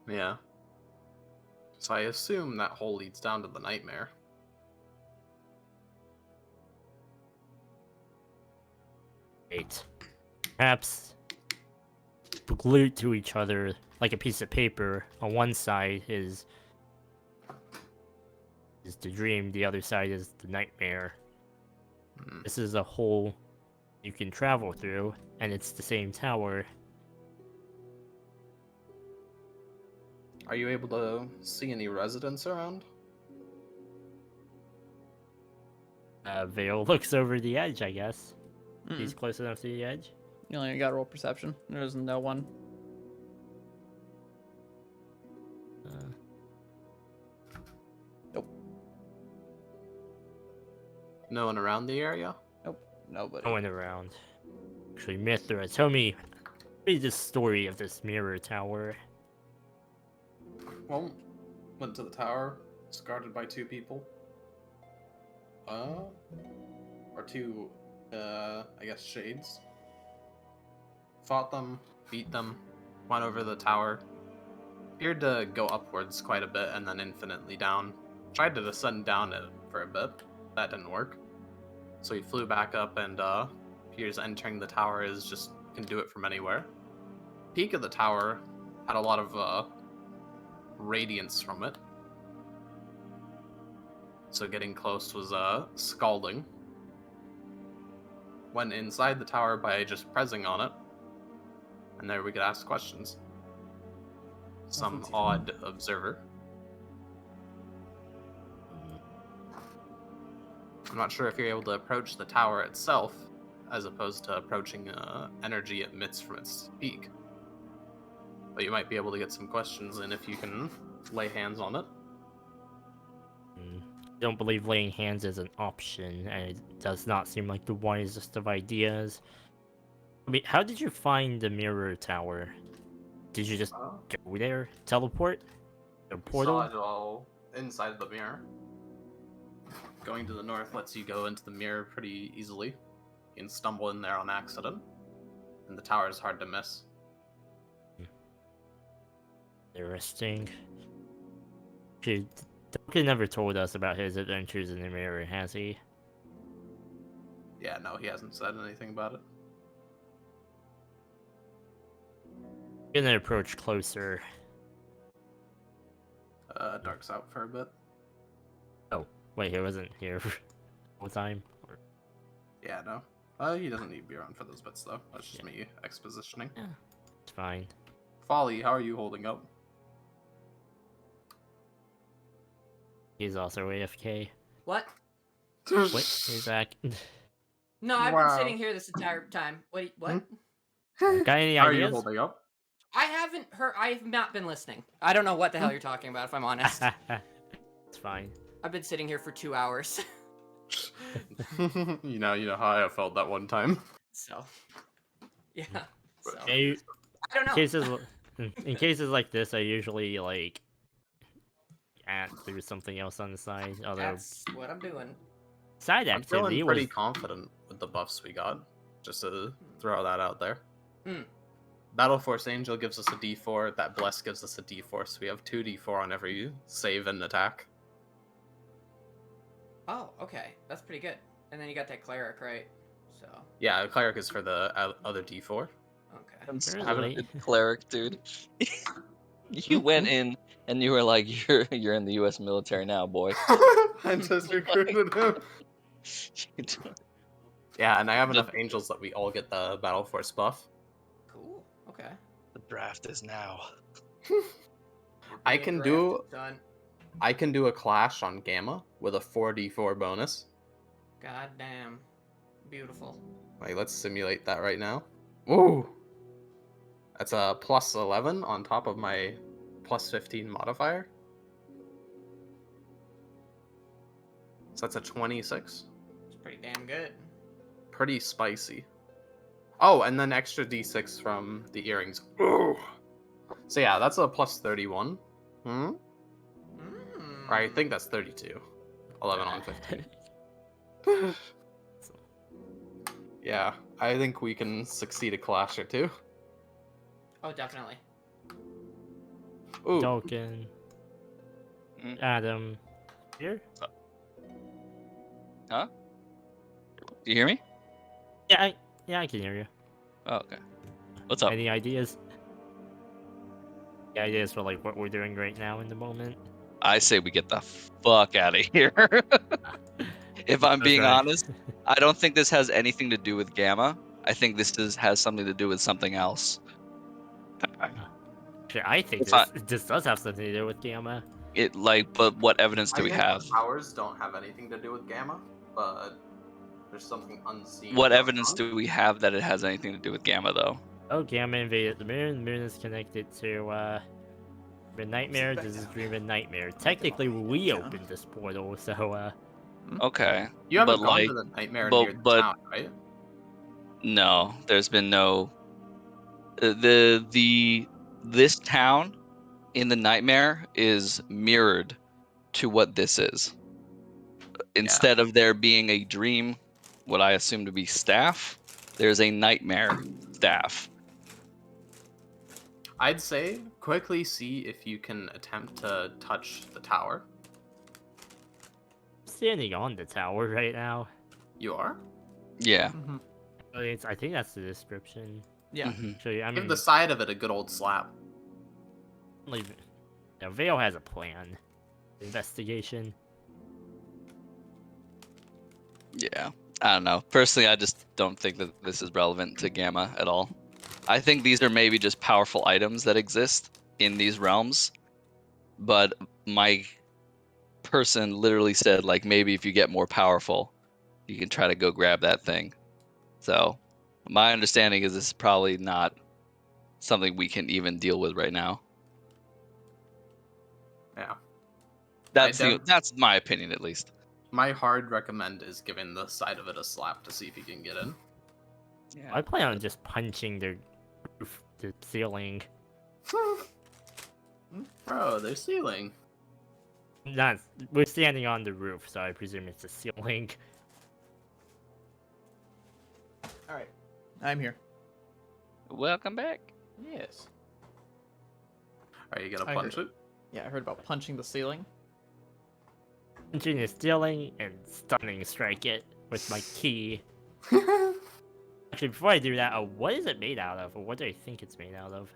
Yeah. So I assume that hole leads down to the nightmare. Wait. Perhaps glued to each other like a piece of paper. On one side is the dream, the other side is the nightmare. This is a hole you can travel through, and it's the same tower. Are you able to see any residents around? Vale looks over the edge, I guess. Mm-mm. He's close enough to the edge. You only got to roll perception. There's no one. Nope. No one around the area? Nope. Nobody. I went around. Actually, Mithra, tell me the story of this mirror tower. Well, went to the tower. It's guarded by 2 people. Or 2, I guess, shades. fought them, beat them, went over the tower. Appeared to go upwards quite a bit and then infinitely down. Tried to descend down it for a bit. That didn't work. So he flew back up and appears entering the tower is just can do it from anywhere. Peak of the tower had a lot of radiance from it. So getting close was scalding. Went inside the tower by just pressing on it. And there we could ask questions. Some odd observer. I'm not sure if you're able to approach the tower itself, as opposed to approaching energy it emits from its peak. But you might be able to get some questions in if you can lay hands on it. Don't believe laying hands is an option, and it does not seem like the wisest of ideas. I mean, how did you find the mirror tower? Did you just go there? Teleport? Or portal? Saw it all inside the mirror. Going to the north lets you go into the mirror pretty easily. You can stumble in there on accident. And the tower is hard to miss. Interesting. Dude, Duncan never told us about his adventures in the mirror, has he? Yeah, no, he hasn't said anything about it. Gonna approach closer. Dark's out for a bit. Oh, wait, he wasn't here all the time? Or... Yeah, no. He doesn't need to be around for those bits, though. That's just me expositioning. Yeah, it's fine. Folly, how are you holding up? He's also AFK. What? Wait, he's back. No, I've Wow. been sitting here this entire time. Wait, what? Got any How are you ideas? holding up? I haven't heard. I have not been listening. I don't know what the hell you're talking about, if I'm honest. It's fine. I've been sitting here for 2 hours. you know how I felt that one time. So, yeah. So, Yeah, I don't know. in cases like this, I usually like add through something else on the side. Although That's what I'm doing. side I'm activity feeling pretty was confident with the buffs we got. Just to throw that out there. Hmm. Battle Force Angel gives us a D4. That Bless gives us a D4. So we have 2 D4 on every save and attack. Oh, okay. That's pretty good. And then you got that cleric, right? So, Yeah, Cleric is for the other D4. okay. I'm Really? stupid cleric, dude. You went in and you were like, "You're in the U.S. military now, boy." I just recruited him. Yeah, and I have enough angels that we all get the Battle Force buff. Cool. Okay. The draft is now. I Being can drafted, do son. I can do a clash on Gamma with a 4d4 bonus. God damn. Beautiful. Like, let's simulate that right now. Ooh! That's a plus 11 on top of my plus 15 modifier. So that's a 26. It's pretty damn good. Pretty spicy. Oh, and then extra d6 from the earrings. Ooh! So yeah, that's a plus 31. Hmm? Or I think that's 32. 11 on 15. Yeah, I think we can succeed a clash or two. Oh, definitely. Ooh, Token. Adam. Here? Huh? Do you hear me? Yeah, I can hear you. Oh, okay. What's up? Any ideas? Any ideas for like what we're doing right now in the moment? I say we get the fuck out of here. If I'm being right. honest, I don't think this has anything to do with Gamma. I think has something to do with something else. Sure, I think If I- this does have something to do with Gamma. But what evidence do we have? Powers don't have anything to do with Gamma, but there's something unseen. What going evidence on. do we have that it has anything to do with Gamma, though? Oh, Gamma invaded the moon. The moon is connected to Dream Nightmare. This is Dream and Nightmare. Technically, we opened this portal, so Okay. You haven't but gone like, to the nightmare but- near the but- town, right? No, there's been no. This town in the Nightmare is mirrored to what this is. Instead of there being a dream, what I assume to be staff, there's a nightmare staff. I'd say quickly see if you can attempt to touch the tower. Standing on the tower right now. You are? Yeah. Mm-hmm. I think that's the description. Yeah. Mhm. Actually, I Give mean, the side of it a good old slap. leave it. Now, Vale has a plan. Investigation. Yeah. I don't know. Personally, I just don't think that this is relevant to Gamma at all. I think these are maybe just powerful items that exist in these realms. But my person literally said, like, maybe if you get more powerful, you can try to go grab that thing. So my understanding is this is probably not something we can even deal with right now. Yeah. That's my opinion, at least. My hard recommend is giving the side of it a slap to see if you can get in. Yeah. I plan on just punching the roof, the ceiling. Bro, they're ceiling. Not, we're standing on the roof, so I presume it's the ceiling. All right. I'm here. Welcome back. Yes. Are you gonna I punch heard it? Yeah, I heard about punching the ceiling. Punching the ceiling and stunning strike it with my key. Actually, before I do that, what is it made out of? Or what do I think it's made out of?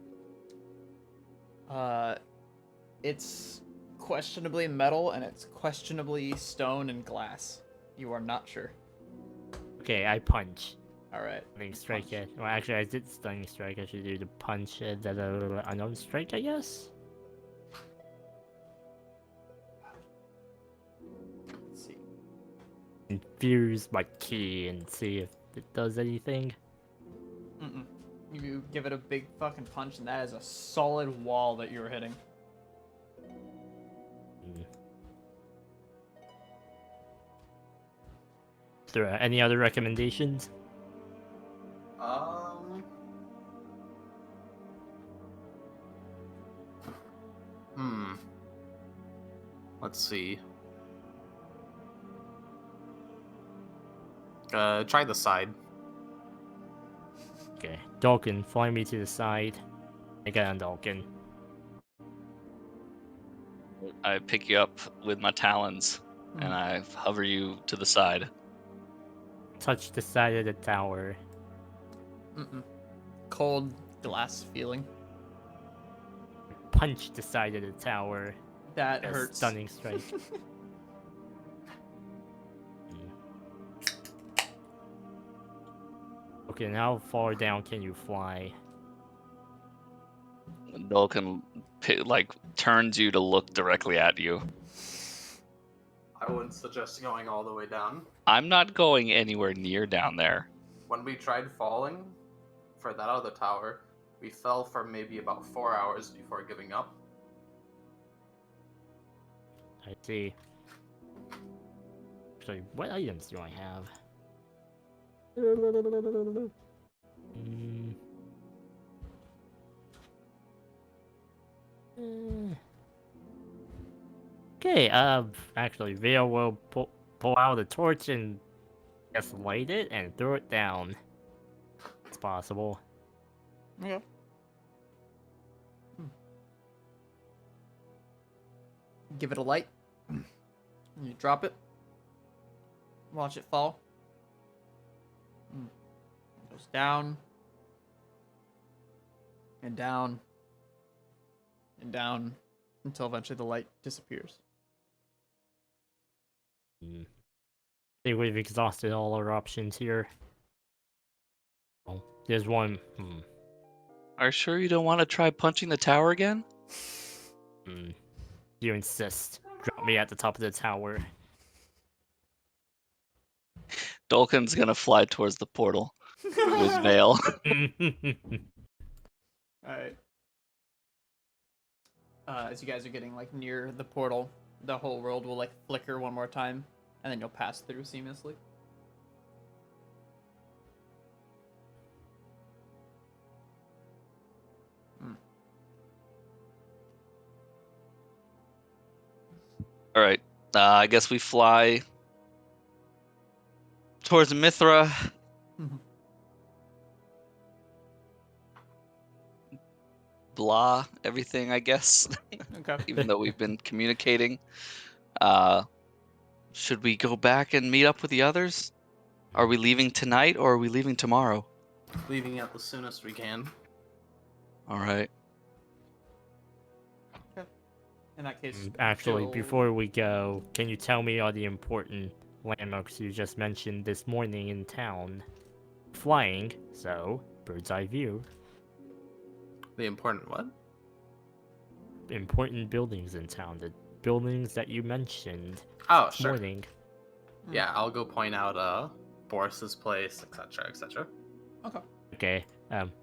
It's questionably metal and it's questionably stone and glass. You are not sure. Okay, I punch. All right. Stunning strike Punch. it. Well, actually, I did stunning strike. I should do the punch it. Unknown strike, I guess? Let's see. Infuse my key and see if it does anything. Mm-mm. You give it a big fucking punch, and that is a solid wall that you're hitting. Is there any other recommendations? Let's see. Try the side. Okay, Dalkin, fly me to the side. I got on Dalkin. I pick you up with my talons and Mhm. I hover you to the side. Touch the side of the tower. Mm-mm. Cold glass feeling. Punch the side of the tower. That A hurts. stunning strike. Okay, and how far down can you fly? Dolkin turns you to look directly at you. I wouldn't suggest going all the way down. I'm not going anywhere near down there. When we tried falling for that other tower, we fell for maybe about 4 hours before giving up. I see. Actually, what items do I have? Hmm. Okay, actually, Vale will pull out a torch and just light it and throw it down. It's possible. Okay. Give it a light. You drop it. Watch it fall. It goes down. And down. And down. Until eventually the light disappears. I think we've exhausted all our options here. Oh, there's one. Are you sure you don't want to try punching the tower again? You insist. Drop me at the top of the tower. Dolkin's gonna fly towards the portal with Vale. Alright. As you guys are getting like near the portal, the whole world will like flicker one more time, and then you'll pass through seamlessly. All right. I guess we fly towards Mithra. blah everything, I guess. Okay. Even though we've been communicating. Uh, should we go back and meet up with the others? Are we leaving tonight or are we leaving tomorrow? Leaving it the soonest we can. All right. In that case, Actually, Phil- before we go, can you tell me all the important landmarks you just mentioned this morning in town? Flying, so bird's eye view. The important what? Important buildings in town. The buildings that you mentioned Oh, this sure. morning. Yeah, I'll go point out Boris's place, etc., etc. Okay.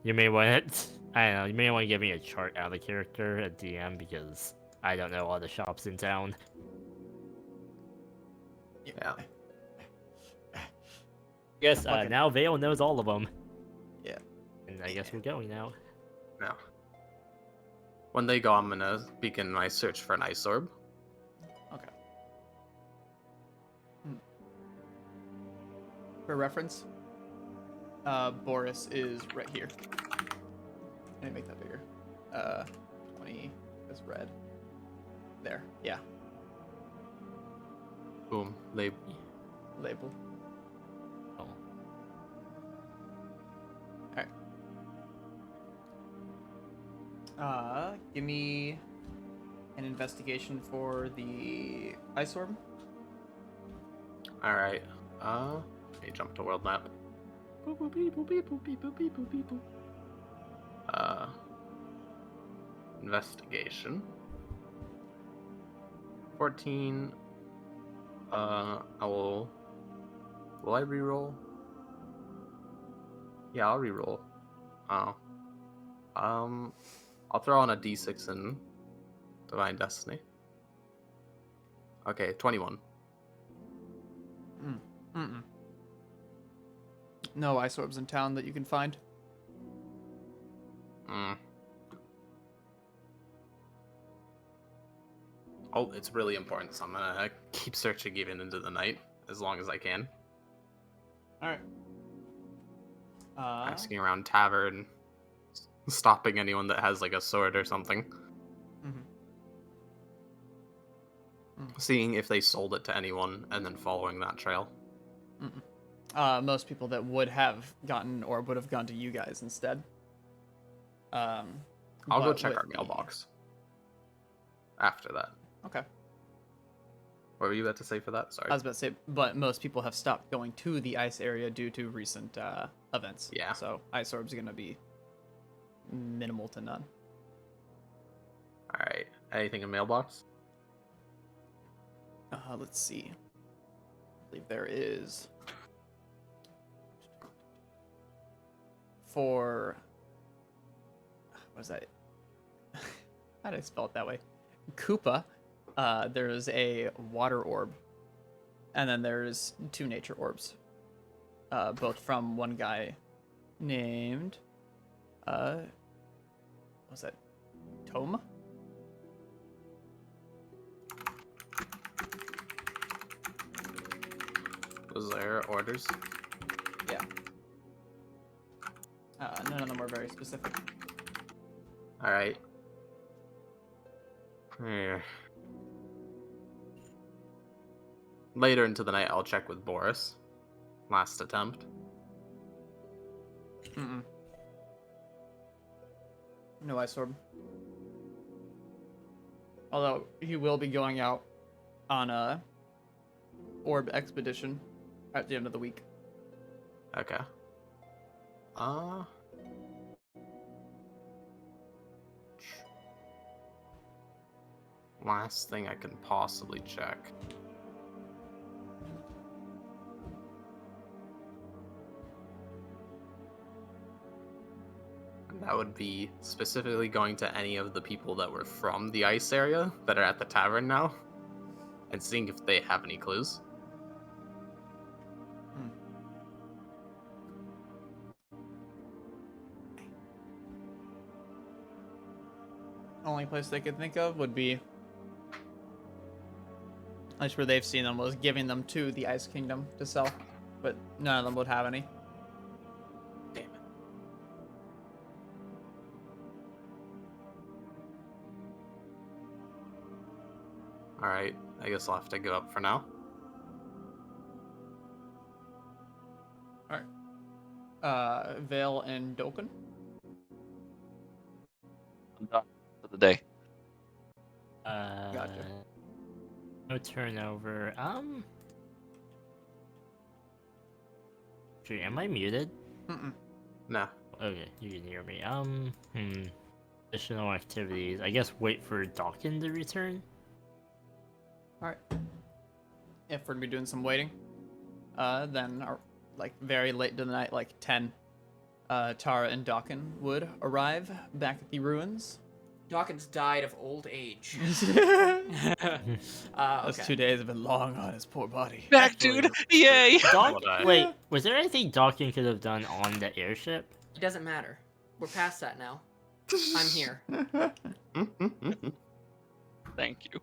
You may want to. I don't know. You may want to give me a chart out of character at DM because I don't know all the shops in town. Yeah. I guess Fucking- now Vale knows all of them. Yeah. And I guess we're going now. No. When they go, I'm gonna begin my search for an ice orb. Okay. For reference, Boris is right here. Let me make that bigger. 20 is red. There. Yeah. Boom. They Label. Oh. Give me an investigation for the ice orb. Alright. Let me jump to world map. Boop, boop, beep, boop, beep, boop, beep, boop, beep, boop, beep, boop. Investigation. 14. Will I reroll? Yeah, I'll reroll. Oh. I'll throw on a d6 in Divine Destiny. Okay, 21. Mm-mm. No ice orbs in town that you can find. Oh, it's really important, so I'm gonna keep searching even into the night as long as I can. Alright. Asking around tavern, stopping anyone that has like a sword or something. Seeing if they sold it to anyone and then following that trail. Most people that would have gotten an orb would have gone to you guys instead. I'll go but check with our mailbox after that. Okay. What were you about to say for that? Sorry. I was about to say, but most people have stopped going to the ice area due to recent events. Yeah. So ice orbs are gonna be minimal to none. Alright. Anything in mailbox? Let's see. I believe there is for what is that? How did I spell it that way? Koopa. There's a water orb, and then there's 2 nature orbs, both from one guy named what's that? Toma? Was there orders? Yeah. None of them are very specific. Alright. Yeah. Later into the night, I'll check with Boris. Last attempt. No ice orb. Although he will be going out on a orb expedition at the end of the week. Okay. Last thing I can possibly check. And that would be specifically going to any of the people that were from the ice area that are at the tavern now. And seeing if they have any clues. Only place they could think of would be, at least where they've seen them, was giving them to the Ice Kingdom to sell, but none of them would have any. Damn it. Alright, I guess I'll have to give up for now. Vale and Dolken. I'm done for the day. Gotcha. No turnover. Am I muted? Mm-mm. No. Okay, you can hear me. Additional activities. I guess wait for Dawkins to return. All right. If we're gonna be doing some waiting, then like very late into the night, like 10, Tara and Dawkins would arrive back at the ruins. Dawkins died of old age. Those Okay. 2 days have been long on his poor body. Back, dude! Yay! Wait, was there anything Dawkins could have done on the airship? It doesn't matter. We're past that now. I'm here. Thank you.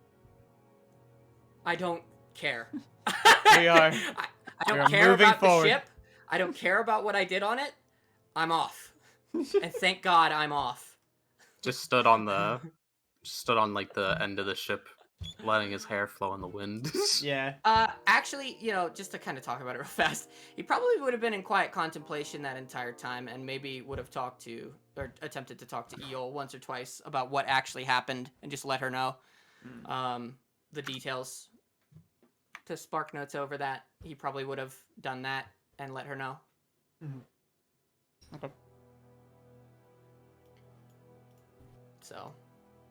I don't care. We are. I we are don't care moving about forward. the ship. I don't care about what I did on it. I'm off. And thank God I'm off. Just stood on like the end of the ship, letting his hair flow in the wind. Yeah. Actually, you know, just to kind of talk about it real fast, he probably would have been in quiet contemplation that entire time, and maybe would have talked to, or attempted to talk to Eol once or twice about what actually happened, and just let her know the details. To spark notes over that, he probably would have done that and let her know. Okay. So,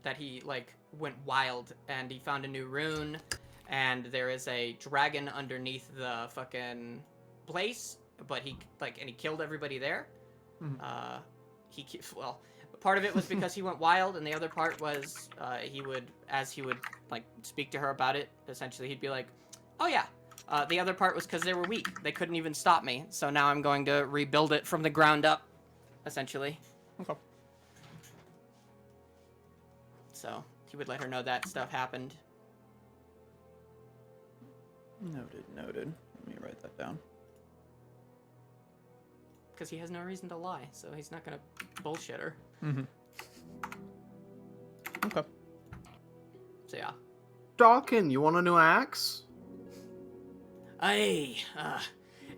that he, like, went wild, and he found a new rune, and there is a dragon underneath the fucking place, but he, like, and he killed everybody there. Well, part of it was because he went wild, and the other part was, he would, like, speak to her about it, essentially he'd be like, oh yeah. The other part was because they were weak. They couldn't even stop me, so now I'm going to rebuild it from the ground up, essentially. Okay. So, he would let her know that stuff happened. Noted. Let me write that down. Because he has no reason to lie, so he's not gonna bullshit her. Okay. So yeah. Dawkins, you want a new axe? Hey,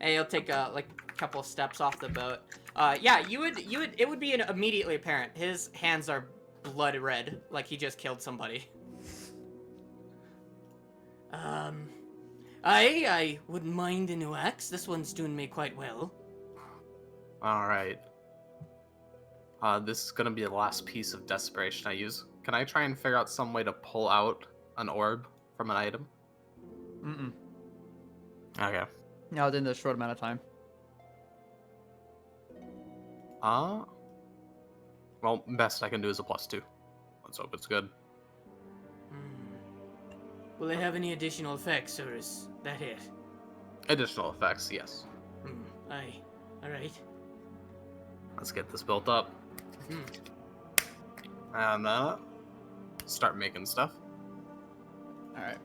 he'll take a couple of steps off the boat. Yeah, it would be immediately apparent. His hands are blood red, like he just killed somebody. I wouldn't mind a new axe. This one's doing me quite well. Alright. This is gonna be the last piece of desperation I use. Can I try and figure out some way to pull out an orb from an item? Mm-mm. Okay. Now within this short amount of time. Well, best I can do is a +2. Let's hope it's good. Will it have any additional effects, or is that it? Additional effects, yes. Aye. Alright. Let's get this built up. Hmm. And, start making stuff. Alright.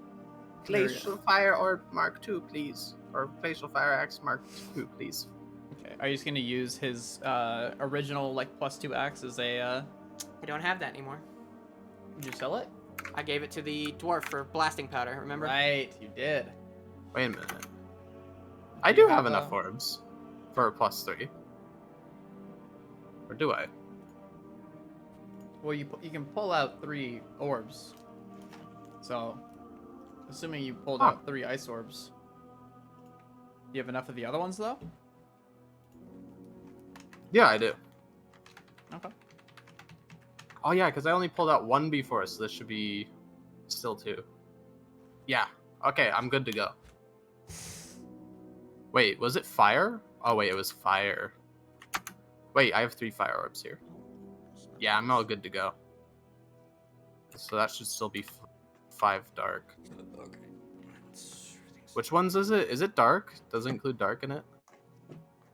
Glacial Fire Orb Mark II, please. Or Glacial Fire Axe Mark II, please. Okay. Are you just gonna use his original like +2 axe as a I don't have that anymore. Did you sell it? I gave it to the dwarf for blasting powder, remember? Right, you did. Wait a minute. I do have enough orbs for a +3. Or do I? Well, you can pull out 3 orbs. So, assuming you pulled out 3 ice orbs. Do you have enough of the other ones though? Yeah, I do. Okay. Oh yeah, because I only pulled out 1 before, so this should be still 2. Yeah. Okay, I'm good to go. Wait, was it fire? Oh wait, it was fire. Wait, I have 3 fire orbs here. Yeah, I'm all good to go. So that should still be 5 dark. Okay. Which ones is it? Is it dark? Does it include dark in it?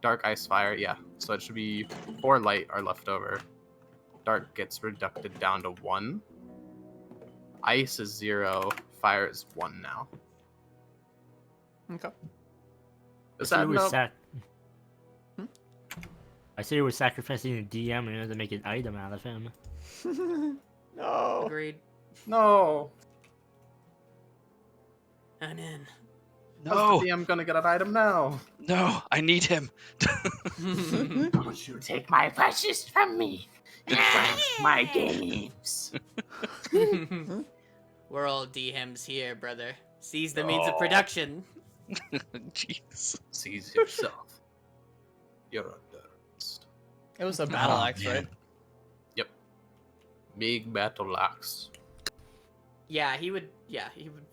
Dark, ice, fire, yeah. So it should be 4 light are left over. Dark gets reducted down to 1. Ice is 0. Fire is 1 now. Okay. Is that enough? I say we're sacrificing a DM in order to make an item out of him. No. Agreed. No. And in. No, I'm gonna get an item now. no, I need him. Don't you take my precious from me. My games. We're all DMs here, brother. Seize the means of production. Jeez. Seize yourself. You're under arrest. It was a battle Oh, axe, man. right? Big battle axe. Yeah, he would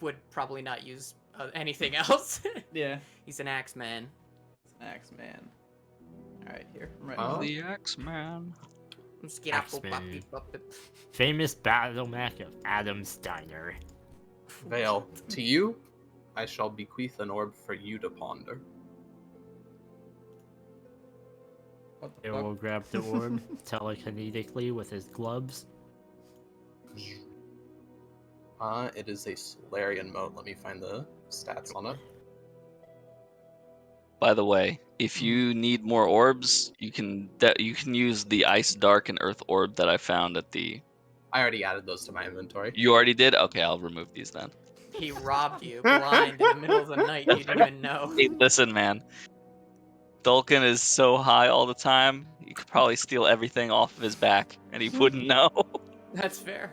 would probably not use anything else. Yeah. He's an axe man. It's an axe man. All right, here. I'm ready. Oh. The X-Man. Axeman. Famous battle mech of Adam's Diner. Vale, to you, I shall bequeath an orb for you to ponder. What the He fuck? will grab the orb telekinetically with his gloves. It is a Solarian mode. Let me find the stats on it. By the way, if you need more orbs, you can use the Ice, Dark, and Earth orb that I found at the. I already added those to my inventory. You already did? Okay, I'll remove these then. He robbed you blind in the middle of the night. You didn't even know. Hey, listen, man. Dulcan is so high all the time. You could probably steal everything off of his back, and he wouldn't know. That's fair.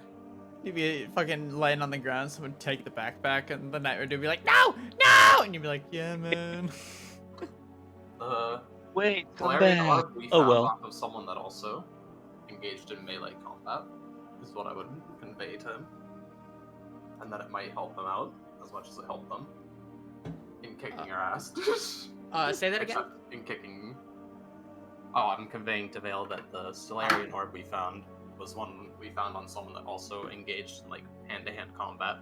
You'd be fucking laying on the ground, someone take the backpack, and the nightmare dude would be like, no, no! And you'd be like, yeah, man. Wait, come Solarian back. orb we Oh found well. off of someone that also engaged in melee combat, is what I would convey to him. And that it might help him out as much as it helped them in kicking your ass. Say that again? Except in kicking. Oh, I'm conveying to Vale that the Solarian orb we found was one we found on someone that also engaged in like hand-to-hand combat,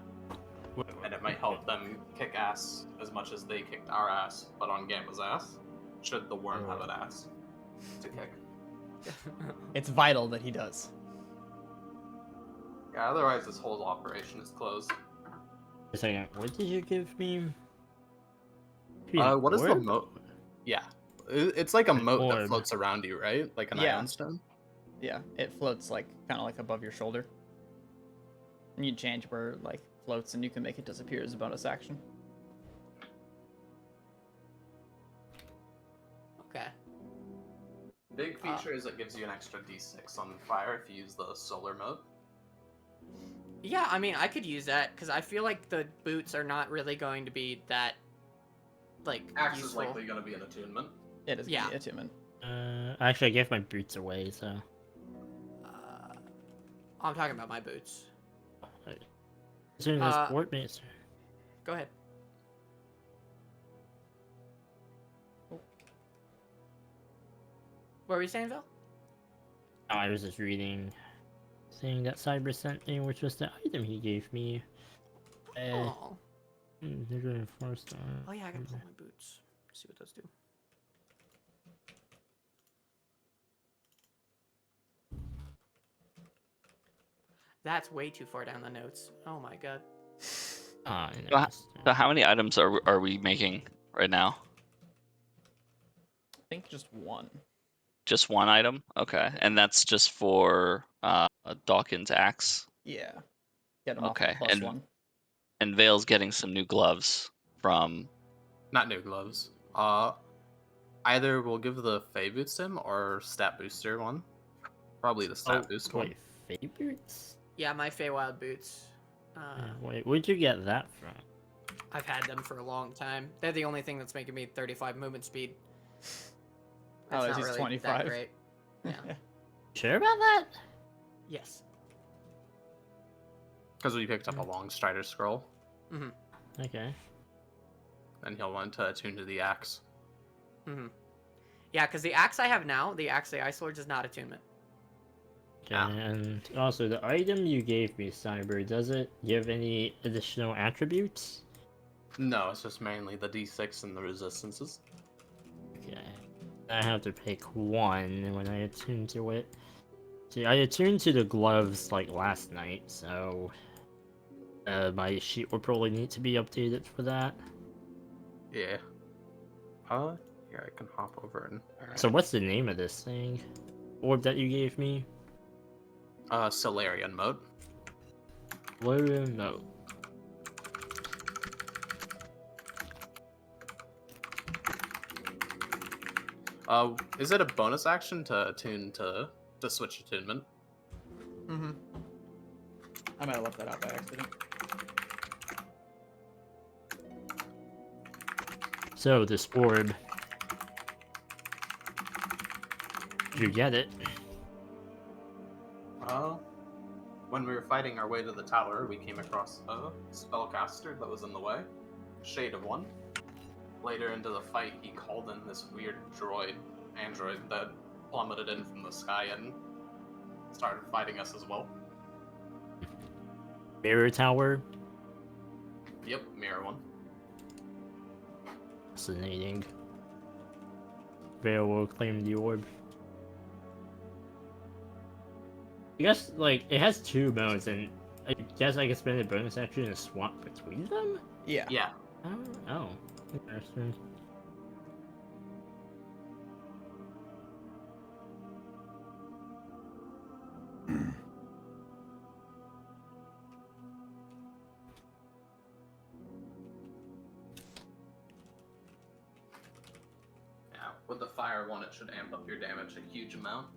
and it might help them kick ass as much as they kicked our ass, but on Gamma's ass. Should the worm have an ass to kick? It's vital that he does. Yeah, otherwise this whole operation is closed. A second, what did you give me? What is the orb? moat? Yeah, it's like a An moat that orb. floats around you, right? Like an Yeah. ion stone. Yeah, it floats like kind of like above your shoulder. And you change where it like floats, and you can make it disappear as a bonus action. Okay. Big feature is it gives you an extra d6 on fire if you use the solar mode. Yeah, I mean, I could use that because I feel like the boots are not really going to be that like Axe is useful. likely going to be an attunement. It is Yeah. yeah. attunement. Actually, I gave my boots away, so. I'm talking about my boots. As soon as orb mates. Go ahead. What were you saying, Phil? I was just reading, saying that Cyber sent me, which was the item he gave me. Oh. They're doing 4-star. Oh yeah, I gotta pull my boots. See what those do. That's way too far down the notes. Oh my god. Ah, So how many items are we making right now? I think just one. Just one item? Okay. And that's just for Dawkins' axe. Yeah. Get him Okay, off plus and- one. And Vale's getting some new gloves from. Not new gloves. Either we'll give the Fey boots to him or stat booster one. Probably the stat boost one. Wait, favorites? Yeah, my Feywild boots. Wait, where'd you get that from? I've had them for a long time. They're the only thing that's making me 35 movement speed. Oh, That's he's not really 25. that great. Yeah. Sure about that? Yes. Because we picked up a long strider scroll, Okay. and he'll want to attune to the axe. Yeah, because the axe I have now, the axe the Ice Lords, is not attunement. Okay, Ah. and also the item you gave me, Cyber, does it give any additional attributes? No, it's just mainly the d6 and the resistances. Okay. I have to pick one when I attune to it. See, I attuned to the gloves like last night, so my sheet will probably need to be updated for that. Yeah. Here, I can hop over and... So what's the name of this thing? Orb that you gave me? Solarian mode. Solarian mode. Is it a bonus action to attune to switch attunement? Mm-hmm. I might have left that out by accident. So this orb, you get it. When we were fighting our way to the tower, we came across a spellcaster that was in the way. Shade of one. Later into the fight, he called in this weird android that plummeted in from the sky and started fighting us as well. Mirror tower. Yep, mirror one. Fascinating. Vale will claim the orb. I guess, like, it has 2 modes, and I guess I can spend a bonus action and swap between them? Yeah. Yeah. Oh, interesting. Yeah. With the fire one, it should amp up your damage a huge amount.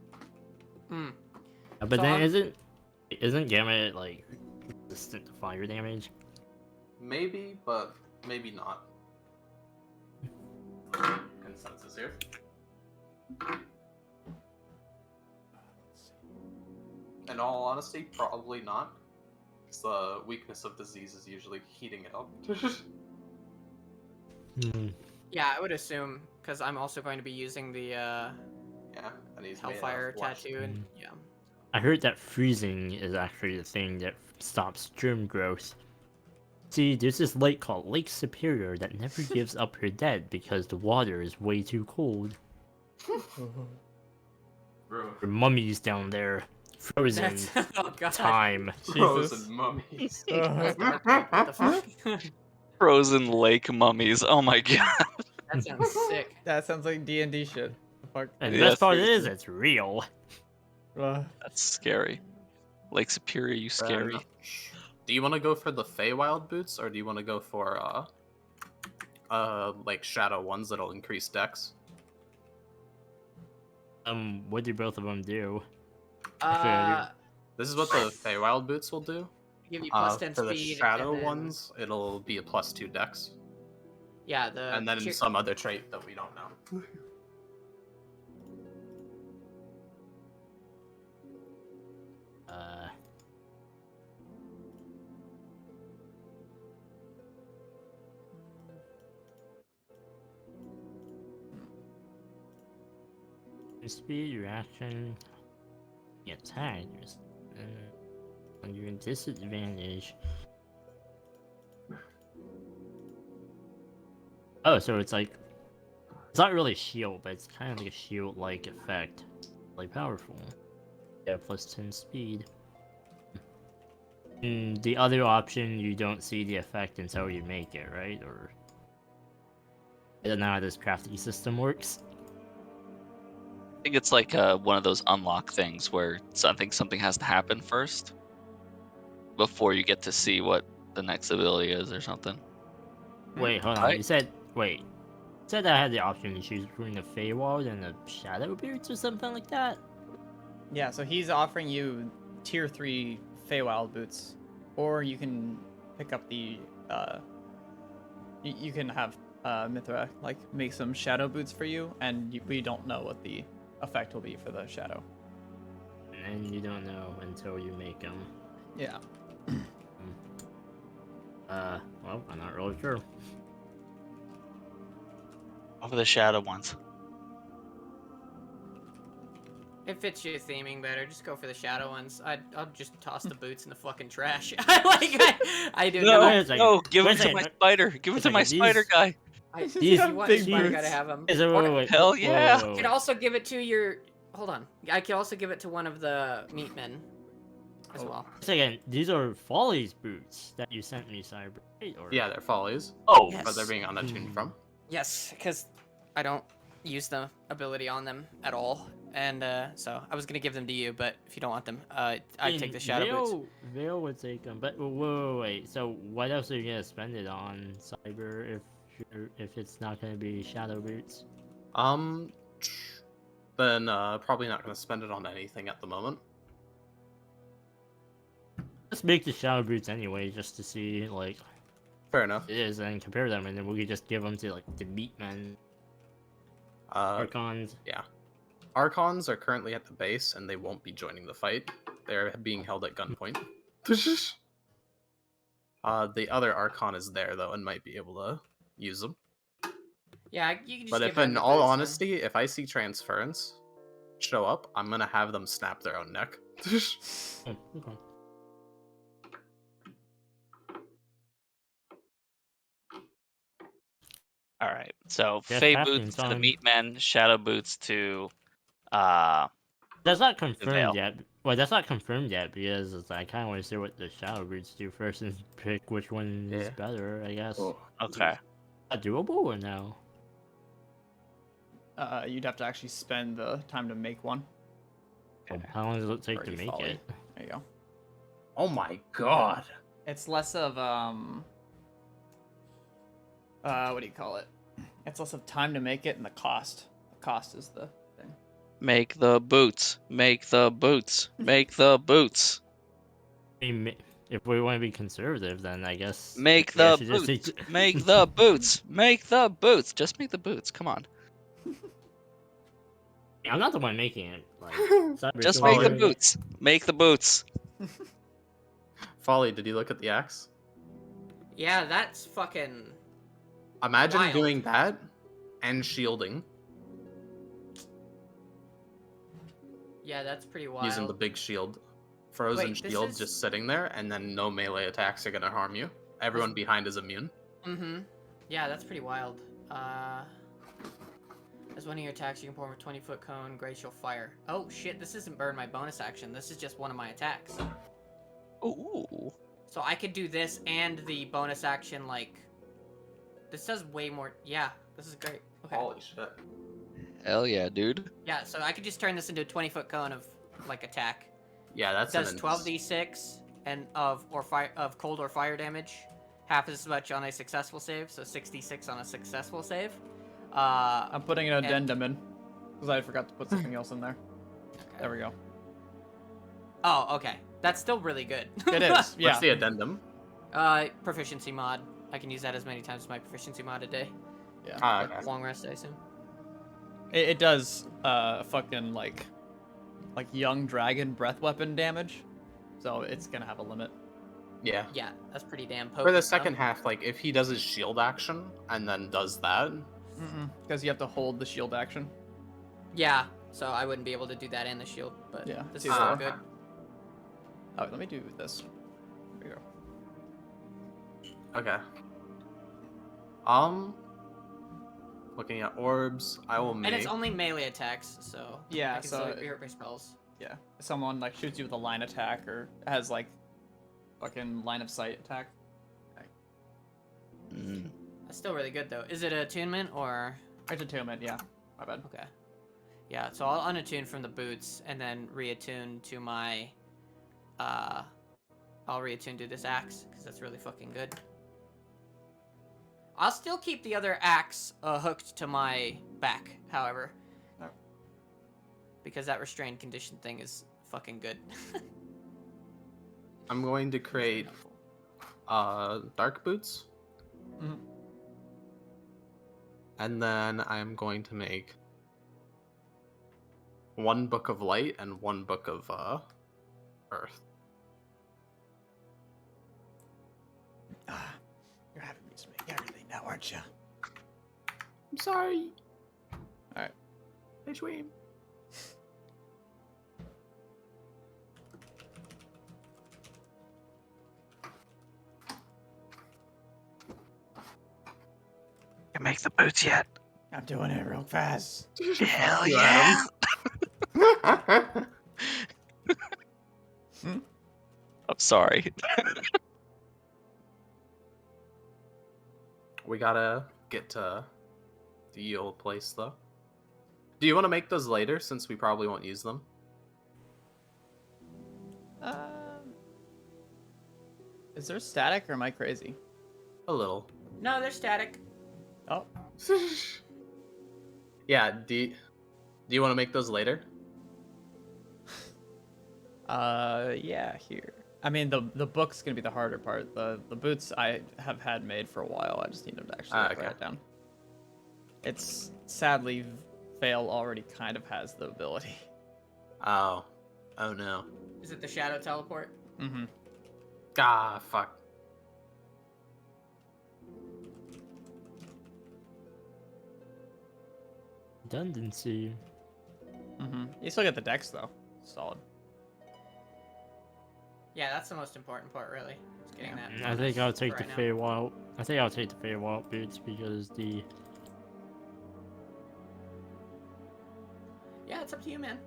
Hmm. But So then I'm- isn't Gamma, like, resistant to fire damage? Maybe, but maybe not. Consensus here. In all honesty, probably not. It's the weakness of disease is usually heating it up. Yeah, I would assume, because I'm also going to be using the Yeah, and he's made of Hellfire flesh. tattoo, and yeah. I heard that freezing is actually the thing that stops germ growth. See, there's this lake called Lake Superior that never gives up her dead because the water is way too cold. Bro, There are mummies down there, frozen That's oh god. time. frozen mummies. That's dark, like, what the fuck? Frozen lake mummies. Oh my god. That sounds sick. That sounds like D&D shit. The fuck? And the Yeah, best part is, seriously. it's real. That's scary. Lake Superior, you Fair scary. enough. Do you want to go for the Feywild boots, or do you want to go for like shadow ones that'll increase dex? What do both of them do? This is what the Feywild boots will do. give you plus 10 For the speed. shadow and then, ones, it'll be a +2 dex, Yeah, the and then cheer- some other trait that we don't know. Speed, reaction, attack, when you're in disadvantage. Oh, so it's like, it's not really a shield, but it's kind of like a shield-like effect. Like powerful. Yeah, plus 10 speed. The other option, you don't see the effect until you make it, right? Or I don't know how this crafting system works. I think it's like one of those unlock things where I think something has to happen first before you get to see what the next ability is or something. Wait, hold on. Right. You said I had the option to choose between the Feywild and the Shadowbeards or something like that. Yeah, so he's offering you tier 3 Feywild boots, or you can pick up the you can have Mithra like make some shadow boots for you, and we don't know what the effect will be for the shadow. And you don't know until you make them. Yeah. Well, I'm not really sure. Over the shadow ones. It fits your theming better. Just go for the shadow ones. I'll just toss the boots in the fucking trash. I do No, Wait a second. no, give Wait him a to second. my spider. Give him to my These- spider guy. If These you want big spider, boots. gotta have them. Is it, wait. Hell Whoa, yeah. whoa, I can also give it to your. Hold on. I can also give it to one of the meat men as well. Second, these are Folly's boots that you sent me, Cyber. Right? Or... Yeah, they're follies, Oh, Yes. but they're being unattuned from. Yes, because I don't use the ability on them at all, and so I was gonna give them to you, but if you don't want them, I take the shadow boots. Vale would take them, but wait. So what else are you gonna spend it on, Cyber? If it's not gonna be shadow boots? Then probably not going to spend it on anything at the moment. Let's make the shadow boots anyway, just to see like Fair enough. it is and compare them, and then we could just give them to like the meatmen, archons. Yeah. Archons are currently at the base, and they won't be joining the fight. They're being held at gunpoint. The other Archon is there, though, and might be able to use them. Yeah, you can just But give if, them in the all boots, then. honesty, if I see Transference show up, I'm going to have them snap their own neck. Oh, okay. All right. So Yes, Fey crafting boots to the time. meatmen, shadow boots to That's not confirmed Veil. yet. Well, that's not confirmed yet because I kind of want to see what the shadow boots do first and pick which one is Yeah. better. I guess. Oh. Okay. Is that doable or no? You'd have to actually spend the time to make one. How long does it take to Already make folly. it? There you go. Oh my god. It's less of what do you call it? It's less of time to make it and the cost. The cost is the thing. Make the boots. Make the boots. Make the boots. I mean, if we want to be conservative, then I guess Make we the should just boots. take- Make the boots. Make the boots. Just make the boots. Come on. I'm not the one making it. Like, Just Cyber's make the doing it. boots. Make the boots. Folly, did you look at the axe? Yeah, that's fucking. Imagine Wild. doing that and shielding Yeah, that's pretty wild. using the big shield. Frozen Wait, this shield is- just sitting there, and then no melee attacks are going to harm you. Everyone behind is immune. Mm-hmm. Yeah, that's pretty wild. As one of your attacks, you can perform a 20-foot cone, glacial fire. Oh shit, this isn't burn my bonus action. This is just one of my attacks. Ooh. So I could do this and the bonus action, like... This does way more... Yeah, this is great. Okay. Holy shit. Hell yeah, dude. Yeah, so I could just turn this into a 20-foot cone of, like, attack. Yeah, It that's does an 12d6 and of cold or fire damage. Half as much on a successful save, so 66 on a successful save. I'm putting an addendum in because I forgot to put something else in there. There we go. Oh, okay. That's still really good. It is. Yeah. What's the addendum? Proficiency mod. I can use that as many times as my proficiency mod a day. Yeah. Ah, Like, okay. long rest, I assume. It does fucking like young dragon breath weapon damage, so it's gonna have a limit. Yeah. Yeah, that's pretty damn potent. For the though. second half, like, if he does his shield action and then does that, Because you have to hold the shield action. Yeah, so I wouldn't be able to do that and the shield, but Yeah, this it's is either so or. good. Oh, let me do this. There you go. okay. Looking at orbs, I will make. And it's only melee attacks, so Yeah, I can so still be hurt by spells. Yeah, if someone like shoots you with a line attack or has like fucking line of sight attack. Mm. That's still really good though. Is it attunement or? It's attunement, yeah. My bad. Okay. Yeah, so I'll unattune from the boots and then reattune to my. I'll reattune to this axe because that's really fucking good. I'll still keep the other axe hooked to my back, however. Oh. Because that restrained condition thing is fucking good. I'm going to create dark boots. Mhm. And then I'm going to make one book of light and one book of earth. You're having me make everything now, aren't you? I'm sorry. Alright. I dream. You make the boots yet? I'm doing it real fast. Hell You, yeah! Adam. I'm sorry. We gotta get to the old place though. Do you want to make those later since we probably won't use them? Is there static or am I crazy? A little. No, they're static. Oh, Yeah, Do you want to make those later? Yeah, here. I mean, the book's gonna be the harder part. The boots I have had made for a while. I just need them to actually Okay. write it down. It's sadly, Vale already kind of has the ability. Oh no. Is it the shadow teleport? Mm-hmm. Ah, fuck. Redundancy. Mm-hmm. You still get the dex though. Solid. Yeah, that's the most important part, really. Is getting that. I think I'll take for the right now. Feywild. I think I'll take the Feywild boots because the Yeah, it's up to you, man.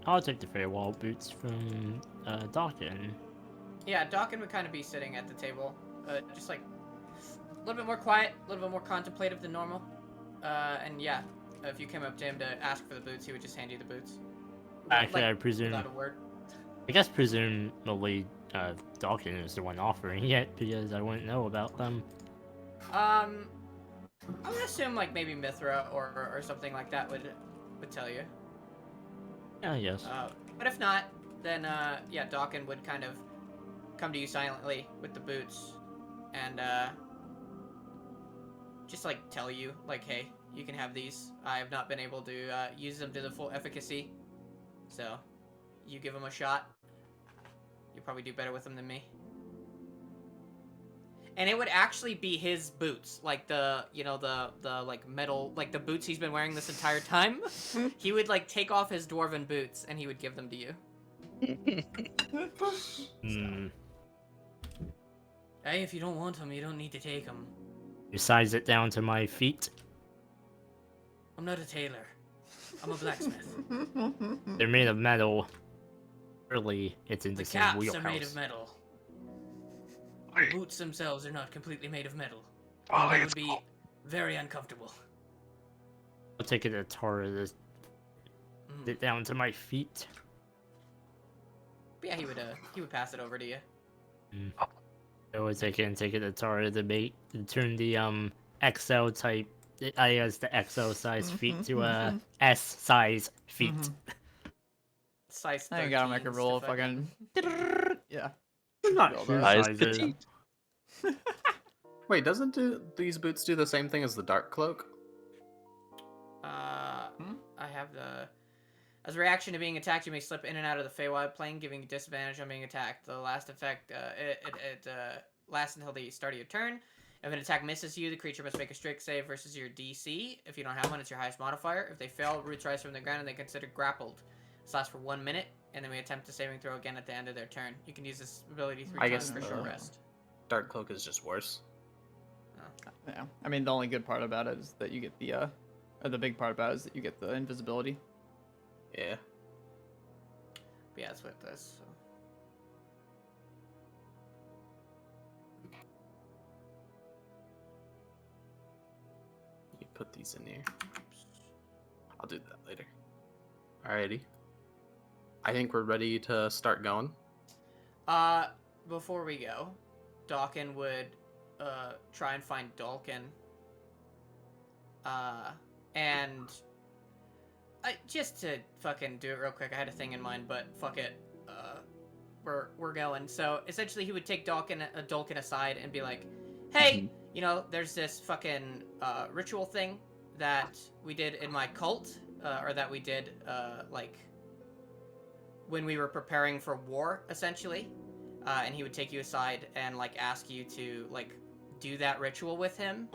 I'll take the Feywild boots from Dawkin. Yeah, Dawkin would kind of be sitting at the table, just like a little bit more quiet, a little bit more contemplative than normal. And yeah, if you came up to him to ask for the boots, he would just hand you the boots. Actually, Like, I presume. without a word. I guess presumably Dawkin is the one offering it because I wouldn't know about them. I would assume like maybe Mithra or something like that would tell you. Yeah, yes. But if not, then yeah, Dawkin would kind of come to you silently with the boots, and just like tell you like, hey, you can have these. I have not been able to use them to the full efficacy, so you give them a shot. You'll probably do better with them than me. And it would actually be his boots, like the like metal, like the boots he's been wearing this entire time. He would like take off his dwarven boots and he would give them to you. Hmm. Hey, if you don't want them, you don't need to take them. You size it down to my feet. I'm not a tailor. I'm a blacksmith. They're made of metal. Really, it's in the, The same caps wheelhouse. are made of metal. The boots themselves are not completely made of metal. Oh, They it's would be very uncomfortable. I'll take it to Tara to sit down to my feet. But yeah, he would pass it over to you. I would take it to Tara to turn the XL type, I guess the XL size feet to a S size feet. Size I gotta make a 13s to roll fucking. Yeah. Not Build shoe up. Size sizes. petite. Wait, doesn't these boots do the same thing as the dark cloak? I have the... As a reaction to being attacked, you may slip in and out of the Feywild plane, giving you disadvantage on being attacked. The last effect, it lasts until the start of your turn. If an attack misses you, the creature must make a strength save versus your DC. If you don't have one, it's your highest modifier. If they fail, roots rise from the ground and they consider grappled. This lasts for 1 minute, and then we attempt a saving throw again at the end of their turn. You can use this ability 3 I times guess for short the- rest. Dark cloak is just worse. Yeah. I mean, the only good part about it is that you get the or the big part about it is that you get the invisibility. Yeah. But yeah, that's what it does. So. You put these in here. I'll do that later. Alrighty. I think we're ready to start going. Before we go, Dawkin would try and find Dalkin. And just to fucking do it real quick, I had a thing in mind, but fuck it. We're going. So essentially, he would take Dalkin aside and be like, "Hey, you know, there's this fucking ritual thing that we did in my cult, or that we did like when we were preparing for war, essentially." And he would take you aside and like ask you to like do that ritual with him.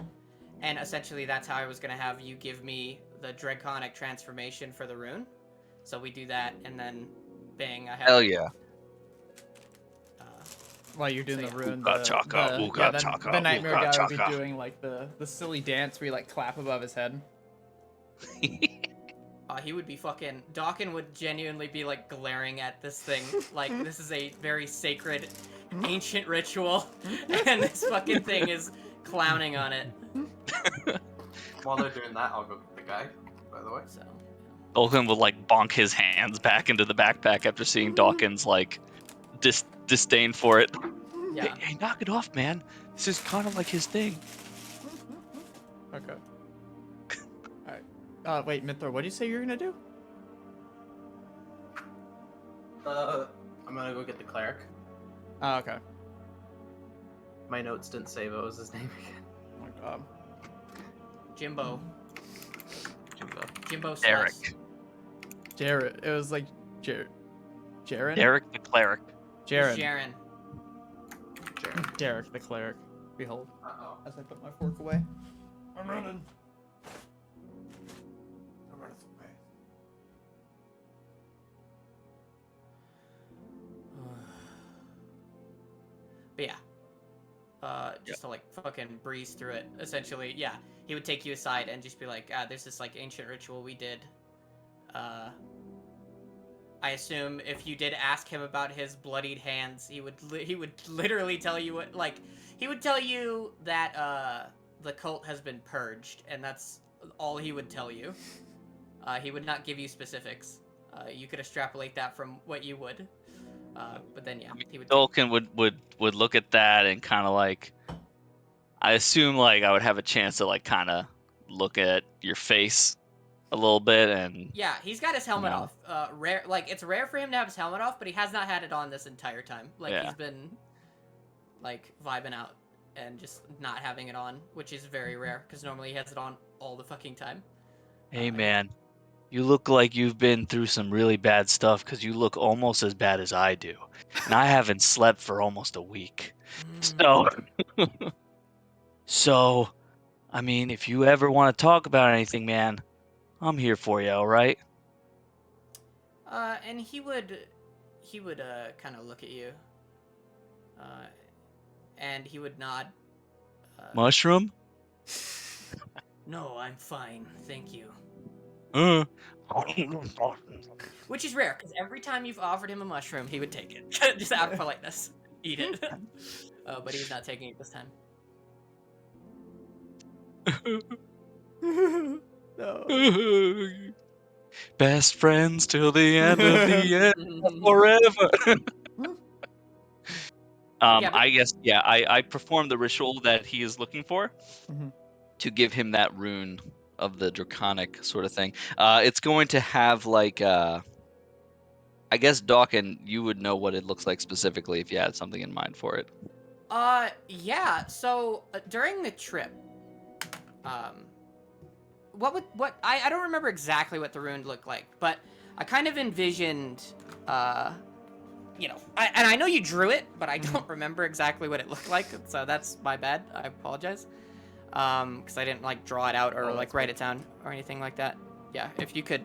And essentially, that's how I was gonna have you give me the draconic transformation for the rune. So we do that, and then, bang! I have. Hell yeah. While you're doing So, the rune, Ooga chaka, ooga the chaka, nightmare ooga guy would be chaka. doing like the silly dance where you like clap above his head. He would be fucking. Dawkin would genuinely be like glaring at this thing, like this is a very sacred, ancient ritual, and this fucking thing is clowning on it. While they're doing that, I'll go get the guy, by the way. So. Dolkin would like bonk his hands back into the backpack after seeing Dawkins like disdain for it. Yeah. Hey, knock it off, man. This is kind of like his thing. Okay. Alright. Wait, Mithra, what did you say you were gonna do? I'm gonna go get the cleric. Oh, okay. My notes didn't say what was his name again. Oh my god. Jimbo. Jimbo Derek. Slice. Jared. It was like Jaren. Derek the cleric. Jaren. Jaren. Derek the cleric. Behold. Uh-oh. As I put my fork away. I'm running. I'm running away. But yeah. Just to like fucking breeze through it. Essentially, yeah. He would take you aside and just be like, there's this like ancient ritual we did. I assume if you did ask him about his bloodied hands, he would literally tell you what, like, he would tell you that the cult has been purged, and that's all he would tell you. He would not give you specifics. You could extrapolate that from what you would. But then yeah, he would. Dolkin would look at that and kind of like, I assume like I would have a chance to like kind of look at your face a little bit, and Yeah, he's got his helmet No. off. Rare, like it's rare for him to have his helmet off, but he has not had it on this entire time. Like Yeah. he's been like vibing out and just not having it on, which is very rare because normally he has it on all the fucking time. hey man, you look like you've been through some really bad stuff because you look almost as bad as I do, and I haven't slept for almost a week. So, so, I mean, if you ever want to talk about anything, man, I'm here for you. All right? And he would kind of look at you, and he would nod. Mushroom? No, I'm fine, thank you. Uh. Which is rare, because every time you've offered him a mushroom, he would take it, just out of politeness, eat it. But he's not taking it this time. No. Best friends till the end of the end, forever. Yeah, but- I guess, yeah, I performed the ritual that he is looking for Mhm. to give him that rune of the draconic sort of thing. It's going to have like, I guess Dawkin, you would know what it looks like specifically if you had something in mind for it. Yeah. So during the trip, I don't remember exactly what the rune looked like, but I kind of envisioned, you know, and I know you drew it, but I don't remember exactly what it looked like, so that's my bad. I apologize, because I didn't like draw it out or Oh, like that's write good. it down or anything like that. Yeah, if you could,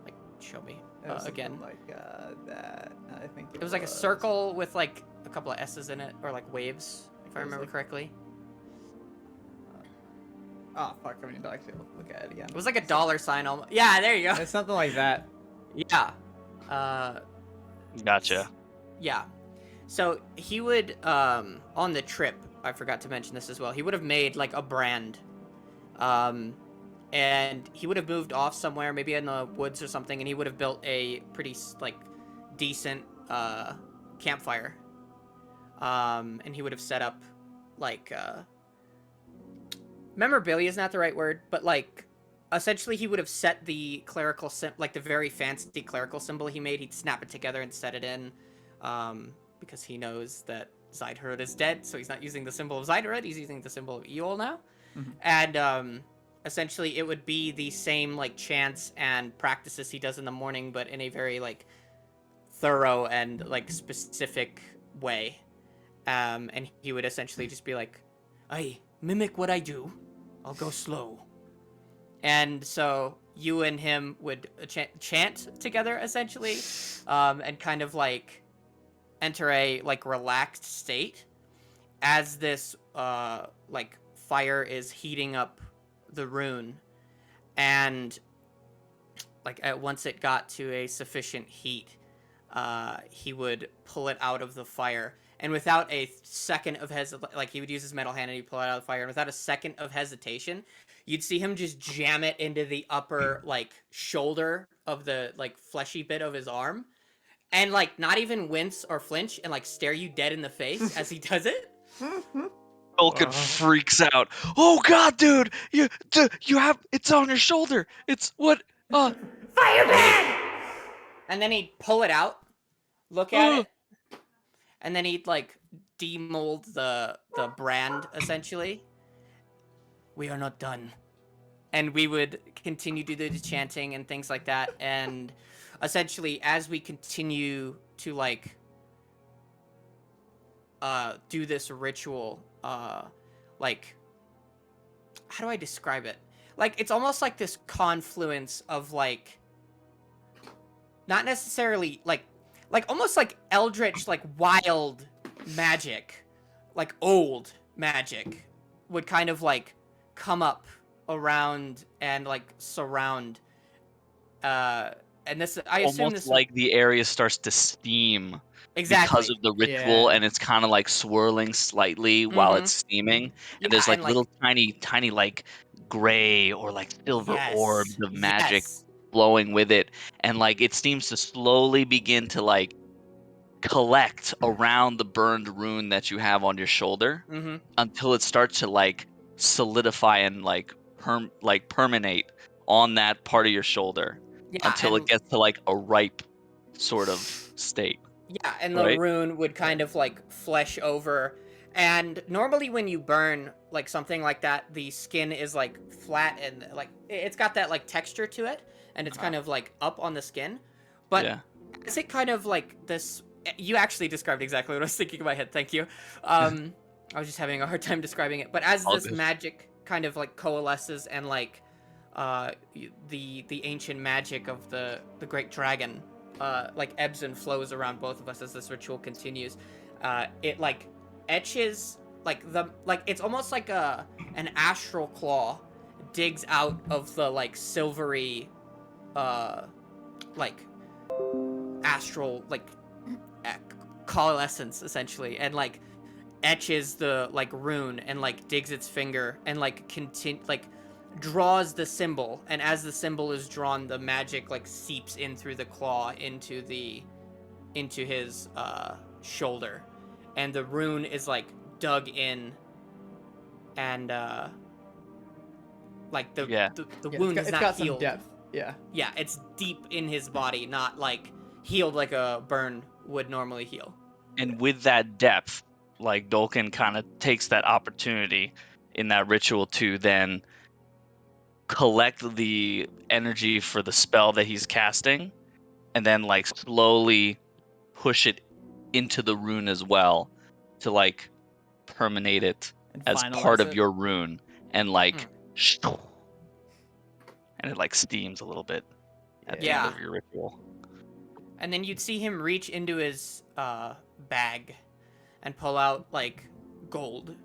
like, show me It was something again. like that. I think It was like a circle with like a couple of S's in it, or like waves, if I it was remember like- correctly. Oh fuck! I need to actually look at it again. It was like a dollar sign almost. Yeah, there you go. It's something like that. Yeah. Gotcha. Yeah. So he would, on the trip, I forgot to mention this as well, he would have made like a brand. And he would have moved off somewhere, maybe in the woods or something, and he would have built a pretty like decent campfire. And he would have set up like memorabilia is not the right word, but like essentially he would have set the clerical like the very fancy clerical symbol he made, he'd snap it together and set it in, because he knows that Zeidharud is dead, so he's not using the symbol of Zeidharud, he's using the symbol of Eol now. And essentially it would be the same like chants and practices he does in the morning, but in a very like thorough and like specific way. And he would essentially just be like, "I mimic what I do. I'll go slow." And so you and him would chant together essentially, and kind of like enter a like relaxed state as this like fire is heating up the rune. And like once it got to a sufficient heat, he would pull it out of the fire, and without a second of like he would use his metal hand and he'd pull it out of the fire, and without a second of hesitation, you'd see him just jam it into the upper like shoulder of the like fleshy bit of his arm, and like not even wince or flinch, and like stare you dead in the face as he does it. Vulcan freaks out. Oh God, dude! You have it's on your shoulder. It's what? Fireman! And then he'd pull it out, look at it, and then he'd like demold the brand essentially. We are not done. And we would continue to do the chanting and things like that. And essentially, as we continue to like do this ritual, like, how do I describe it? Like, it's almost like this confluence of like, not necessarily like almost like eldritch, like wild magic, like old magic would kind of like come up around and like surround and this I assume Almost this like the area starts to steam exactly because of the ritual, Yeah. and it's kind of like swirling slightly while it's steaming, and there's like and little tiny like gray or like silver orbs of magic yes flowing with it, and like it seems to slowly begin to like collect around the burned rune that you have on your shoulder mm-hmm. until it starts to like solidify and like permanate on that part of your shoulder Yeah, until it and gets to like a ripe sort of state, yeah, and the right? rune would kind of like flesh over. And normally when you burn like something like that, the skin is like flat and like it's got that like texture to it, and it's kind of like up on the skin. But Yeah. is it kind of like this? You actually described exactly what I was thinking in my head. Thank you. I was just having a hard time describing it. But as All this good. magic kind of like coalesces and like the ancient magic of the great dragon like ebbs and flows around both of us as this ritual continues, it like etches like it's almost like an astral claw digs out of the like silvery like astral like coalescence essentially, and like etches the like rune and like digs its finger and like draws the symbol, and as the symbol is drawn, the magic like seeps in through the claw into his shoulder, and the rune is like dug in, and like the Yeah. wound is It's not got some healed. depth. Yeah. Yeah, it's deep in his body, not like healed like a burn would normally heal. And with that depth, like Dolkin kind of takes that opportunity in that ritual to then collect the energy for the spell that he's casting and then like slowly push it into the rune as well to like permanate it And as finalize part of it. your rune, and like and it like steams a little bit at the end Yeah. of your ritual. And then you'd see him reach into his bag and pull out like gold.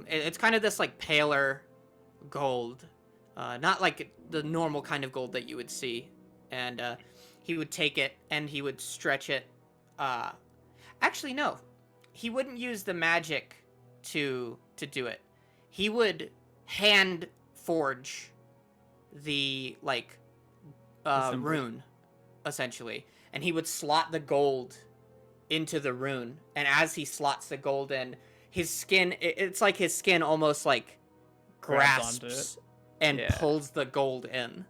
It's kind of this like paler gold, not like the normal kind of gold that you would see. And he would take it and he would stretch it. Actually, no, he wouldn't use the magic to do it. He would hand forge the like Assembly. rune essentially, and he would slot the gold into the rune, and as he slots the gold in, his skin it's like his skin almost like Grabs onto grasps and Yeah. pulls the gold in,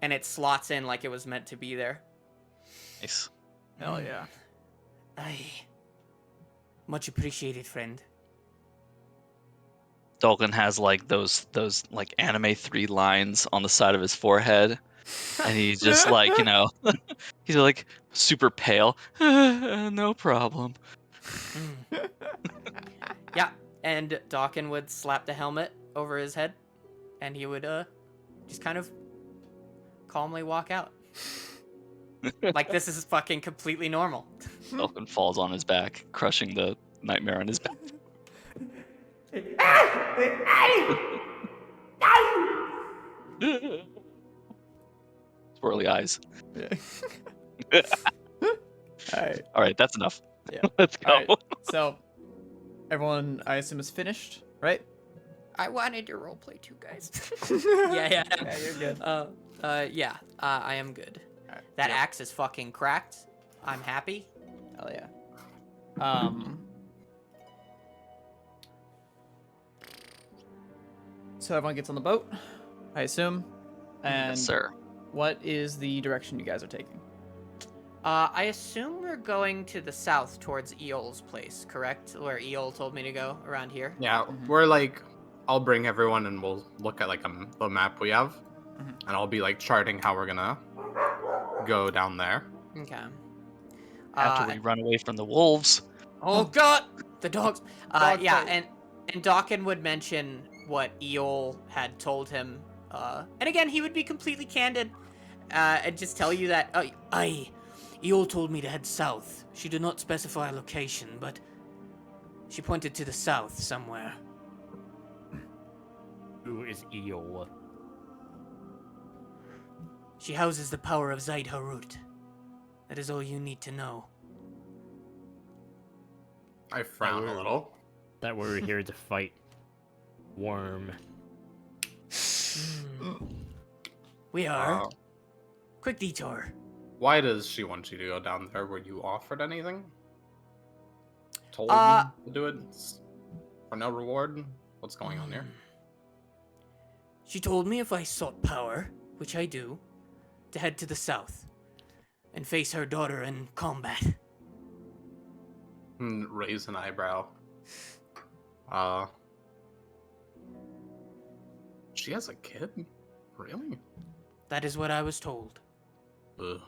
and it slots in like it was meant to be there. Nice. Hell yeah. Aye. Much appreciated, friend. Dolkin has like those like anime 3 lines on the side of his forehead, and he's just like, you know, he's like super pale. No problem. Yeah, and Dawkin would slap the helmet over his head, and he would just kind of calmly walk out. Like this is fucking completely normal. Dolkin falls on his back, crushing the nightmare on his back. Swirly eyes. Yeah. Alright. All right, that's enough. Yeah. Let's go. Alright. So, everyone, I assume, is finished, right? I wanted to roleplay too, guys. yeah. Yeah, you're good. Yeah. I am good. Alright. That axe is fucking cracked. I'm happy. Hell yeah. so everyone gets on the boat, I assume. And Yes, sir. what is the direction you guys are taking? I assume we're going to the south towards Eol's place, correct? Where Eol told me to go around here. Yeah, Mhm. we're like, I'll bring everyone and we'll look at like the map we have, Mhm. and I'll be like charting how we're gonna go down there. Okay. After we run away from the wolves. Oh god, the dogs. Dog Yeah, fight. and Dawkin would mention what Eol had told him. And again, he would be completely candid, and just tell you that Eol told me to head south. She did not specify a location, but she pointed to the south somewhere. Who is Eo? She houses the power of Zaid Harut. That is all you need to know. I frown a little. That we're here to fight Worm. We are. Uh, Quick detour. why does she want you to go down there? Were you offered anything? Told Uh, to do it for no reward? What's going on here? She told me if I sought power, which I do, to head to the south and face her daughter in combat. Raise an eyebrow. She has a kid? Really? That is what I was told. Ugh.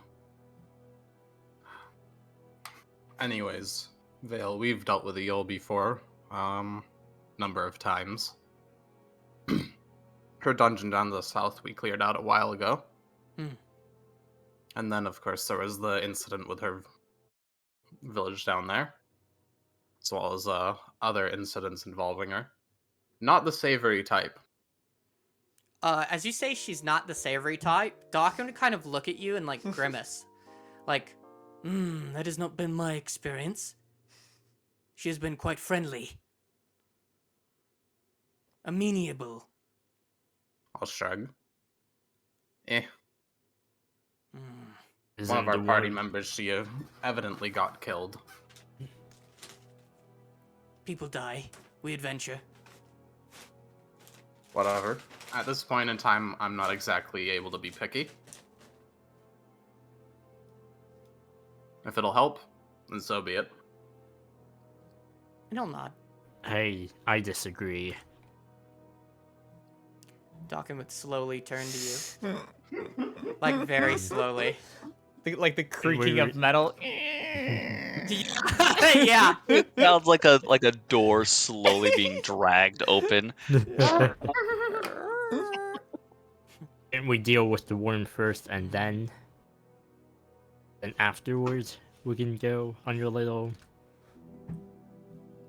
Anyways, Vale, we've dealt with Eol before, number of times. Her dungeon down to the south we cleared out a while ago. And then, of course, there was the incident with her village down there, as well as other incidents involving her. Not the savory type. As you say she's not the savory type, Dawkin would kind of look at you and, like, grimace. Like, that has not been my experience. She has been quite friendly. Amenable. I'll shrug. Eh. Isn't One of our the party Worm- members, she evidently got killed. People die. We adventure. Whatever. At this point in time, I'm not exactly able to be picky. If it'll help, then so be it. And he'll nod. Hey, I disagree. Dawkin would slowly turn to you. Like, very slowly. Like the creaking of metal. Yeah. It sounds like a door slowly being dragged open. And we deal with the worm first, and then afterwards we can go on your little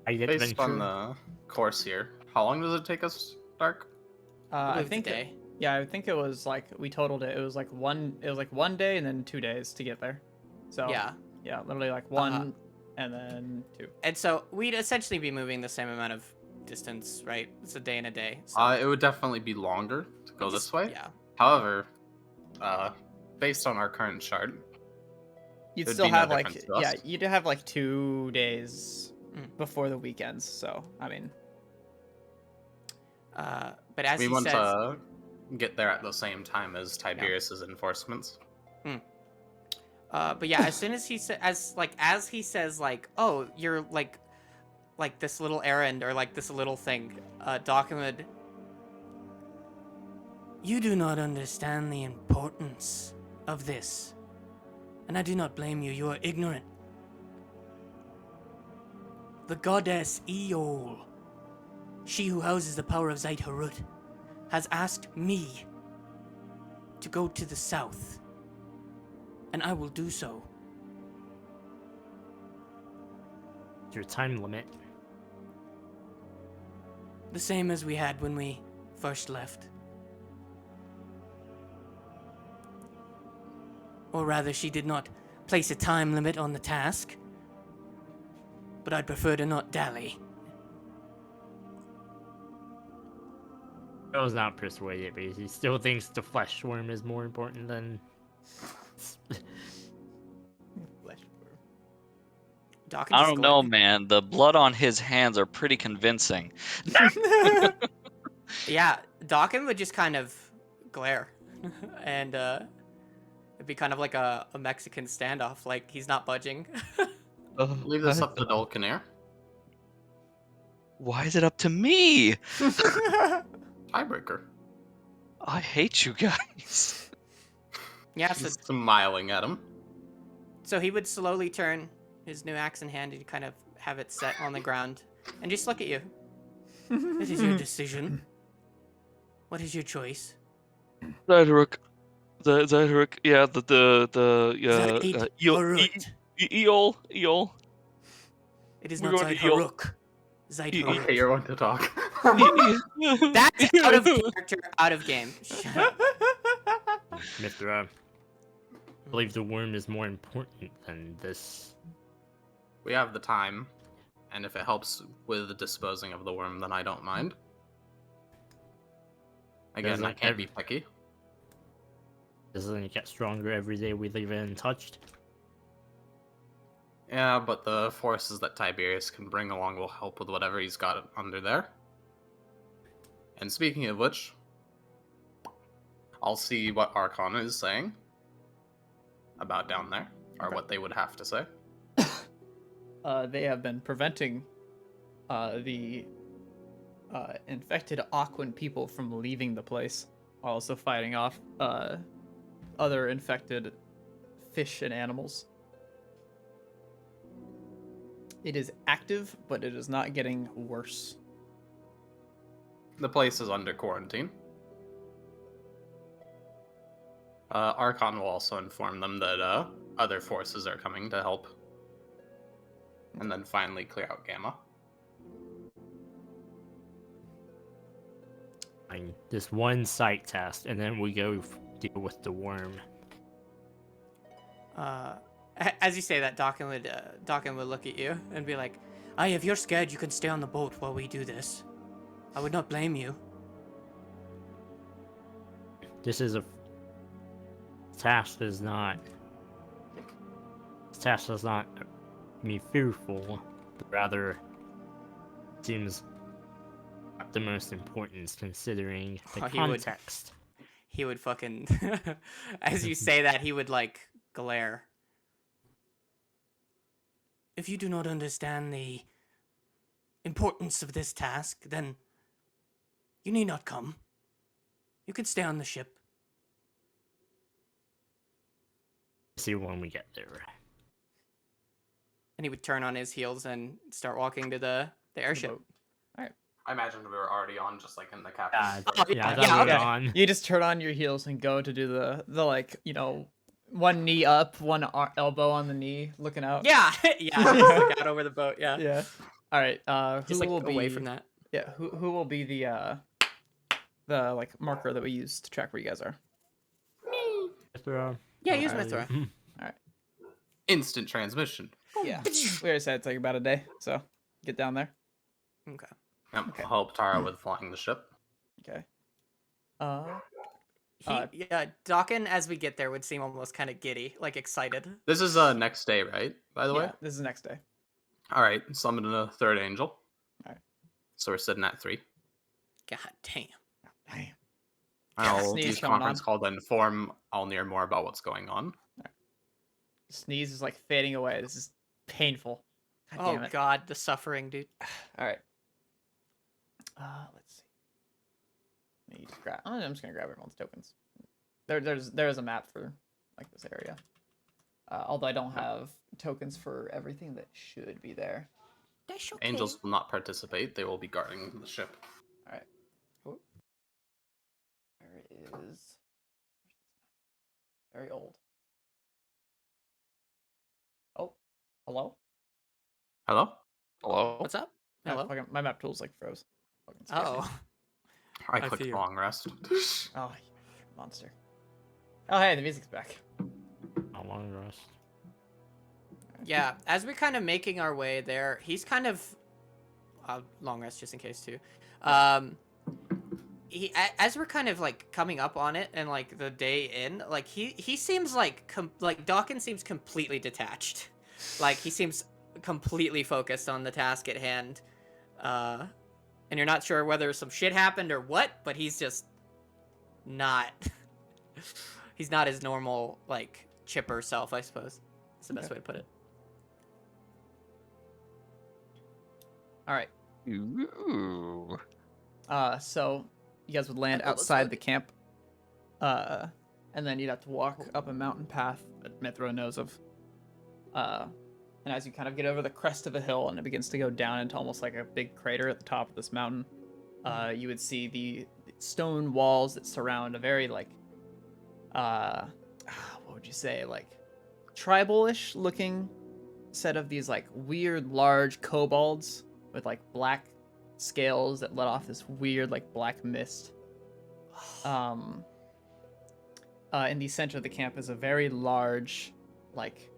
Based adventure. on the course here, how long does it take us, Dark? I Believe the think day. yeah, I think it was like we totaled it. It was like one day and then 2 days to get there. So Yeah. yeah, literally like one and then 2. And so we'd essentially be moving the same amount of distance, right? It's a day and a day. So It would definitely be longer to go this way. Yeah. However, based on our current chart, You'd There'd still be no have like difference to us. you'd have like 2 days Mm. before the weekends. So I mean, But as we he want says, to get there at the same time as Tiberius's enforcements. but yeah, as soon as he says, as he says, like, oh, you're like this little errand or like this little thing, Dawkin would. You do not understand the importance of this, and I do not blame you. You are ignorant. The goddess Eol, she who houses the power of Zaid Harut, has asked me to go to the south, and I will do so. Your time limit. The same as we had when we first left. Or rather, she did not place a time limit on the task, but I'd prefer to not dally. I was not persuaded, but he still thinks the flesh worm is more important than. Dawkins I is don't know, glad- man. The blood on his hands are pretty convincing. Yeah, Dawkin would just kind of glare, and it'd be kind of like a Mexican standoff. Like he's not budging. Leave this up to Dolkanair. Why is it up to me? Tiebreaker. I hate you guys. Yeah, so, She's smiling at him. so he would slowly turn his new axe in hand and kind of have it set on the ground and just look at you. This is your decision. What is your choice? Zyrek. Zyrek, yeah, Zaid Harut. Eol. It is We're not going Zaid to Eol. Haruk. Zaid E- Harut. Okay, you're one to talk. That's out of character, out of game. Shut up. Mithra, I believe the worm is more important than this. We have the time, and if it helps with disposing of the worm, then I don't mind. Again, Doesn't I can't be picky. Doesn't it get stronger every day we leave it untouched? Yeah, but the forces that Tiberius can bring along will help with whatever he's got under there. And speaking of which, I'll see what Archon is saying about down there, or what they would have to say. They have been preventing the infected Aquan people from leaving the place, while also fighting off other infected fish and animals. It is active, but it is not getting worse. The place is under quarantine. Archon will also inform them that other forces are coming to help. And then finally clear out Gamma. Just one site test, and then we go deal with the worm. As you say that, Dawkin would look at you and be like, "Aye, if you're scared, you can stay on the boat while we do this. I would not blame you." This is a task does not. This task does not me fearful, but rather seems not the most importance considering the Oh, he would- context. He would fucking, as you say that, he would like glare. If you do not understand the importance of this task, then you need not come. You can stay on the ship. See when we get there. And he would turn on his heels and start walking to the airship. boat. I imagined we were already on, just like in the Yeah, captain's Oh, yeah, yeah, that yeah, was okay. on. You just turn on your heels and go to do the like, one knee up, one elbow on the knee, looking out. Yeah, yeah. Look out over the boat. Yeah. Yeah. All right. Who Just like will be away from that. Yeah. Who will be the like marker that we use to track where you guys are? Mithra. Yeah, use Alright. Mithra. instant transmission. Yeah. We already said it's like about a day, so get down there. Okay. Yep, Okay. I'll help Tara with flying the ship. Okay. Yeah, Dawkin, as we get there, would seem almost kind of giddy, like excited. This is next day, right? By the way. Yeah, this is the next day. All right, summon a third angel. Alright. So we're sitting at 3. God damn. Damn. I'll Sneeze use coming conference on. call to inform Alnir more about what's going on. Sneeze is like fading away. This is painful. God damn Oh it. god, the suffering, dude. All right. Let's see. Let me just grab. I'm just gonna grab everyone's tokens. There's a map for like this area. Although I don't have tokens for everything that should be there. That's okay. Angels will not participate. They will be guarding the ship. All right. Where is? Very old. Oh, hello. Hello? Hello? What's up? Hello. My map tool's like froze. Fucking scared me. Oh. I I clicked fear. long rest. Oh, you monster. Oh, hey, the music's back. How long rest? Yeah, as we're kind of making our way there, he's kind of long rest just in case too. As we're kind of like coming up on it and like the day in, like he seems like Dawkins seems completely detached. Like he seems completely focused on the task at hand. and you're not sure whether some shit happened or what, but he's just not. He's not his normal, like, chipper self, I suppose. That's the best way to put it. All right. Ooh. So you guys would land Oh, let's outside look. the camp, and then you'd have to walk up a mountain path that Mithra knows of. And as you kind of get over the crest of a hill and it begins to go down into almost like a big crater at the top of this mountain, you would see the stone walls that surround a very like, what would you say, like tribal-ish looking set of these like weird large kobolds with like black scales that let off this weird like black mist. In the center of the camp is a very large, like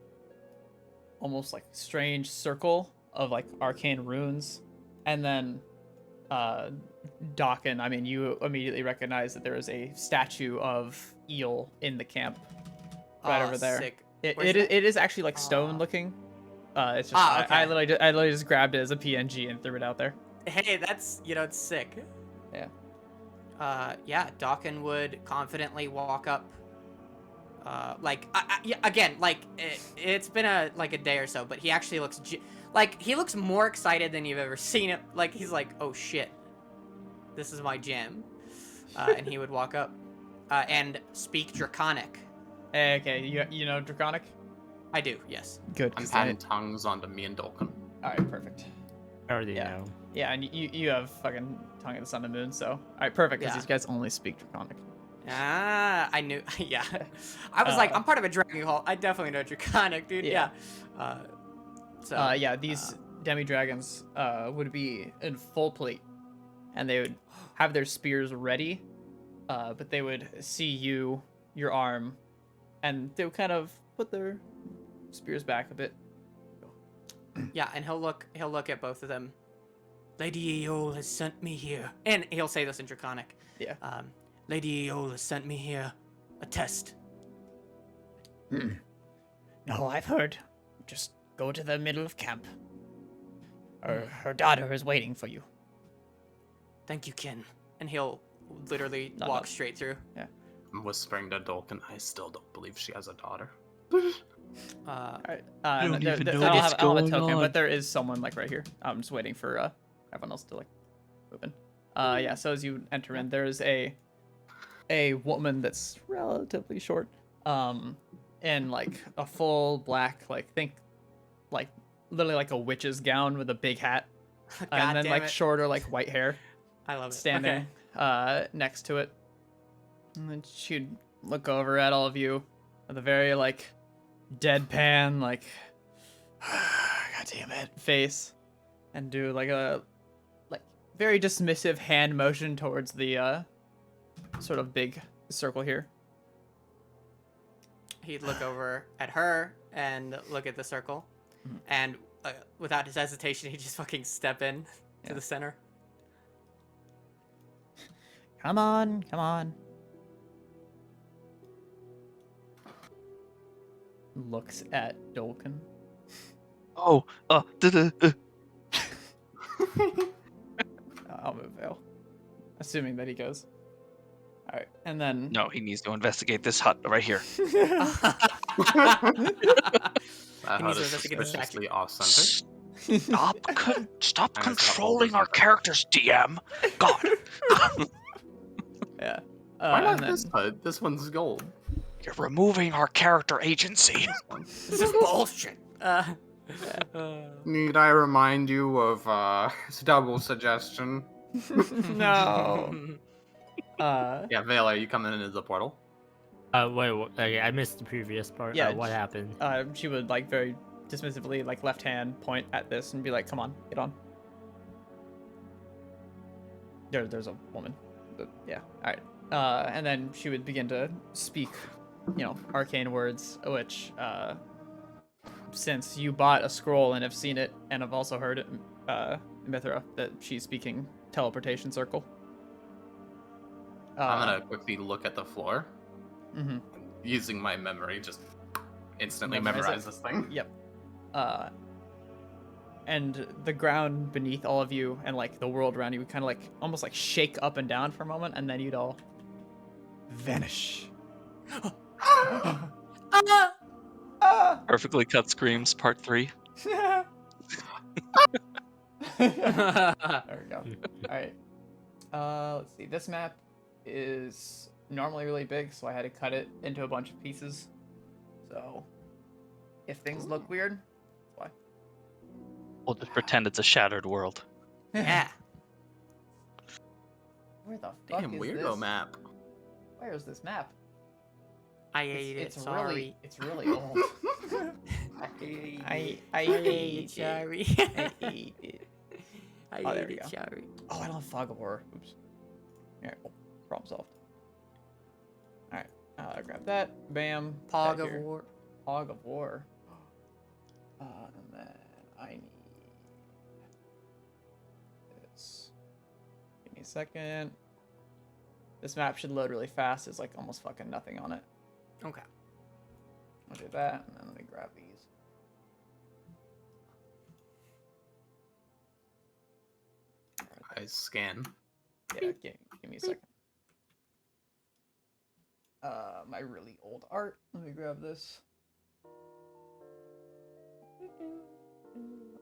almost like strange circle of like arcane runes, and then Dawkin, I mean, you immediately recognize that there is a statue of Eel in the camp right over there. Sick. It Where's that? is actually like stone looking. It's just Okay. I literally just grabbed it as a PNG and threw it out there. Hey, that's, it's sick. Yeah. Yeah, Dawkin would confidently walk up. Yeah, again, like it's been a day or so, but he actually looks he looks more excited than you've ever seen him. Like he's like, oh shit, this is my jam, and he would walk up and speak Draconic. Okay, you know Draconic? I do, yes. Good. I'm patting tongues onto me and Dolkin. All right, perfect. I already Yeah. know. Yeah, and you have fucking tongue of the sun and moon, so all right, perfect. Because Yeah. these guys only speak Draconic. Ah, I knew. Yeah, I was like, I'm part of a Dragon Hall. I definitely know Draconic, dude. Yeah. Yeah. Yeah, these demi-dragons would be in full plate, and they would have their spears ready, but they would see you, your arm, and they would kind of put their spears back a bit. Yeah, and he'll look at both of them. Lady Eol has sent me here, and he'll say this in Draconic. Yeah. Lady Eol has sent me here, a test. No, I've heard. Just go to the middle of camp. Her daughter is waiting for you. Thank you, Kin. And he'll literally No, walk no. straight through. I'm whispering to Dolkin, I still don't believe she has a daughter. All right. I don't and even know I what's don't have a going token, on. but there is someone like right here. I'm just waiting for everyone else to like move in. Yeah. So as you enter in, there is a woman that's relatively short, in like a full black, like think, like literally like a witch's gown with a big hat, God and then damn like it. shorter like white hair I love it. standing next to it. And then she'd look over at all of you with a very like deadpan, like God damn it face, and do like a like very dismissive hand motion towards the sort of big circle here. He'd look over at her and look at the circle, Mhm. and without his hesitation, he'd just fucking step in Yeah. to the center. Come on, come on. Looks at Dolkin. Oh, I'll move Vale, assuming that he goes. All right, and then no, he needs to investigate this hut right here. That He hut needs to is investigate the statue. suspiciously off-center. Stop I controlling our understand. characters, DM. God. Yeah. Why and not then, this hut? This one's gold. You're removing our character agency. This one. This is bullshit. Need I remind you of double suggestion? No. Yeah, Vale, are you coming into the portal? Wait, okay, I missed the previous part. Yeah, What happened? She would like very dismissively, like left hand point at this and be like, "Come on, get on." There's a woman. But, yeah. All right. And then she would begin to speak, arcane words, which, since you bought a scroll and have seen it, and have also heard it, Mithra, that she's speaking teleportation circle. I'm gonna quickly look at the floor. Mhm. Using my memory, just instantly Memorize memorize it. this thing. Yep. and the ground beneath all of you and like the world around you would kind of like almost like shake up and down for a moment, and then you'd all vanish. Perfectly cut screams, part 3. There we go. All right. Let's see. This map is normally really big, so I had to cut it into a bunch of pieces. So if things look weird, that's why. We'll just pretend it's a shattered world. Yeah. Where the fuck Damn is weirdo this? map. Where is this map? I ate it. It's Sorry. really, it's really old. I ate it. Sorry. I ate it. I Oh, there ate we it. go. Sorry. Oh, I don't have fog of war. Oops. Alright, well, problem solved. Alright, grab that. Bam. Pog that of here. war. Pog of war. And then I need this. Give me a second. This map should load really fast. There's like almost fucking nothing on it. Okay. I'll do that, and then let me grab these. I scan. Yeah, give me a second. My really old art. Let me grab this.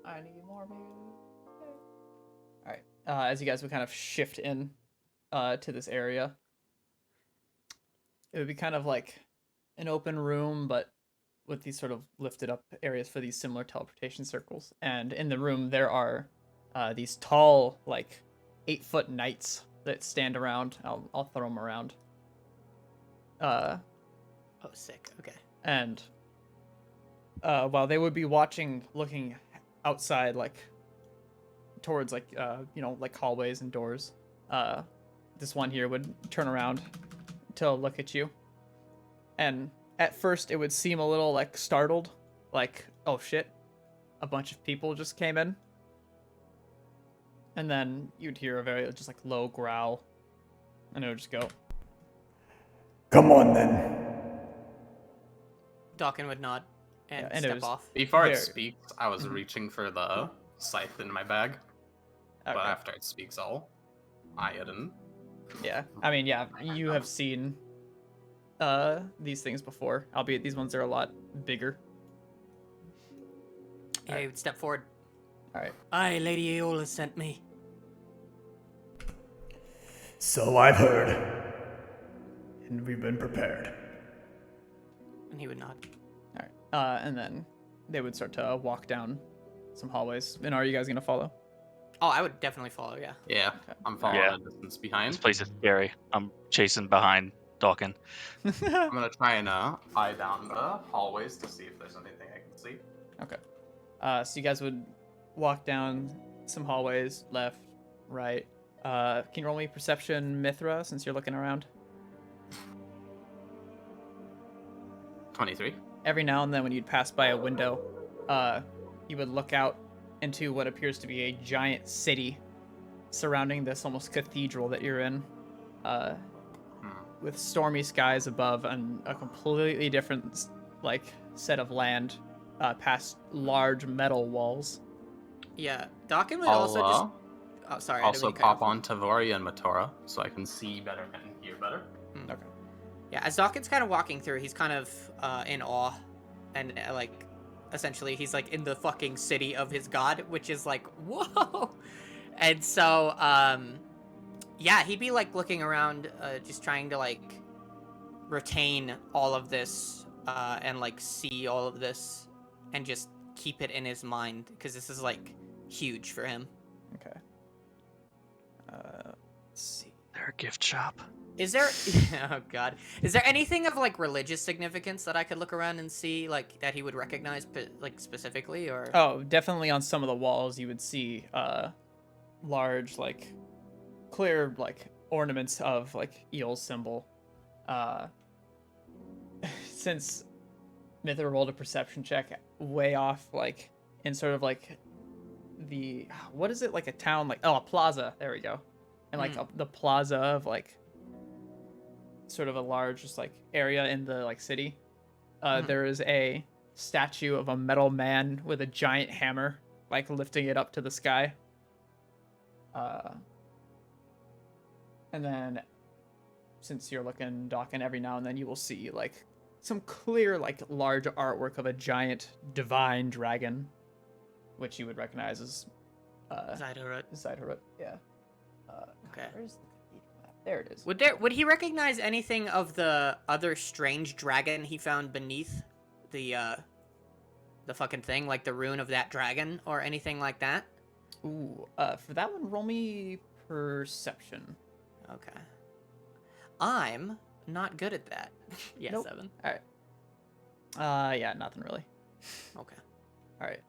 I need more music. Alright, as you guys would kind of shift in to this area, it would be kind of like an open room, but with these sort of lifted up areas for these similar teleportation circles. And in the room, there are these tall, like 8-foot knights that stand around. I'll throw them around. Oh, sick. Okay. And while they would be watching, looking outside, like towards like like hallways and doors, this one here would turn around to look at you. And at first it would seem a little like startled, like, oh shit, a bunch of people just came in. And then you'd hear a very just like low growl, and it would just go, Come on then. Dawkins would nod and Yeah, and it step was- off. Before it There. speaks, I was reaching for the scythe in my bag. But okay. after it speaks all, I didn't. Yeah, I mean, yeah, you have seen these things before, albeit these ones are a lot bigger. Yeah, he would step forward. All right. Aye, Lady Aeola sent me. So I've heard. And we've been prepared. And he would nod. All right. And then they would start to walk down some hallways. And are you guys gonna follow? Oh, I would definitely follow, yeah. Yeah, Okay. I'm following Yeah. a distance This behind. place is scary. I'm chasing behind Dawkins. I'm gonna try and eye down the hallways to see if there's anything I can see. Okay. So you guys would walk down some hallways, left, right. Can you roll me perception, Mithra, since you're looking around? 23. Every now and then when you'd pass by a window, you would look out into what appears to be a giant city surrounding this almost cathedral that you're in, with stormy skies above and a completely different like set of land past large metal walls. Yeah, Dawkins would also just... I'll Oh, sorry. I didn't also mean to cut you pop on Tavori and Matora so I can see better and hear better. Okay. Yeah, as Dawkins kind of walking through, he's kind of in awe, and like, essentially, he's like in the fucking city of his god, which is like, whoa. And so, yeah, he'd be like looking around, just trying to like retain all of this, and like see all of this, and just keep it in his mind, because this is like huge for him. Okay. Let's see. They're a gift shop. Is there oh god, is there anything of like religious significance that I could look around and see, like that he would recognize like specifically, or Oh, definitely on some of the walls you would see large, like clear like ornaments of like Eel's symbol. Since Mithra rolled a perception check way off, like in sort of like the, what is it, like a town, like, oh, a plaza, there we go. And like the plaza of like sort of a large just like area in the like city. There is a statue of a metal man with a giant hammer like lifting it up to the sky. And then, since you're looking, Dawkin, every now and then you will see like some clear, like large artwork of a giant divine dragon, which you would recognize as Zyderut. Zyderut. Yeah. Okay. Where's the cathedral map? There it is. Would he recognize anything of the other strange dragon he found beneath the fucking thing, like the rune of that dragon or anything like that? Ooh, for that one, roll me perception. Okay. I'm not good at that. Yeah, Nope. 7. All right. Yeah, nothing really. Okay. All right.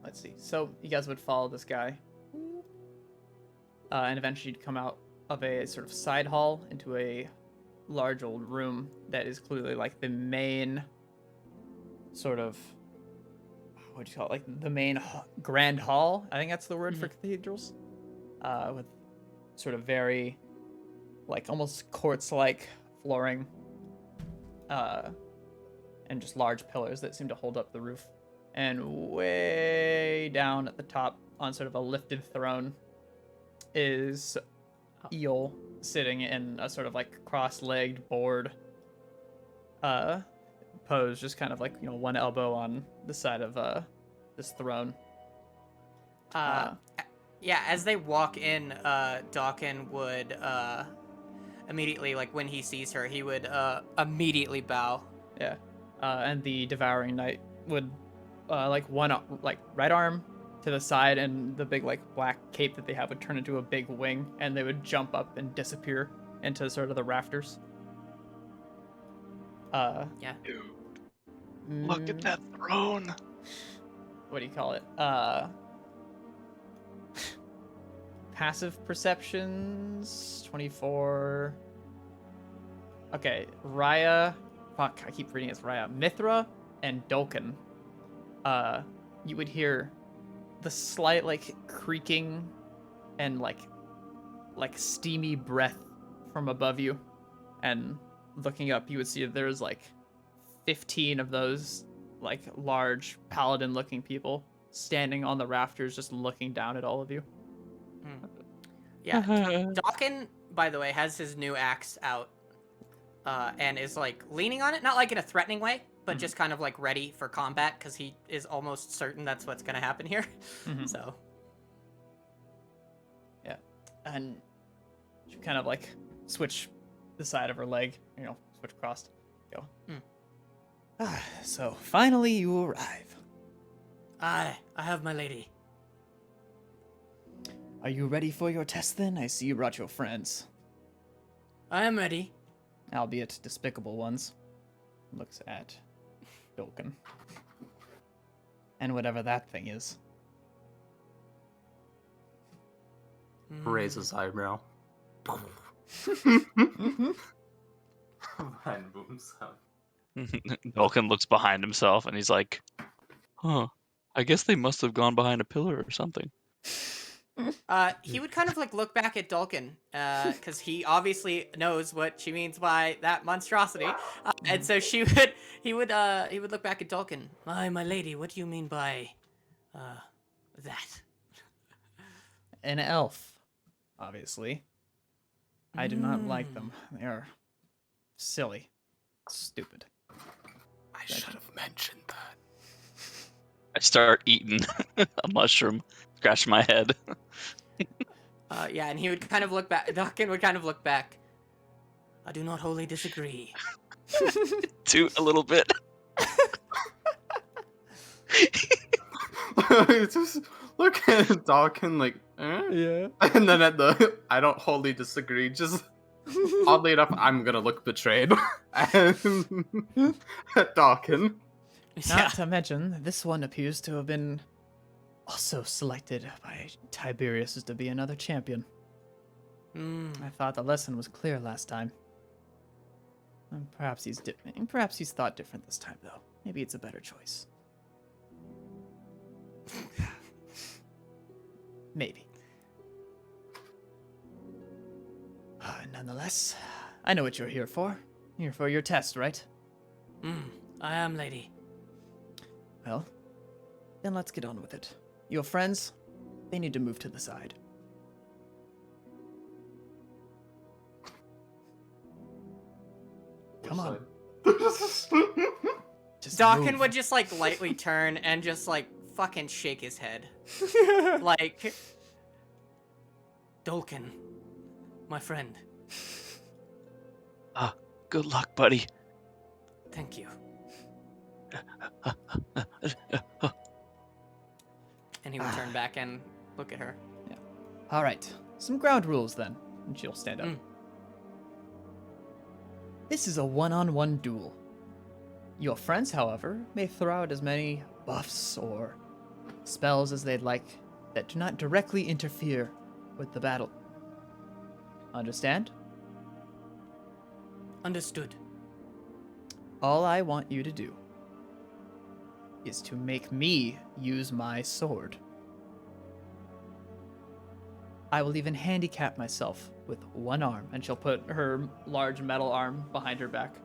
Let's see. So you guys would follow this guy, and eventually you'd come out of a sort of side hall into a large old room that is clearly like the main sort of, what do you call it? Like the main grand hall. I think that's the word for cathedrals. With sort of very, like almost courts-like flooring, and just large pillars that seem to hold up the roof. And way down at the top, on sort of a lifted throne, is Eel sitting in a sort of like cross-legged board pose, just kind of like, you know, one elbow on the side of this throne. Yeah, as they walk in, Dawkin would immediately, like when he sees her, he would immediately bow. Yeah. And the Devouring Knight would like like right arm to the side, and the big like black cape that they have would turn into a big wing, and they would jump up and disappear into sort of the rafters. Yeah. Dude, look at that throne. What do you call it? Passive perceptions, 24. Okay, Raya. Fuck, I keep reading it as Raya. Mithra and Dolken. You would hear the slight like creaking and like steamy breath from above you, and looking up, you would see that there's like 15 of those like large paladin-looking people standing on the rafters, just looking down at all of you. Yeah. Dawkin, by the way, has his new axe out, and is like leaning on it, not like in a threatening way, but just kind of like ready for combat, because he is almost certain that's what's gonna happen here. So. Yeah, and she kind of like switch the side of her leg, you know, switch across. Go. So finally you arrive. I have my lady. Are you ready for your test then? I see you brought your friends. I am ready. Albeit despicable ones. Looks at Dolken. And whatever that thing is. Raises eyebrow. Mind booms up. Vulcan looks behind himself and he's like, huh, I guess they must have gone behind a pillar or something. He would kind of like look back at Dulkin, because he obviously knows what she means by that monstrosity, and so he would look back at Dulkin. My lady, what do you mean by, that? An elf, obviously. I do not like them. They are silly, stupid. I should have mentioned that. I start eating a mushroom, scratch my head. Yeah, and he would kind of look back. Dulkin would kind of look back. I do not wholly disagree. Toot a little bit. Just look at Dawkin like, eh? Yeah. And then at the, I don't wholly disagree. Just oddly enough, I'm gonna look betrayed. And at Dawkin. Not to mention, this one appears to have been also selected by Tiberius to be another champion. I thought the lesson was clear last time. And perhaps he's thought different this time, though. Maybe it's a better choice. Maybe. Nonetheless, I know what you're here for. Here for your test, right? I am, lady. Well, Then let's get on with it. Your friends, they need to move to the side. Come on. Just Dawkins move. would just like lightly turn and just like fucking shake his head. Like, Dolkin, my friend, Good luck, buddy. thank you. And he would turn back and look at her. All right, some ground rules then. And she'll stand up. Mm. This is a one-on-one duel. Your friends, however, may throw out as many buffs or spells as they'd like that do not directly interfere with the battle. Understand? Understood. All I want you to do is to make me use my sword. I will even handicap myself with one arm, and she'll put her large metal arm behind her back.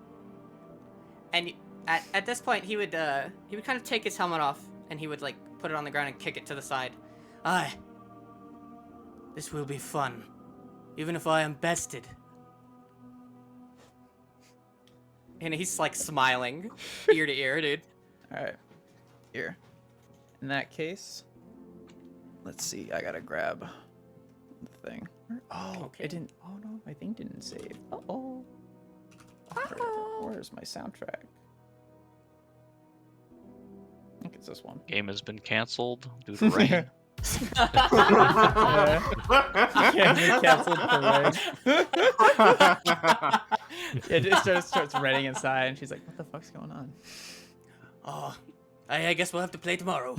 And at this point, he would kind of take his helmet off, and he would like put it on the ground and kick it to the side. Aye. This will be fun, even if I am bested. And he's like smiling, ear to ear, dude. All right, here. In that case, let's see. I gotta grab the thing. Oh, Okay. it didn't. Oh no, my thing didn't save. Uh-oh. Where's my soundtrack? I think it's this one. Game has been canceled due to rain. Yeah, canceled for rain. It just starts raining inside, and she's like, "What the fuck's going on?" Oh, I guess we'll have to play tomorrow.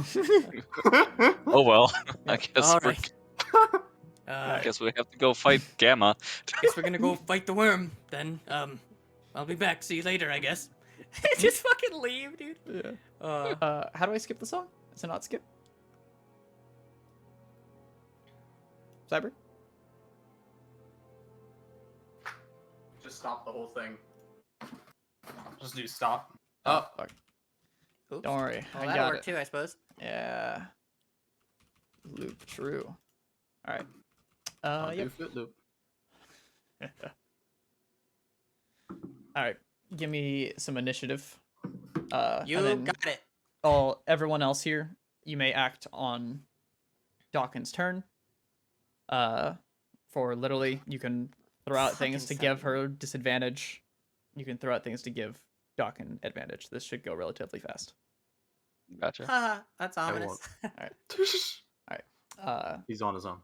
Oh well, I guess All we're, right. I guess we have to go fight Gamma. Guess we're gonna go fight the worm then. I'll be back. See you later, I guess. Just fucking leave, dude. Yeah. How do I skip the song? Is it not skip? Cyber? Just stop the whole thing. Just do stop. Oh, fuck. Oops. Don't worry. Well, I that'll got work it. too, I suppose. Yeah. Loop true. All right. I'll Yep. do Fruit Loop. All right. Give me some initiative. You and then got it. everyone else here, you may act on Dawkins' turn. For literally, you can throw out things to Fucking give her disadvantage. You can throw out things to give Dawkins advantage. This should go relatively fast. Gotcha. Haha, that's I ominous. He's on his own.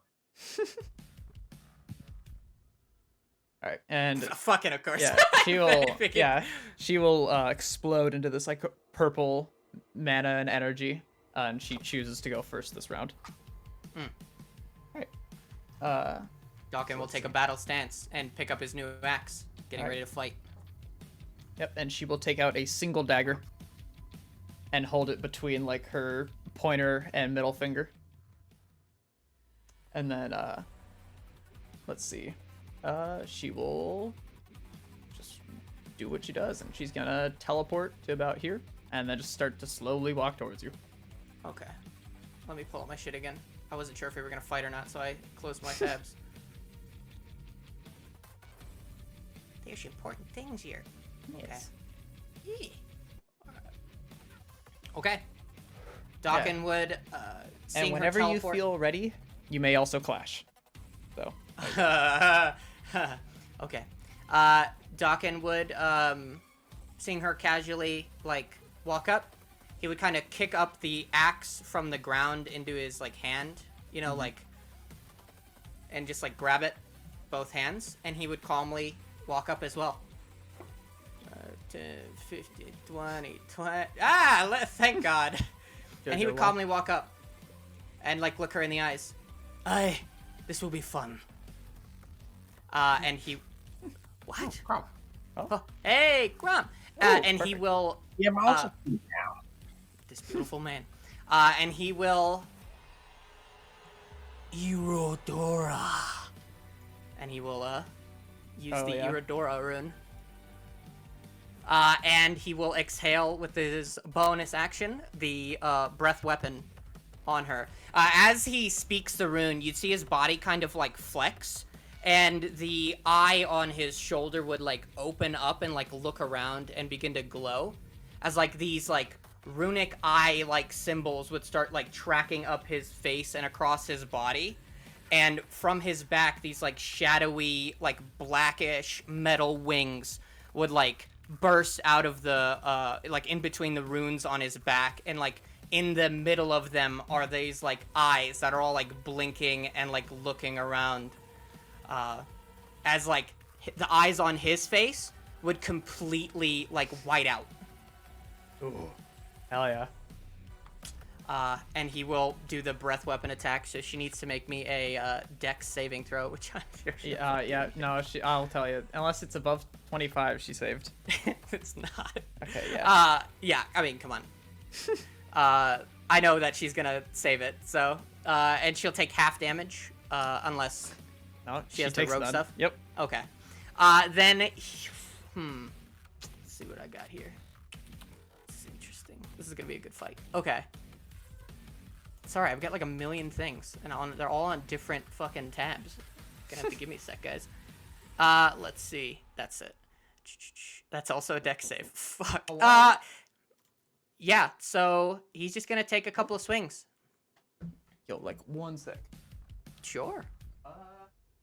All right, and Fucking of course. yeah, she will. Freaking- Yeah, she will explode into this like purple mana and energy, and she chooses to go first this round. Mm. All right. Dawkins will take a battle stance and pick up his new axe, getting Alright. ready to fight. Yep, and she will take out a single dagger and hold it between like her pointer and middle finger. And then let's see. She will just do what she does, and she's gonna teleport to about here and then just start to slowly walk towards you. Okay. Let me pull up my shit again. I wasn't sure if we were gonna fight or not, so I closed my tabs. There's important things here. Yes. Yeah. Okay. Dawkins would seeing And whenever her you teleport... feel ready, you may also clash. So Okay. Dawkins would, seeing her casually, like, walk up, he would kind of kick up the axe from the ground into his, like, hand, you know, like, and just, like, grab it, both hands, and he would calmly walk up as well. 10, 15, 20, 20... thank God! And he would calmly walk up and, like, look her in the eyes. Aye, this will be fun. And he... What? Crump. Oh, hey, Grump! And he will... Yeah, I'm also this beautiful man. And he will... Eurodora. And he will, use Oh, the yeah. Eurodora rune. And he will exhale with his bonus action, the breath weapon on her. As he speaks the rune, you'd see his body kind of like flex, and the eye on his shoulder would like open up and like look around and begin to glow, as like these like runic eye like symbols would start like tracking up his face and across his body. And from his back, these like shadowy, like blackish metal wings would like burst out of the like in between the runes on his back, and like in the middle of them are these like eyes that are all like blinking and like looking around, as like the eyes on his face would completely like white out. Ooh. Hell yeah. And he will do the breath weapon attack, so she needs to make me a dex saving throw, which I'm sure she Yeah, no, I'll tell you. Unless it's above 25, she saved. It's not. Okay, yeah. Yeah, I mean, come on. I know that she's gonna save it, so, and she'll take half damage, unless No, she has the takes rogue none. stuff? Yep. Okay. Then, let's see what I got here. This is interesting. This is gonna be a good fight. Okay. Sorry, I've got like a million things, and they're all on different fucking tabs. Gonna have to give me a sec, guys. Let's see. That's it. That's also a dex save. Fuck. Yeah, so he's just gonna take a couple of swings. Yo, like 1 sec. Sure.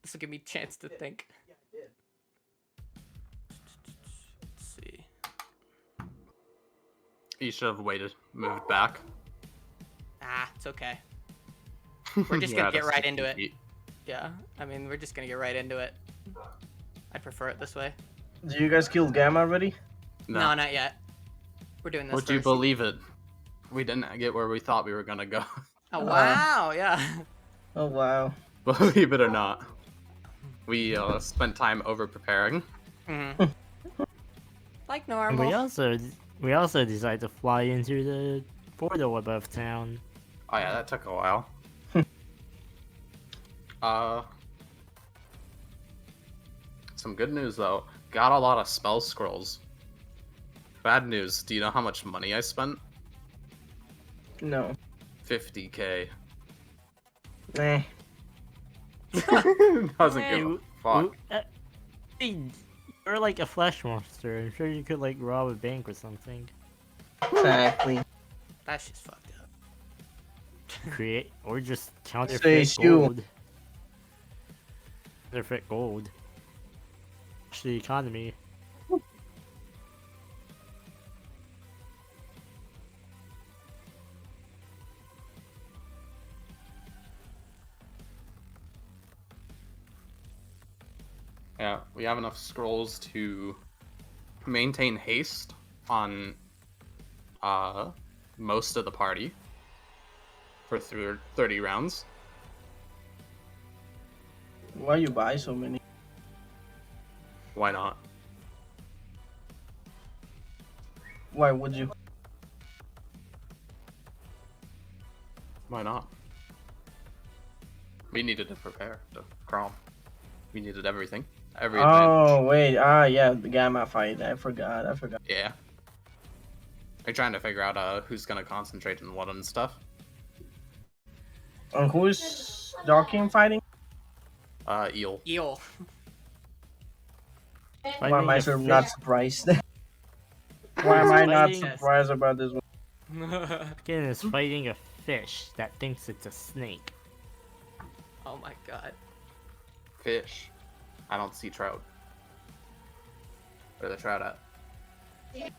This will give me a chance to think. Yeah, I did. Let's see. You should have waited, moved back. It's okay. We're just gonna get right into it. Feet. Yeah, I mean, we're just gonna get right into it. I prefer it this way. Did you guys kill Gamma already? No, not yet. We're doing this Would you first. believe it? We didn't get where we thought we were gonna go. Oh, wow, yeah. Oh wow. Believe it or not. We spent time over preparing. Mm-hmm. Like And normal. we also decided to fly into the portal above town. Oh yeah, that took a while. Some good news though. Got a lot of spell scrolls. Bad news. Do you know how much money I spent? No. 50k. Nah. Doesn't give a fuck. You're like a flesh monster. I'm sure you could like rob a bank or something. Exactly. That's just fucked up. Create or just Say counterfeit it's you. gold. Counterfeit gold. The economy. Yeah, we have enough scrolls to maintain haste on most of the party for 30 rounds. Why you buy so many? Why not? Why would you? Why not? We needed to prepare the crawl. We needed everything. Every advantage. Oh wait, yeah, the Gamma fight. I forgot. Yeah. They're trying to figure out who's gonna concentrate on what and stuff. And who's Darking fighting? Eel. Eel. Why am I Fighting a not fish- surprised? Why am I not Fighting- surprised about this one? Again, is fighting a fish that thinks it's a snake. Oh my god. Fish. I don't see trout. Where are the trout at? Yeah.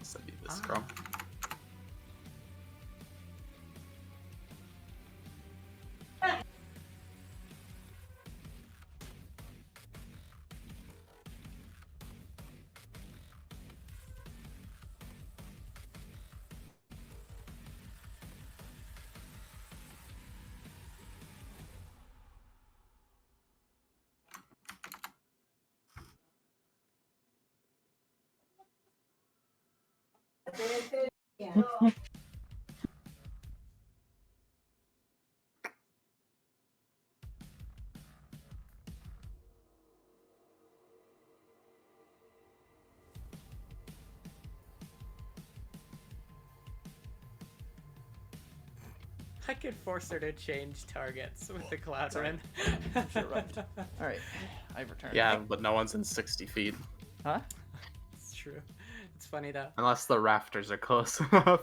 Send you this girl. I could force her to change targets with the cloud Sorry. run. She arrived. All right, I've returned. Yeah, but no one's in 60 feet. Huh? It's true. It's funny though. Unless the rafters are close enough.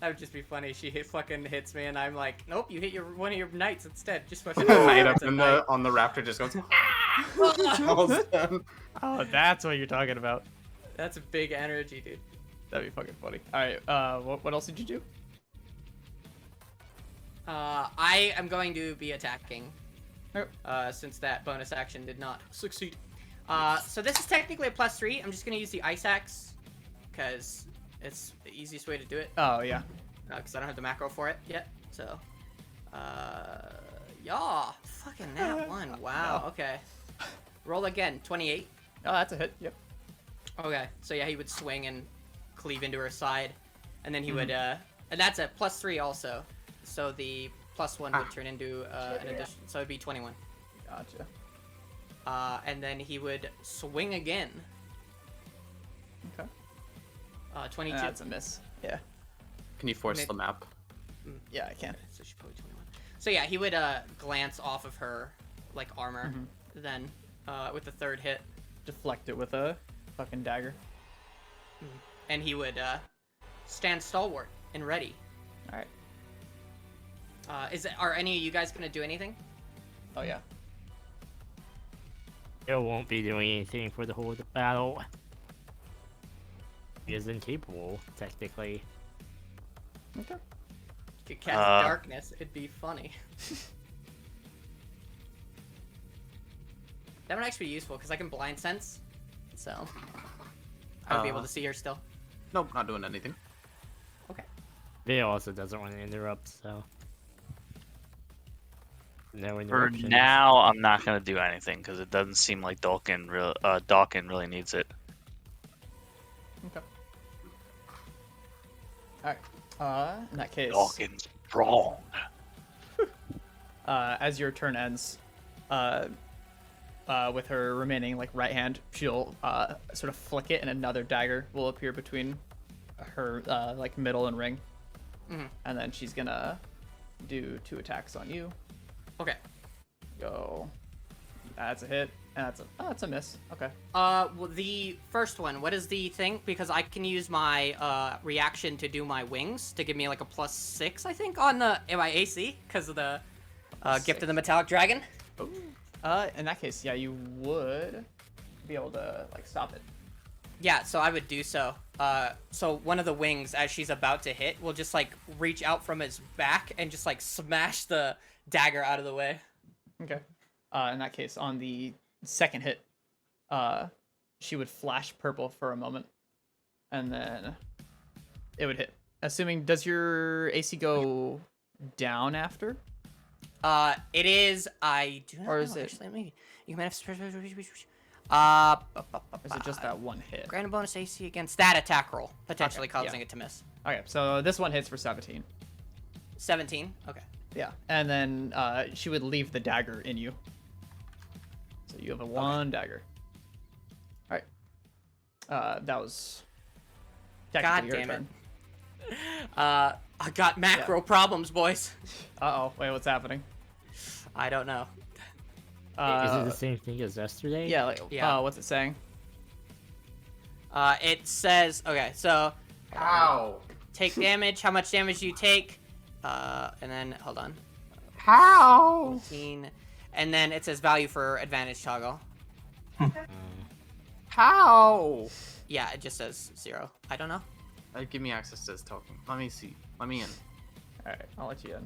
That would just be funny. She fucking hits me, and I'm like, nope, you hit one of your knights instead. Just fucking Knight up it's a in knight. on the rafter just goes. Falls down. Oh, that's what you're talking about. That's a big energy, dude. That'd be fucking funny. All right. What else did you do? I am going to be attacking. Oh. Since that bonus action did not succeed. So this is technically a +3. I'm just gonna use the ice axe, because it's the easiest way to do it. Oh yeah. Because I don't have the macro for it yet. So, yeah, fucking that one. Wow. No. Okay. Roll again. 28. Oh, that's a hit. Yep. Okay. So yeah, he would swing and cleave into her side, and then he would and that's a +3 also. So the +1 would turn into an addition. So it'd be 21. Gotcha. And then he would swing again. Okay. 22. That's a miss. Yeah. Can you force the map? Yeah, I can. So she's probably 21. So yeah, he would glance off of her like armor, then with the third hit, Deflect it with a fucking dagger. and he would stand stalwart and ready. All right. Are any of you guys gonna do anything? Oh yeah. It won't be doing anything for the whole of the battle. He is incapable, technically. Okay. You could cast darkness. It'd be funny. That would actually be useful because I can blind sense, so I would be able to see her still. Nope, not doing anything. Okay. Vale also doesn't want to interrupt, so. No For interruptions. now, I'm not gonna do anything because it doesn't seem like Dawkin really needs it. Okay. All right. In that case, Dawkin's strong. as your turn ends, with her remaining like right hand, she'll sort of flick it, and another dagger will appear between her like middle and ring, and then she's gonna do 2 attacks on you. Okay. Go. That's a hit, and that's a miss. Okay. Well, the first one, what is the thing? Because I can use my reaction to do my wings to give me like a +6, I think, on the my AC because of the gift of the metallic dragon. Ooh. In that case, yeah, you would be able to like stop it. Yeah, so I would do so. So one of the wings, as she's about to hit, will just like reach out from his back and just like smash the dagger out of the way. Okay. In that case, on the second hit, she would flash purple for a moment, and then it would hit. Assuming, does your AC go down after? It is. I do not Or know. is it- Actually, let me. You can manifest. Is it just that one hit? Grant a bonus AC against that attack roll, potentially Okay, causing yeah. it to miss. Okay, so this one hits for 17. 17. Okay. Yeah, and then she would leave the dagger in you. So you have a 1 dagger. All right. That was God technically your damn it. turn. I got macro problems, boys. Uh-oh. Wait, what's happening? I don't know. Is it the same thing as yesterday? Yeah, like, Yeah. what's it saying? It says, okay, so How? take damage. How much damage do you take? And then hold on. How? 14. And then it says value for advantage toggle. How? Yeah, it just says 0. I don't know. Give me access to this token. Let me see. Let me in. All right, I'll let you in.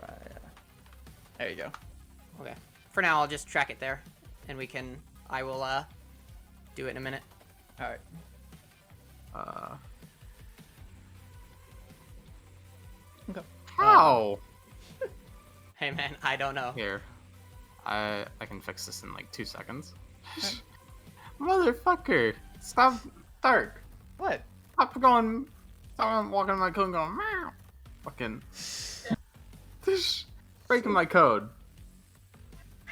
Right. There you go. Okay. For now, I'll just track it there, and I will do it in a minute. All right. Okay. How? Hey man, I don't know. Here. I can fix this in like 2 seconds. Motherfucker. Stop Dark. What? Stop going. Stop walking in my code and going meow. Fucking. Breaking my code.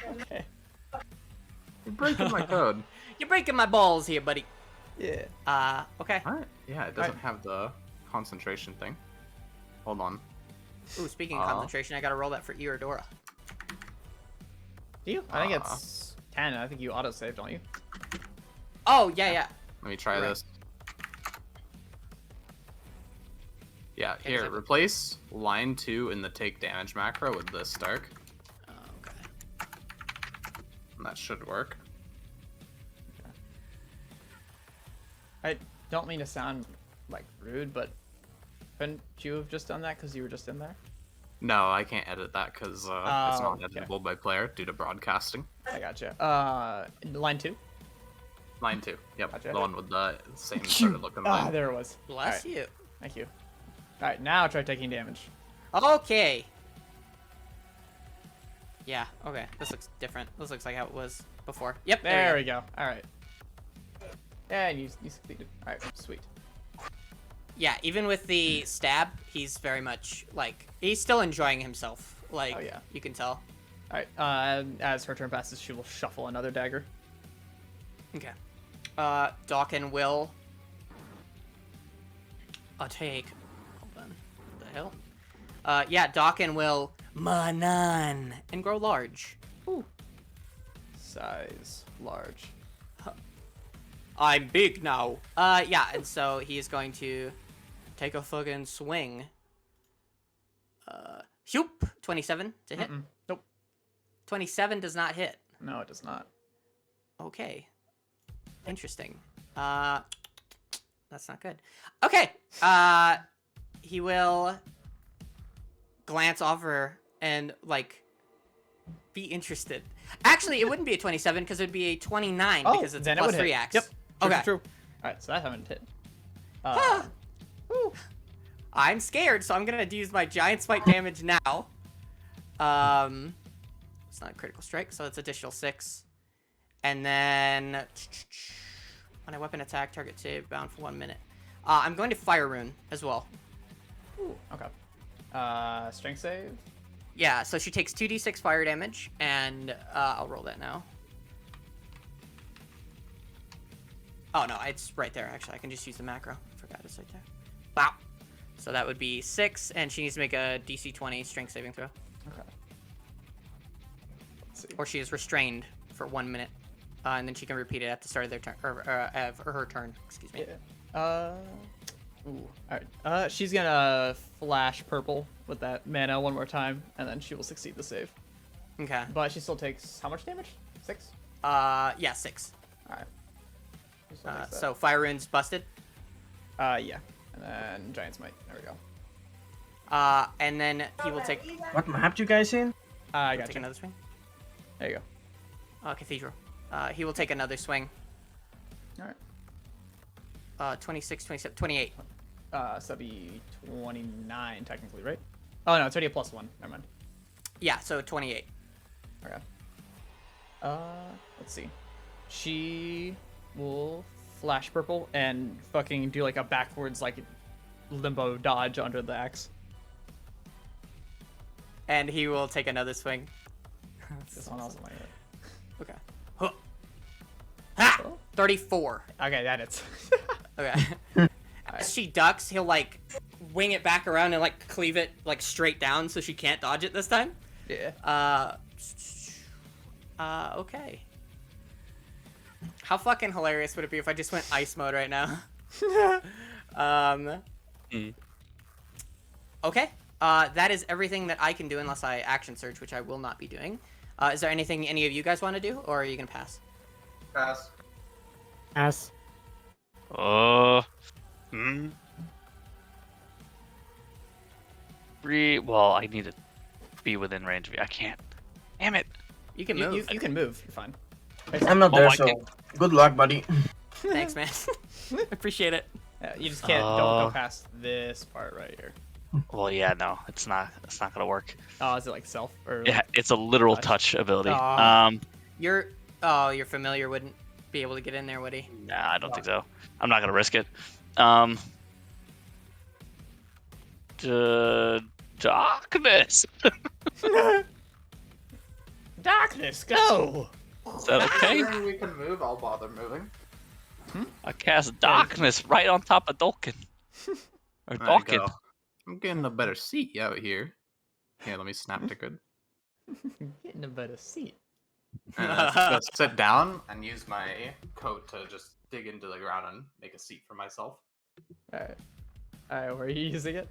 Okay. You're breaking my code. You're breaking my balls here, buddy. Yeah. Okay. Alright. Yeah, it doesn't have the concentration thing. Hold on. Ooh, speaking of concentration, I gotta roll that for Eudora. Do you? I think it's 10. I think you autosave, don't you? Oh, yeah. Let me try Right. this. Yeah, Okay, here, so- replace line 2 in the take damage macro with this, Stark. Oh, okay. And that should work. I don't mean to sound like rude, but couldn't you have just done that because you were just in there? No, I can't edit that because it's Oh, not okay. editable by player due to broadcasting. I gotcha. Line 2. Line 2. Yep, Gotcha. the one with the same sort of looking line. There it was. Bless Alright, you. Thank you. Alright, now try taking damage. Okay. Yeah, okay. This looks different. This looks like how it was before. Yep, There we we go. Alright. Yeah, and you succeeded. Alright, sweet. Yeah, even with the stab, he's very much, like, he's still enjoying himself. Like, Oh, yeah. you can tell. Alright, as her turn passes, she will shuffle another dagger. Okay. Dawkin will... take... Hold on. What the hell? Yeah, Dawkin will... Manan! And grow large. Size large. I'm big now. Yeah, and so he is going to take a fucking swing. Shoop! 27 to hit. Nope. 27 does not hit. No, it does not. Okay. Interesting. That's not good. Okay. He will glance over and, like, be interested. Actually, it wouldn't be a 27 because it would be a 29 because it's a then it plus would 3 hit. axe. Yep. Okay. True. Alright, so that haven't hit. Whew. I'm scared, so I'm gonna use my giant spike damage now. It's not a critical strike, so it's additional 6. And then when I weapon attack, target save, bound for 1 minute. I'm going to fire rune as well. Ooh, okay. Strength save. Yeah, so she takes 2d6 fire damage, and I'll roll that now. Oh no, it's right there. Actually, I can just use the macro. Forgot it's right there. Wow. So that would be 6, and she needs to make a DC 20 strength saving throw. Okay. Let's see. Or she is restrained for 1 minute, and then she can repeat it at the start of their turn, or her turn. Excuse me. Yeah. Ooh. Alright. She's gonna flash purple with that mana one more time, and then she will succeed the save. Okay. But she still takes how much damage? 6? Yeah, 6. Alright. So fire rune's busted. Yeah. And then Giant's Might. There we go. And then he will take. What map you guys in? I Take got you. another swing. There you go. Cathedral. He will take another swing. Alright. 26, 27, 28. So that'd be 29 technically, right? Oh no, it's already a +1. Never mind. Yeah, so 28. Okay. Let's see. She will flash purple and fucking do like a backwards like limbo dodge under the axe. And he will take another swing. This one also might hit. Okay. Huh. Ha! 34. Okay, that hits. Okay. As she ducks, he'll like wing it back around and like cleave it like straight down so she can't dodge it this time. Yeah. Okay. How fucking hilarious would it be if I just went ice mode right now? Okay. That is everything that I can do unless I action surge, which I will not be doing. Is there anything any of you guys want to do, or are you gonna pass? Pass. Pass. Well, I need to be within range of you. I can't. Damn it. You can You, move. you can move. You're fine. I'm not Oh, there, I so can- good luck, buddy. Thanks, man. Appreciate it. You just can't. Don't go past this part right here. Well, yeah, no, it's not gonna work. Oh, is it like self or? Yeah, it's a literal touch? touch ability. Aw. Your familiar wouldn't. be able to get in there, would he? Nah, I don't think so. I'm not gonna risk it. Darkness. Darkness, go! Is that okay? Considering we can move, I'll bother moving. I cast darkness right on top of Dolkin. Or There you Dolkin. go. I'm getting a better seat out here. Here, let me snap to good. Getting a better seat. And just sit down and use my coat to just dig into the ground and make a seat for myself. Alright. Alright, where are you using it?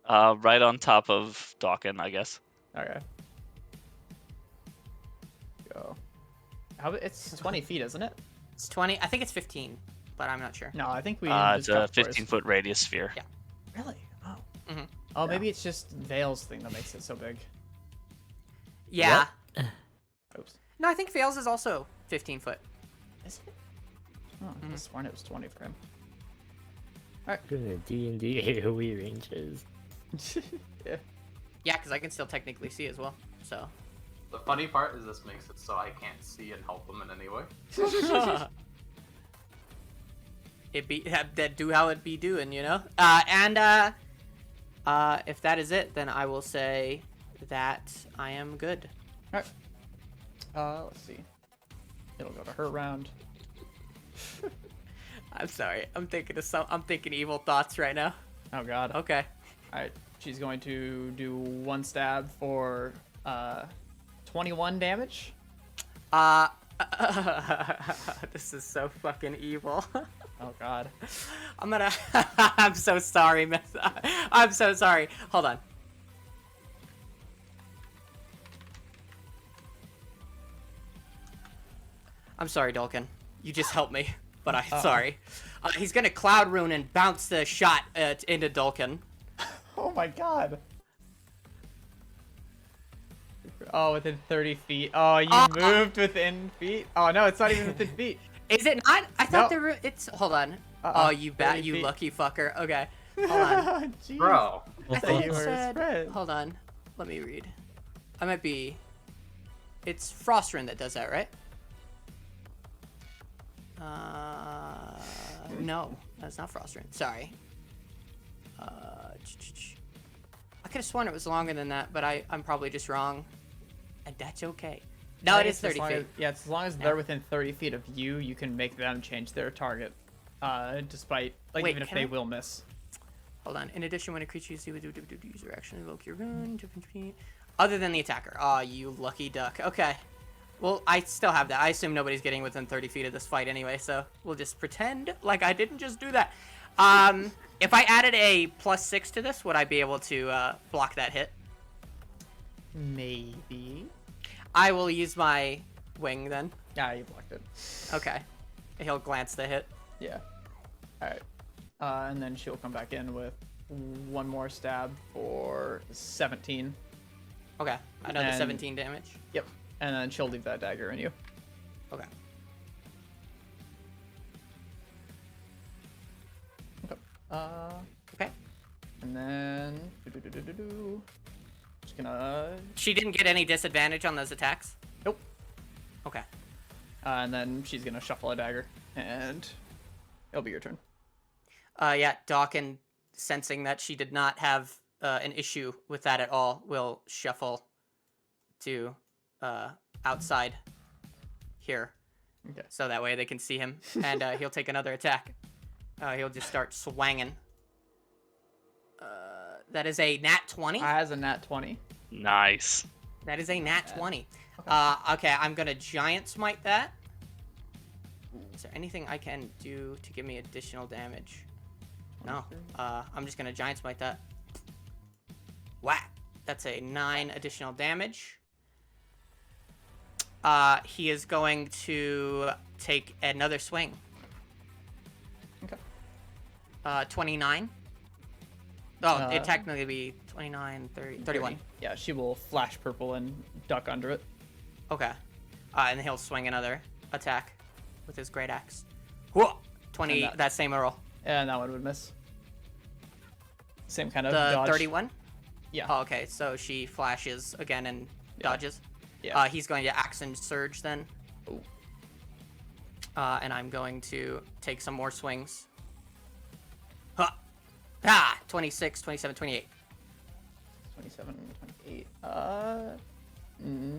Right on top of Dolkin, I guess. Okay. Go. It's 20 feet, isn't it? It's 20. I think it's 15, but I'm not sure. No, I think we It's a discussed first. 15-foot radius sphere. Yeah. Really? Oh. Mhm. Oh, maybe it's just Vale's thing that makes it so big. Yeah. Oops. No, I think Vales is also 15 foot. Is it? Oh, I could've sworn it was 20 for him. Good D&D AoE ranges. Yeah. Yeah, because I can still technically see as well. So. The funny part is this makes it so I can't see and help them in any way. It be that do how it be doing, you know. If that is it, then I will say that I am good. Alright. Let's see. It'll go to her round. I'm sorry. I'm thinking evil thoughts right now. Oh god. Okay. Alright. She's going to do one stab for 21 damage. This is so fucking evil. Oh god. I'm gonna. I'm so sorry, miss. I'm so sorry. Hold on. I'm sorry, Dolkin. You just helped me, but I'm sorry. He's gonna Cloud Rune and bounce the shot into Dolkin. Oh my god. Oh, within 30 feet. Oh, you moved within feet? Oh no, it's not even within feet. Is it not? I thought Nope. there were. It's. Hold on. Uh-uh, Oh, you bat, 30 you feet. lucky fucker. Okay. Hold on. Jeez. Bro. I thought think you it were said. spread. Hold on. Let me read. I might be. It's Frostrin that does that, right? No, that's not Frostrin. Sorry. I could have sworn it was longer than that, but I'm probably just wrong, and that's okay. No, it is 30 feet. Yeah, as long as they're within 30 feet of you, you can make them change their target. Despite, like, Wait, even if can they I? will miss. Hold on. In addition, when a creature uses user action, invoke your rune. Other than the attacker. Aw, you lucky duck. Okay. Well, I still have that. I assume nobody's getting within 30 feet of this fight anyway, so we'll just pretend like I didn't just do that. If I added a +6 to this, would I be able to block that hit? Maybe. I will use my wing then. Yeah, you blocked it. Okay. He'll glance the hit. Yeah. Alright. And then she'll come back in with one more stab for 17. Okay. Another And- 17 damage. Yep. And then she'll leave that dagger in you. Okay. Okay. Okay. And then... Just gonna... She didn't get any disadvantage on those attacks? Nope. Okay. And then she's gonna shuffle a dagger. And it'll be your turn. Yeah, Dawkin, sensing that she did not have an issue with that at all, will shuffle to outside here. Okay. So that way they can see him, and he'll take another attack. He'll just start swanging. That is a nat 20. As a nat 20. Nice. That is a nat 20. Okay. Okay, I'm gonna giant smite that. Is there anything I can do to give me additional damage? No. I'm just gonna giant smite that. Whack. That's a 9 additional damage. He is going to take another swing. Okay. 29. Oh, it'd Uh, technically be 29, 30, 31. Yeah, she will flash purple and duck under it. Okay. And he'll swing another attack with his great axe. Whoa! 20, And that same roll. And that one would miss. Same kind of The dodge. 31? Yeah. Oh, okay, so she flashes again and Yeah. dodges. Yeah. He's going to axe and surge then. Ooh. And I'm going to take some more swings. Huh. Ah! 26, 27, 28. 27, 28.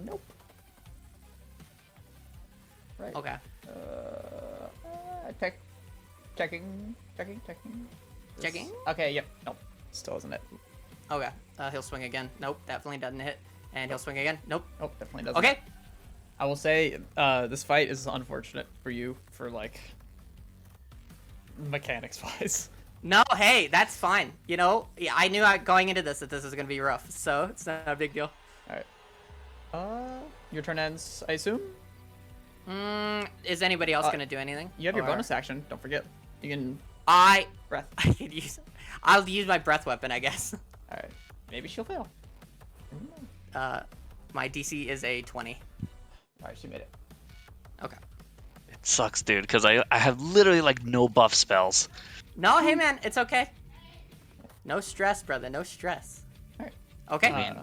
Nope. Right. Okay. Checking. Checking? Okay, yep. Nope. Still isn't it. Okay. He'll swing again. Nope, definitely doesn't hit. And he'll swing again. Nope. Nope, definitely doesn't. Okay. I will say, this fight is unfortunate for you for, like, mechanics-wise. No, hey, that's fine. You know, yeah, I knew going into this that this was going to be rough, so it's not a big deal. Alright. Your turn ends, I assume? Is anybody else going to do anything? You have your Or- bonus action, don't forget. You can breath. I could use... I'll use my breath weapon, I guess. Alright. Maybe she'll fail. My DC is a 20. Alright, she made it. Okay. It sucks, dude, because I have literally like no buff spells. No, hey man, it's okay. No stress, brother. No stress. Alright. Okay.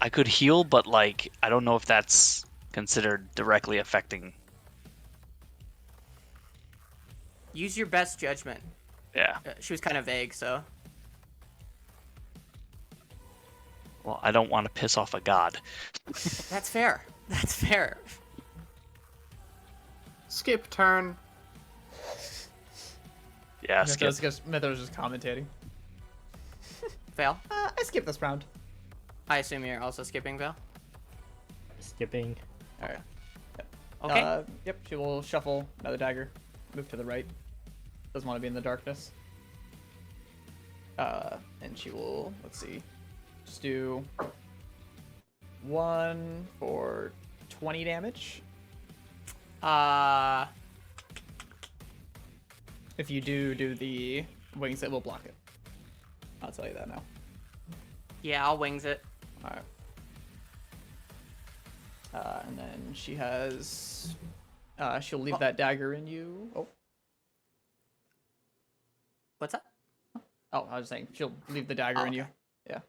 I could heal, but like I don't know if that's considered directly affecting. Use your best judgment. Yeah. She was kind of vague, so. Well, I don't want to piss off a god. That's fair. That's fair. Skip turn. Yeah, skip. Mythos just commentating. Fail. I skipped this round. I assume you're also skipping, Fail. Skipping. Alright. Okay. Yep, she will shuffle another dagger. Move to the right. Doesn't want to be in the darkness. And she will, let's see, just do 1 for 20 damage. If you do the wings, it will block it. I'll tell you that now. Yeah, I'll wings it. Alright. And then she has... she'll leave that dagger in you. Oh. What's up? Oh, I was saying, she'll leave the dagger in you. Yeah.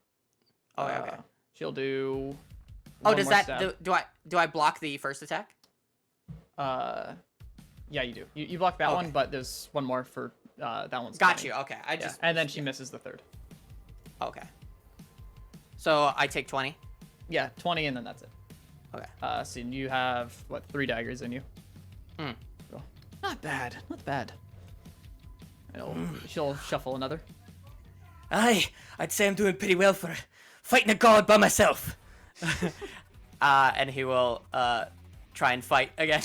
Oh, okay. She'll do... Oh, one does more that... stab. Do I block the first attack? Yeah, you do. You block that Okay. one, but there's one more for... that one's Got 20. you. Okay. I Yeah, just... and then she misses the third. Okay. So I take 20? Yeah, 20 and then that's it. Okay. So you have, what, 3 daggers in you? Hmm. Cool. Not bad. Not bad. She'll shuffle another. Aye, I'd say I'm doing pretty well for fighting a god by myself. And he will try and fight again.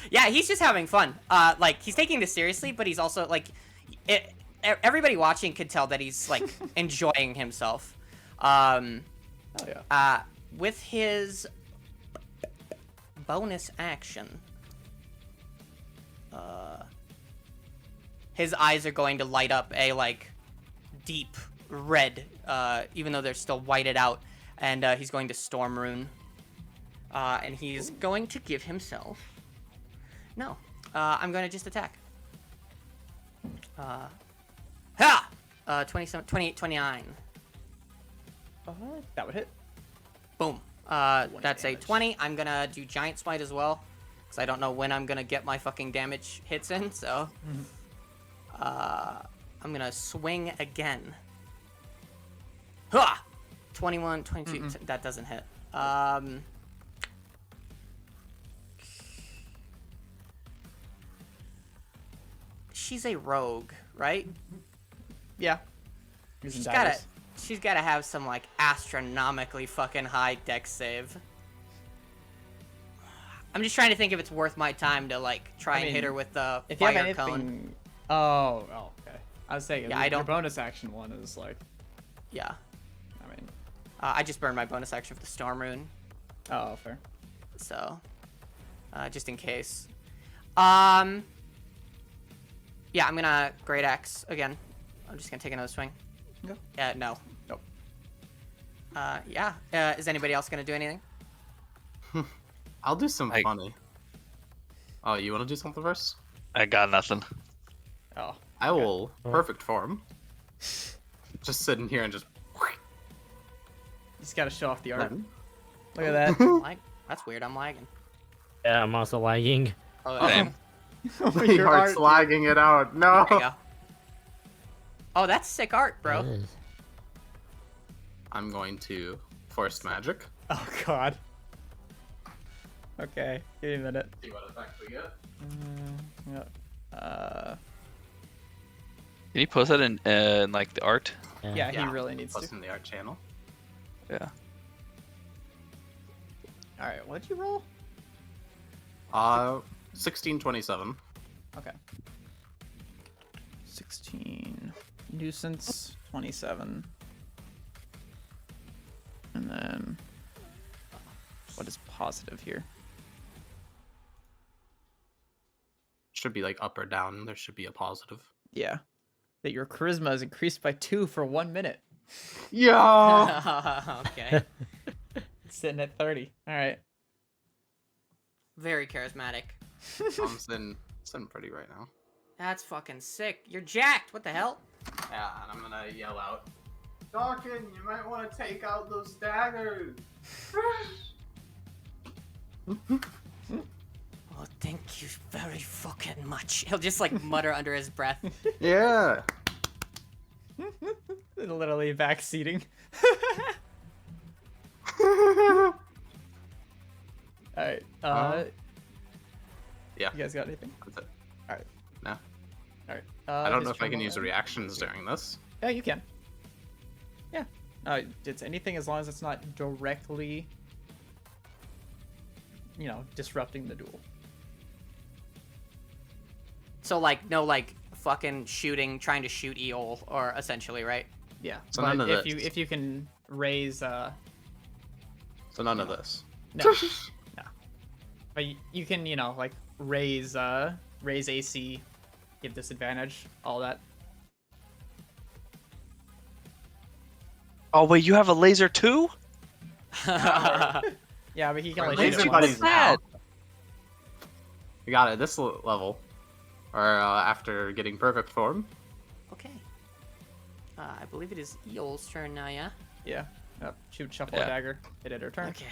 Yeah, he's just having fun. Like, he's taking this seriously, but he's also, like... everybody watching could tell that he's, like, enjoying himself. Oh, yeah. With his bonus action... his eyes are going to light up a, like, deep red, even though they're still whited out. And he's going to Storm Rune. And he's going to give himself... No. I'm going to just attack. Ha! 27, 28, 29. That would hit. Boom. That's a damage. 20. I'm going to do Giant Smite as well. Because I don't know when I'm going to get my fucking damage hits in, so... I'm going to swing again. Ha! 21, 22. That doesn't hit. She's a rogue, right? Yeah. She's gotta have some, like, astronomically fucking high dex save. I'm just trying to think if it's worth my time to, like, try and hit her with the If you have fire anything... cone. Oh, okay. I was saying, Yeah, your I don't- bonus action one is like... Yeah. I mean... I just burned my bonus action for the Storm Rune, Oh, fair. so... just in case. Yeah, I'm gonna Great Axe again. I'm just gonna take another swing. Okay. No. Nope. Yeah. Is anybody else gonna do anything? I'll do some funny. Oh, you want to do something first? I got nothing. Oh. I will perfect form. Just sitting here and just. He's got to show off the art. Button. Look at that. That's weird. I'm lagging. Yeah, I'm also lagging. Oh, Same. Your He hearts art, lagging it out. No. there you go. Oh, that's sick art, bro. It is. I'm going to force magic. Oh god. Okay, give me a minute. See what effect we get. Yep. Can you post that in like the art? Yeah, he really needs Post to. in the art channel. Yeah. All right, what'd you roll? 1627. Okay. 16 nuisance 27. And then what is positive here? Should be like up or down. There should be a positive. Yeah. That your charisma is increased by 2 for 1 minute. Yeah. Okay. It's sitting at 30. All right. Very charismatic. I'm sitting pretty right now. That's fucking sick. You're jacked. What the hell? Yeah, and I'm gonna yell out, Dawkins, you might want to take out those daggers. Oh, thank you very fucking much. He'll just like mutter under his breath. Yeah. Literally backseating. All right. Yeah. You guys got anything? That's it. All right. No. All right. I don't his know if I turn can will use the end. reactions during this. Yeah, you can. Yeah. It's anything as long as it's not directly, disrupting the duel. So like no like fucking shooting, trying to shoot Eol, or essentially, right? Yeah. So but none of if this. you can raise So none of this. no. But you can, like raise AC, give disadvantage, all that. Oh wait, you have a laser too? Yeah, but he can only Laser shoot it buddies once. that? We got it this level. Or after getting perfect form. Okay. I believe it is Eol's turn now, yeah? Yeah. Yep. Shoot, shuffle Yeah. a dagger, hit it or turn. Okay.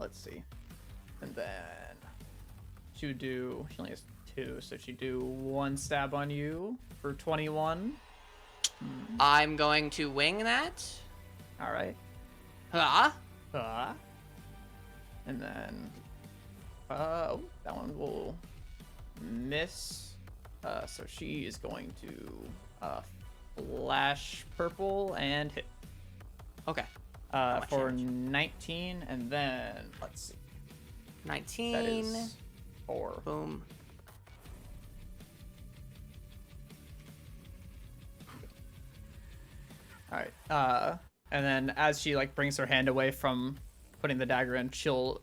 Let's see. And then she only has 2, so she'd do 1 stab on you for 21. I'm going to wing that. All right. Huh? And then, that one will miss. So she is going to flash purple and hit Okay. much for damage? 19, and then let's see. 19. That is 4. Boom. All right. And then as she brings her hand away from putting the dagger in, she'll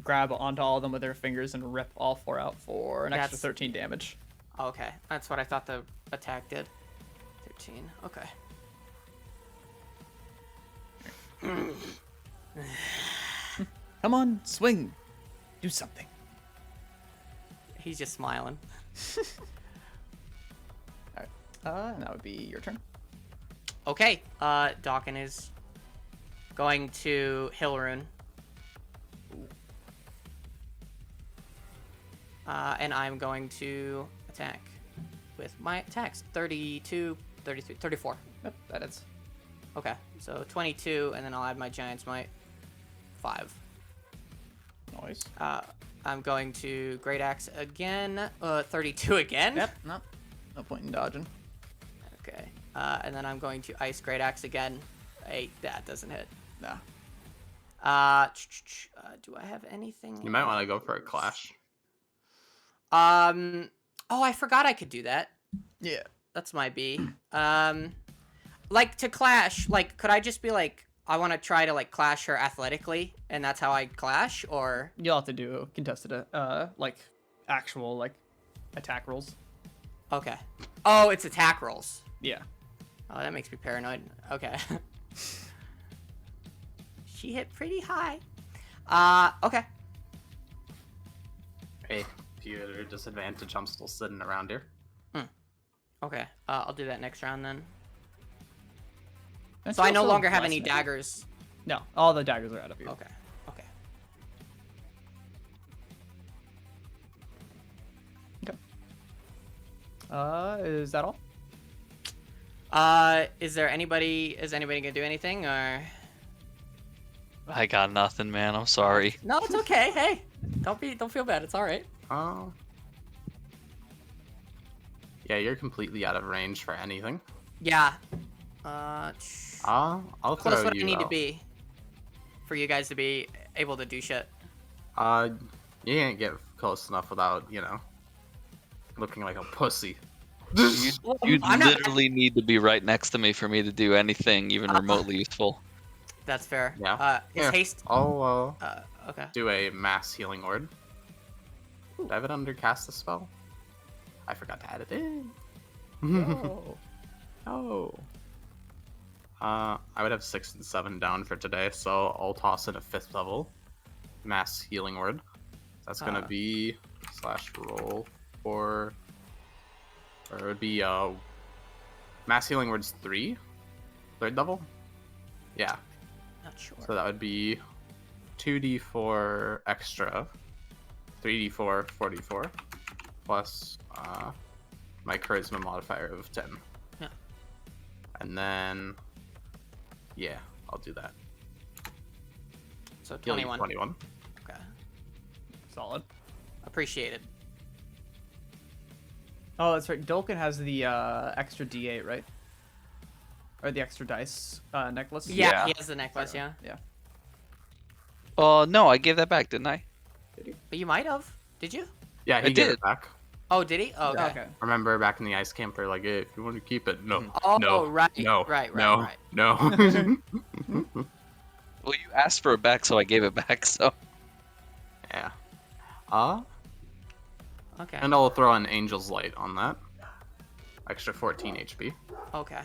grab onto all of them with her fingers and rip all 4 out for an extra That's- 13 damage. Okay. That's what I thought the attack did. 13. Okay. Come on, swing. Do something. He's just smiling. All right. And that would be your turn. Okay. Dawkins is going to Hilrune. And I'm going to attack with my attacks. 32, 33, 34. Yep, that is. Okay, so 22, and then I'll add my Giant's Might. 5. Nice. I'm going to Great Axe again. 32 again? Yep. No point in dodging. Okay. And then I'm going to Ice Great Axe again. 8. That doesn't hit. Nah. Do I have anything? You might want to go for a clash. Oh, I forgot I could do that. Yeah. That's my B. Like to clash, could I just be I want to try to clash her athletically, and that's how I clash, or? You'll have to do contested, actual attack rolls. Okay. Oh, it's attack rolls. Yeah. Oh, that makes me paranoid. Okay. She hit pretty high. Okay. Hey, if you're at a disadvantage, I'm still sitting around here. Okay. I'll do that next round then. And So she I no also longer have blessed any me. daggers. No, all the daggers are out of you. Okay. Okay. Is that all? Is anybody gonna do anything or? I got nothing, man. I'm sorry. No, it's okay. Hey, don't feel bad. It's all right. Oh. Yeah, you're completely out of range for anything. Yeah. I'll Close throw what you I need to out. be for you guys to be able to do shit. You can't get close enough without, looking like a pussy. You I'm not- literally need to be right next to me for me to do anything even remotely useful. That's fair. Yeah. Is Here, haste? I'll Okay. do a mass healing word. Did I have it under cast a spell? I forgot to add it in. Oh. I would have 6 and 7 down for today, so I'll toss in a 5th level mass healing word. That's gonna be /roll for, or it would be mass healing words 3, 3rd level. Yeah. Not sure. So that would be 2d4 extra, 3d4, 4d4, plus my charisma modifier of 10. Yeah. And then, yeah, I'll do that. So Heal you 21. 21. Okay. Solid. Appreciated. Oh, that's right. Dolkin has the extra D8, right? Or the extra dice necklace. Yeah, Yeah. he has the necklace. Yeah. Yeah. Oh, no, I gave that back, didn't I? But you might have. Did you? Yeah, he I gave did. it back. Oh, did he? Oh, okay. Okay. Remember back in the ice camp, they're like, hey, if you want to keep it, no, Oh, no, right. no, Right. no, no. Well, you asked for it back, so I gave it back, so. Yeah. Okay. And I'll throw an Angel's Light on that. Extra 14 HP. Okay.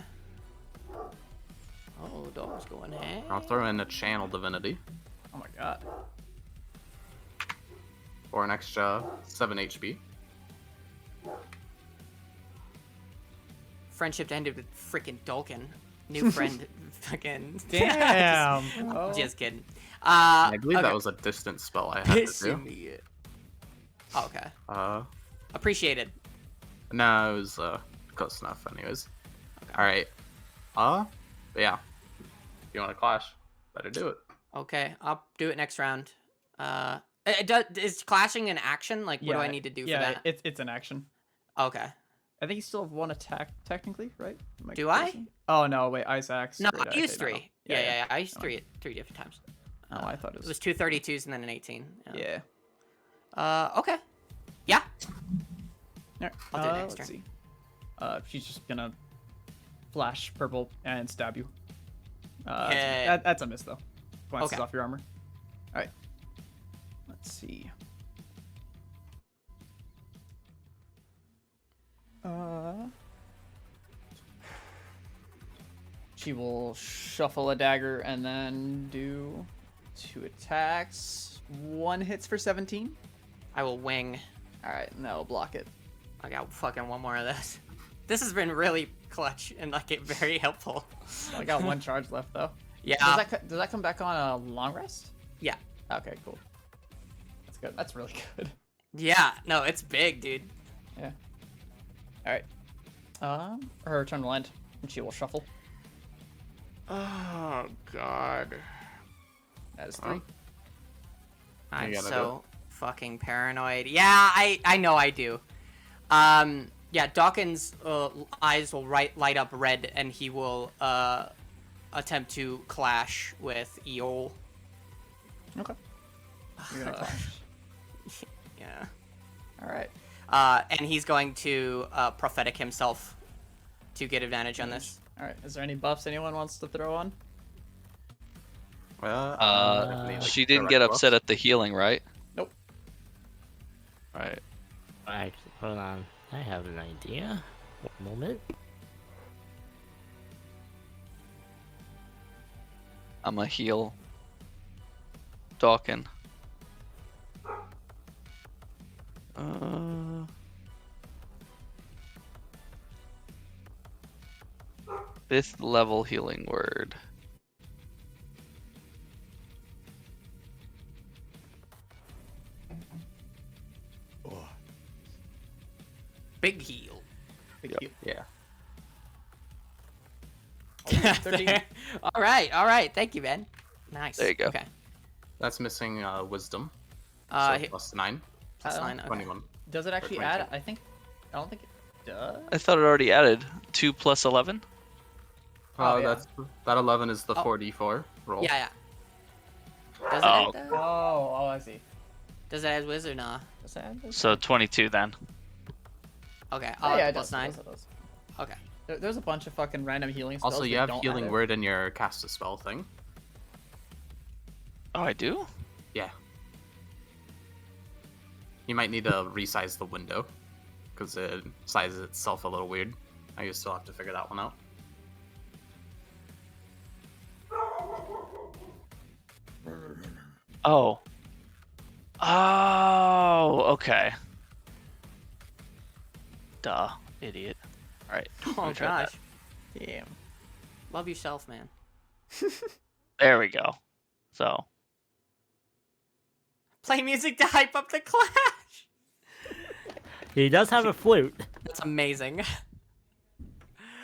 Oh, dog's going hey. I'll throw in a Channel Divinity Oh my god. for an extra 7 HP. Friendship ended with freaking Dolkin. New friend. Fucking. Damn. Oh. Just kidding. I believe okay. that was a distant spell I had to Pissing do. me. Oh, okay. No, Appreciated. it was close enough anyways. Alright. But yeah. If you want to clash, better do it. Okay, I'll do it next round. Is clashing an action? Like, what do I need to do for that? It's an action. Okay. I think you still have one attack, technically, right? Do I? guessing? Oh, no, wait, Ice Axe. No, Great I used Axe, no, no. 3. Yeah. I used 3 at 3 different times. Oh, I thought it It was... was 2 32s and then an 18. Yeah. Okay. Yeah. Alright, I'll do it next let's turn. see. She's just gonna flash purple and stab you. Okay. That's a miss, though. Glances Okay. off your armor. Alright. Let's see. She will shuffle a dagger and then do 2 attacks. 1 hits for 17. I will wing. Alright, and that'll block it. I got fucking one more of this. This has been really clutch and like very helpful. I got 1 charge left, though. Yeah. Does that come back on a long rest? Yeah. Okay, cool. That's good. That's really good. Yeah. No, it's big, dude. Yeah. Alright. Her turn will end, and she will shuffle. Oh God. That is 3. I'm gotta so fucking paranoid. Yeah, I know I do. Yeah, Dawkins' eyes will light up red, and he will attempt to clash with Eol. Okay. You're gonna clash. Yeah. Alright. And he's going to prophetic himself to get advantage on this. Alright. Is there any buffs anyone wants to throw on? Well, She didn't get upset at the healing, right? Nope. Right. Actually, hold on. I have an idea. One moment. I'm a heal. Dawkin. Fifth level healing word. Big heal. Yeah. Oh, 13. All right. Thank you, man. Nice. There you go. Okay. That's missing wisdom. Uh, So he- plus 9. plus Uh, 9. Okay. 21. Does it actually 22. add? I don't think it does. I thought it already added 2 plus 11. Oh, yeah. That 11 is the Oh. 4d4 roll. Yeah. Does it Oh. add that? Oh, I see. Does it add whiz or nah? Does that add this? So 22 then. Okay. Oh, I'll yeah, add it plus does. 9. It does. Okay. There's a bunch of fucking random healing spells. Also, you that have don't healing add it. word in your cast a spell thing. Oh, I do? Yeah. You might need to resize the window because it sizes itself a little weird. I still have to figure that one out. Oh. Oh, okay. Duh, idiot. All right. let Oh me try that. gosh. Damn. Love yourself, man. There we go. So, Play music to hype up the clash. He does have a flute. That's amazing.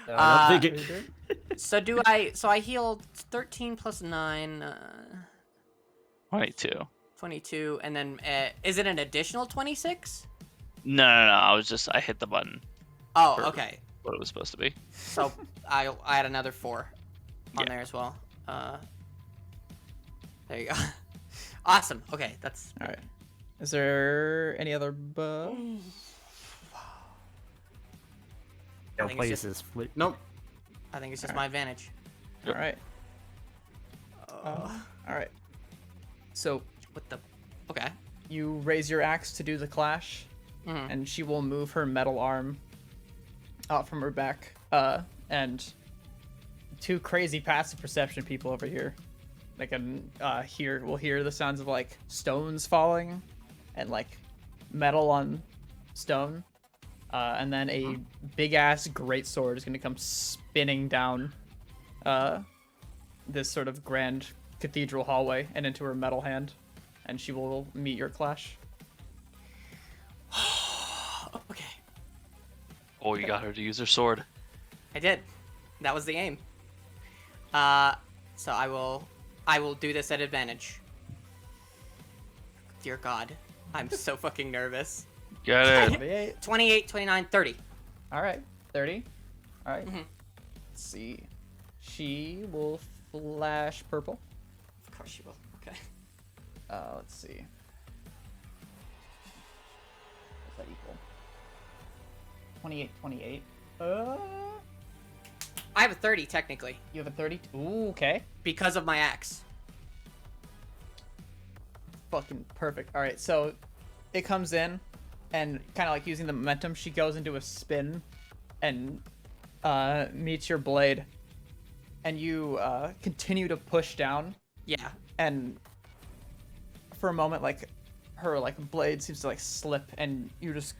I don't think it... So do I? So I healed 13 plus 9, 22. 22, and then is it an additional 26? No. I hit the button. Oh, For- okay. What it was supposed to be. So I add another 4 on Yeah. there as well. There you go. Awesome. Okay, that's All right. Is there any other buff? I Don't think play it's his flute. Nope. I think it's just my advantage. All right. All right. So What the? Okay. you raise your axe to do the clash, Mhm. and she will move her metal arm out from her back. And two crazy passive perception people over here, they can will hear the sounds of like stones falling, and like metal on stone. And then a big ass greatsword is gonna come spinning down this sort of grand cathedral hallway and into her metal hand, and she will meet your clash. Okay. Oh, you got her to use her sword. I did. That was the aim. So I will do this at advantage. Dear God, I'm so fucking nervous. Get it. 28. 28, 29, 30. All right. 30. All right. Mhm. Let's see. She will flash purple. Of course you will. Okay. Let's see. What's that equal? 28, 28. I have a 30 technically You have a 30. Ooh, okay. because of my axe. Fucking perfect. All right, so it comes in, and kind of like using the momentum, she goes into a spin, and meets your blade, and you continue to push down, Yeah. and for a moment, like her like blade seems to like slip, and you just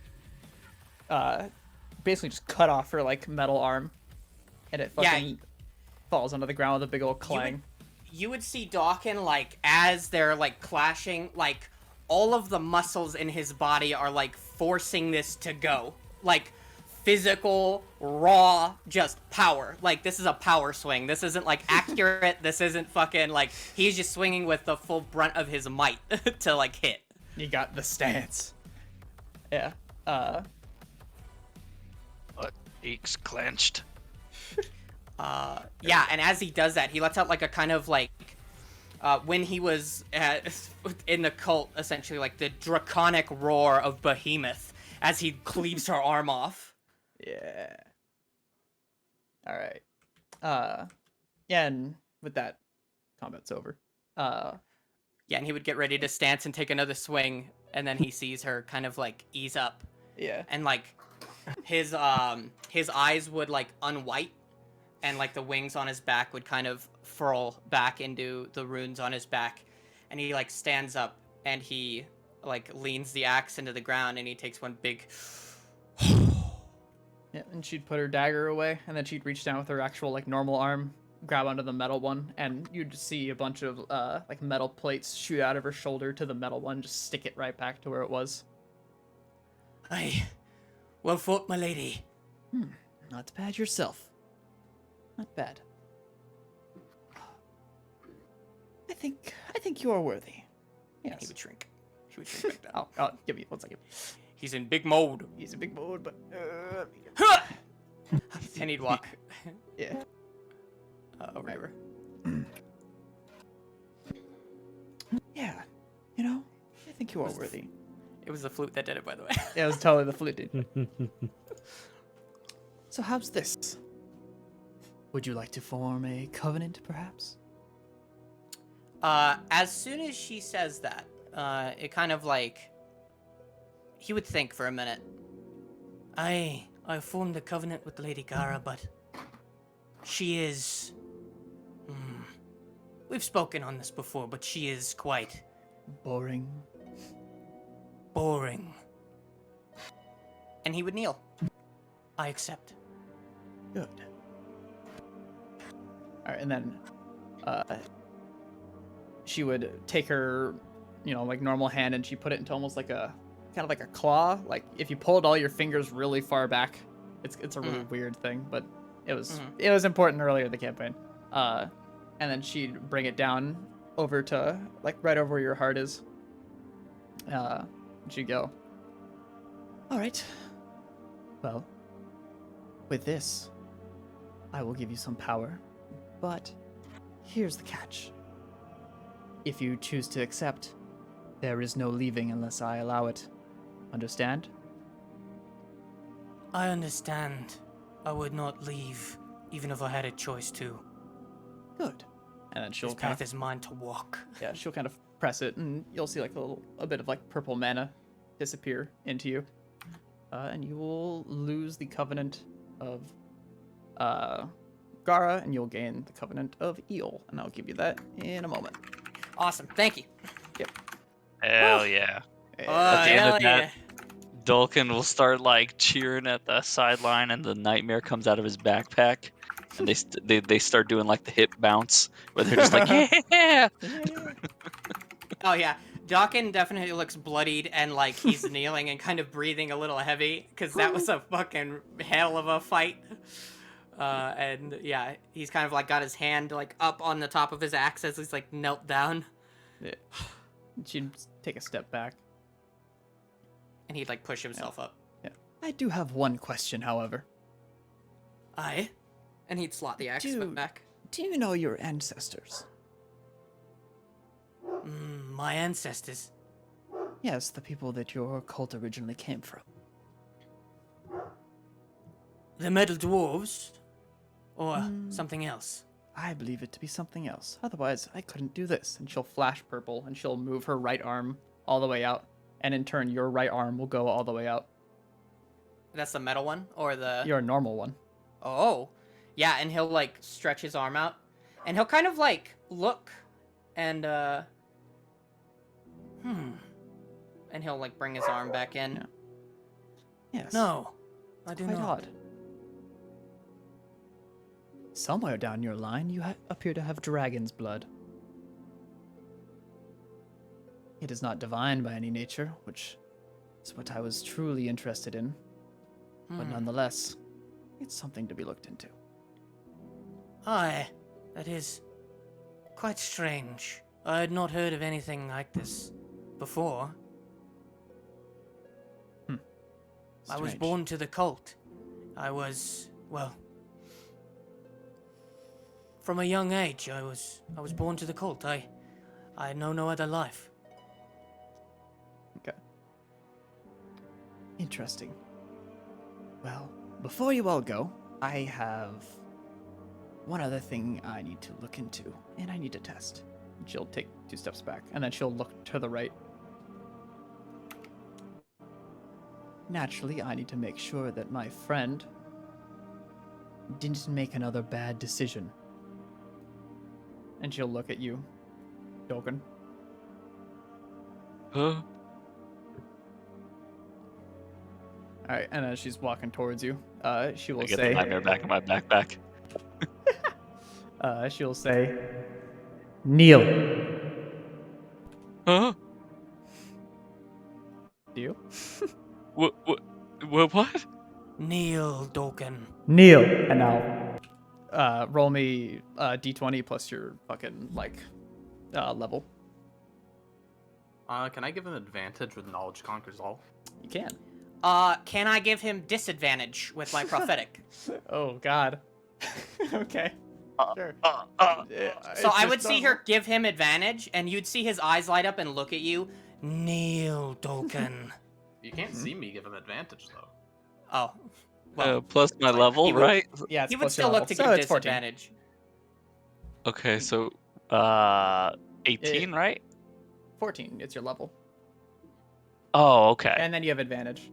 basically just cut off her like metal arm, and it Yeah, fucking falls onto the ground with a big old clang. You would see Dawkin, like, as they're, like, clashing, like, all of the muscles in his body are, like, forcing this to go. Like, physical, raw, just power. Like, this is a power swing. This isn't, like, accurate. This isn't fucking, like, he's just swinging with the full brunt of his might to, like, hit. You got the stance. Yeah. But cheeks clenched. Yeah, and as he does that, he lets out, like, a kind of, like, when he was in the cult, essentially, like, the draconic roar of Behemoth as he cleaves her arm off. Yeah. All right. Yeah, and with that, combat's over. Yeah, and he would get ready to stance and take another swing, and then he sees her kind of, like, ease up, Yeah. and, like, his eyes would, like, unwhite, and, like, the wings on his back would kind of furl back into the runes on his back, and he, like, stands up, and he, like, leans the axe into the ground, and he takes one big... Yeah, and she'd put her dagger away, and then she'd reach down with her actual like normal arm, grab onto the metal one, and you'd just see a bunch of like metal plates shoot out of her shoulder to the metal one, just stick it right back to where it was. Aye. Well fought, my lady. Not bad yourself. Not bad. I think you are worthy. He Yes. would shrink. He would shrink back down. Oh, give me 1 second. He's in big mode. He's a big mode, but And he'd walk yeah. over to her. Yeah. You know, I think you are worthy. It was the flute that did it, by the way. Yeah, it was totally the flute, dude. So how's this? Would you like to form a covenant, perhaps? As soon as she says that, it kind of like he would think for a minute. I formed a covenant with Lady Gara, but she is. We've spoken on this before, but she is quite Boring. boring. And he would kneel. I accept. Good. Alright, and then she would take her, like normal hand, and she put it into almost like a kind of like a claw. Like if you pulled all your fingers really far back, it's a really weird thing, but it was important earlier in the campaign. And then she'd bring it down over to like right over where your heart is. She'd go, all right, well, with this, I will give you some power, but here's the catch. If you choose to accept, there is no leaving unless I allow it. Understand? I understand. I would not leave, even if I had a choice to. Good. And then she'll This kind path of, is mine to walk. yeah, she'll kind of press it, and you'll see like a bit of like purple mana disappear into you, and you will lose the covenant of Gara, and you'll gain the covenant of Eel, and I'll give you that in a moment. Awesome. Thank you. Hell yeah. Oh, the end of hell that- yeah. Dulcan will start like cheering at the sideline, and the nightmare comes out of his backpack, and they start doing like the hip bounce, where they're just like, yeah. Oh yeah. Dawkin definitely looks bloodied and like he's kneeling and kind of breathing a little heavy because that was a fucking hell of a fight. And yeah, he's kind of like got his hand like up on the top of his axe as he's like knelt down, Yeah. She'd take a step back. and he'd like push himself up. Yeah. I do have one question, however. Aye. And he'd slot the axe Dude. back. Do you know your ancestors? My ancestors. Yes, the people that your cult originally came from. The metal dwarves? Or something else? I believe it to be something else. Otherwise, I couldn't do this. And she'll flash purple, and she'll move her right arm all the way out. And in turn, your right arm will go all the way out. That's the metal one? Or the... Your normal one. Oh. Yeah, and he'll like stretch his arm out. And he'll kind of like look and and he'll like bring his arm back in. Yeah. Yes. No. I do Quite not. odd. Somewhere down your line, you appear to have dragon's blood. It is not divine by any nature, which is what I was truly interested in. But nonetheless, it's something to be looked into. Aye. That is quite strange. I had not heard of anything like this before. I was Strange. born to the cult. I was, well, from a young age, I was born to the cult. I know no other life. Okay. Interesting. Well, before you all go, I have one other thing I need to look into, and I need to test. She'll take 2 steps back, and then she'll look to the right. Naturally, I need to make sure that my friend didn't make another bad decision. And she'll look at you, Dolgan. Huh? Alright, and as she's walking towards you, she will I get say... the nightmare back in my backpack. she'll say, kneel. Huh? Do you? What? Kneel, Doken. Kneel. And now, roll me d20 plus your fucking level. Can I give him advantage with knowledge conquers all? You can. Can I give him disadvantage with my prophetic? Oh God. Okay. Sure. So I would see her give him advantage, and you'd see his eyes light up and look at you. Kneel, Doken. You can't see me give him advantage though. Oh. Well, Plus my like, level, he would- right? Yeah, it's he would plus your still level. look to So give it's 14. disadvantage. Okay, so 18, right? 14. It's your level, Oh, okay. and then you have advantage.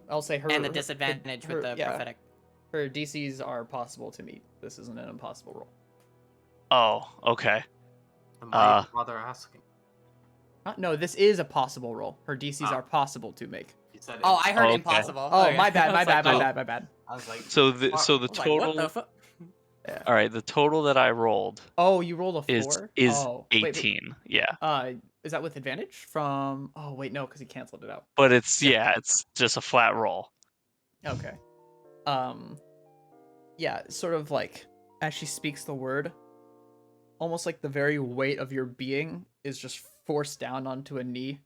I'll say her And the her- disadvantage with the yeah, prophetic. Her DCs are possible to meet. This isn't an impossible roll. Oh, okay. Then why even bother asking? No, this is a possible roll. Her DCs Ah. are possible to make. He said Oh, it. I heard Okay. impossible. Oh, Okay. my bad, I my was bad, like, my oh. bad, my bad. I was like, So the fuck. so I the was like, what total. the fuck? All right, the total that I rolled Oh, you rolled a 4? is oh, 18. Yeah, Is that with advantage from? Oh, wait, no, because he canceled it out. but it's just a flat roll. Okay. Yeah, sort of like as she speaks the word, almost like the very weight of your being is just forced down onto a knee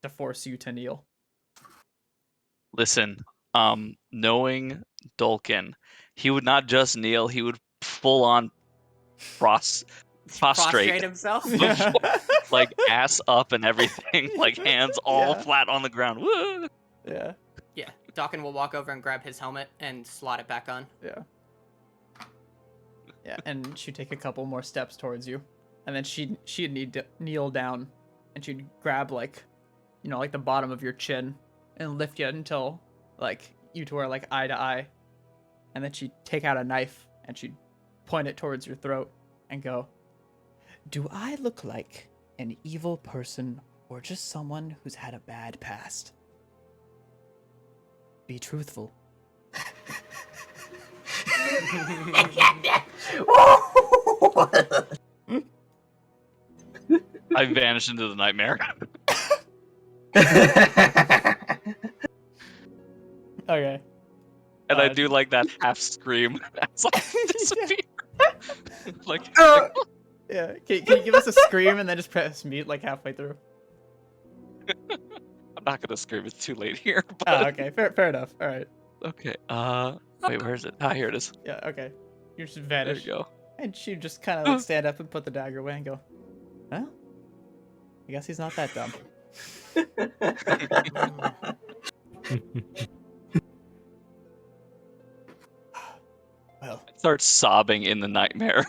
to force you to kneel. Listen, knowing Dolkin, he would not just kneel; he would full on prostrate, himself? like ass up and everything, like hands all Yeah. flat on the ground. Woo! Yeah, Yeah. Dokken will walk over and grab his helmet and slot it back on. yeah. Yeah, and she'd take a couple more steps towards you, and then she'd need to kneel down, and she'd grab like the bottom of your chin, and lift you until like you two are like eye to eye, and then she'd take out a knife and she'd point it towards your throat and go, "Do I look like an evil person or just someone who's had a bad past? Be truthful." I vanished into the nightmare, Okay. and I do like that half scream as I disappear. like, Yeah. Can you give us a scream and then just press mute like halfway through? I'm not gonna scream; it's too late here. But, Oh, okay. Fair enough. All right. okay. Wait, where is it? Ah, here it is. Yeah. Okay. You just There vanish. you go. And she'd just kind of like stand up and put the dagger away and go, "Well, I guess he's not that dumb." Well, Start sobbing in the nightmare.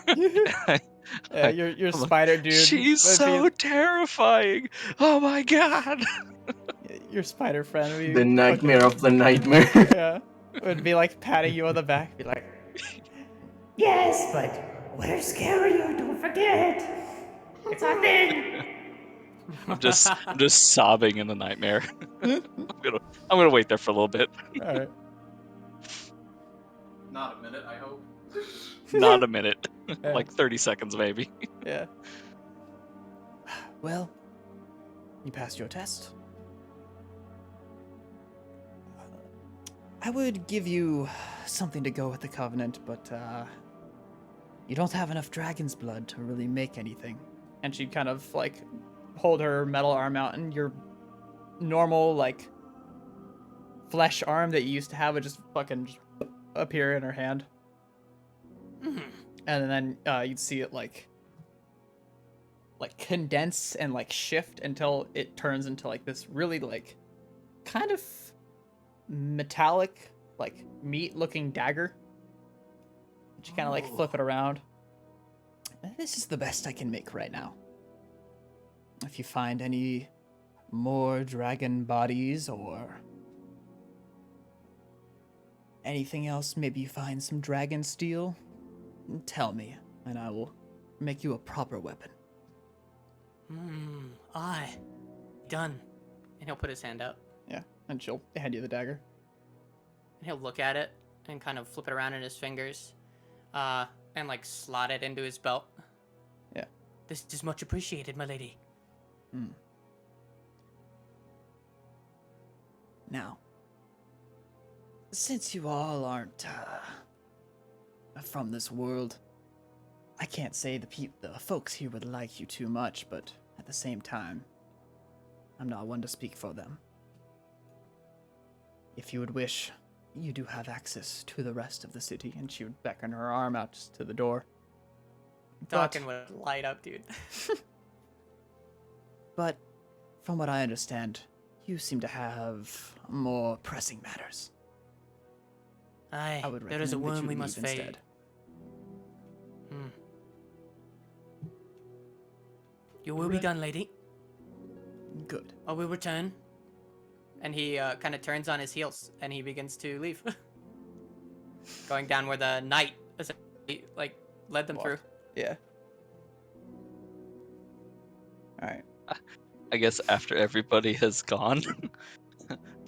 yeah, your spider dude. She's would so be, terrifying. Oh my god. your spider friend would be The nightmare of the nightmare. Yeah, would be like patting you on the back, be like, Yes, but we're scarier, don't forget. It's our thing. I'm just sobbing in the nightmare. I'm gonna wait there for a little bit. "All right." Not a minute, I hope. Not a minute. Yeah. Like 30 seconds maybe. Yeah. Well, you passed your test. I would give you something to go with the Covenant, but you don't have enough dragon's blood to really make anything. And she'd kind of like hold her metal arm out, and your normal like flesh arm that you used to have would just fucking appear in her hand. And then you'd see it like condense and like shift until it turns into like this really like kind of metallic like meat looking dagger. And you kind of like flip it around. This is the best I can make right now. If you find any more dragon bodies or anything else, maybe you find some dragon steel, tell me, and I will make you a proper weapon. Aye. Done. And he'll put his hand out. Yeah, and she'll hand you the dagger. And he'll look at it and kind of flip it around in his fingers. And like slot it into his belt. Yeah. This is much appreciated, my lady. Now, since you all aren't from this world, I can't say the folks here would like you too much, but at the same time, I'm not one to speak for them. If you would wish, you do have access to the rest of the city, and she would beckon her arm out just to the door. Dawkins would light up, dude. But from what I understand, you seem to have more pressing matters. Aye, I would there is a recommend that worm you we leave must fade. instead. You will be done, lady. Good. I will return. And he kind of turns on his heels and he begins to leave. Going down where the knight essentially, like, led them through. Yeah. Alright. I guess after everybody has gone,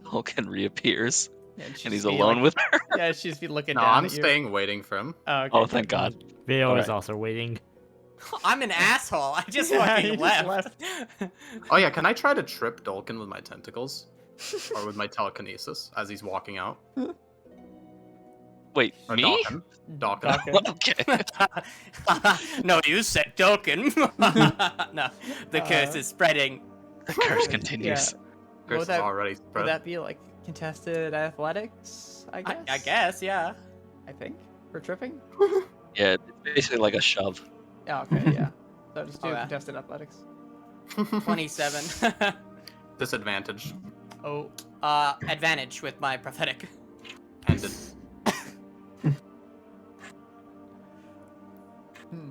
Tolkien reappears, Yeah, and he's alone with her. Yeah, she's be looking No, down I'm at you. staying waiting for him. Oh, okay. Oh, thank God. Vale is Alright. also waiting. I'm an asshole. I just Yeah, fucking you just left. Oh yeah, can I try to trip Dolkin with my tentacles? Or with my telekinesis as he's walking out? Wait, Or me? Dolkin. Okay. No, you said Dokken. No, the curse is spreading. The curse continues. Chris is that- already Would spread. that be like contested athletics? I guess. I guess, yeah. I think for tripping. Yeah, it's basically like a shove. Yeah. Okay. Yeah. So just do Oh, yeah. contested athletics. 27. Disadvantage. Oh. Advantage with my prophetic. Ended.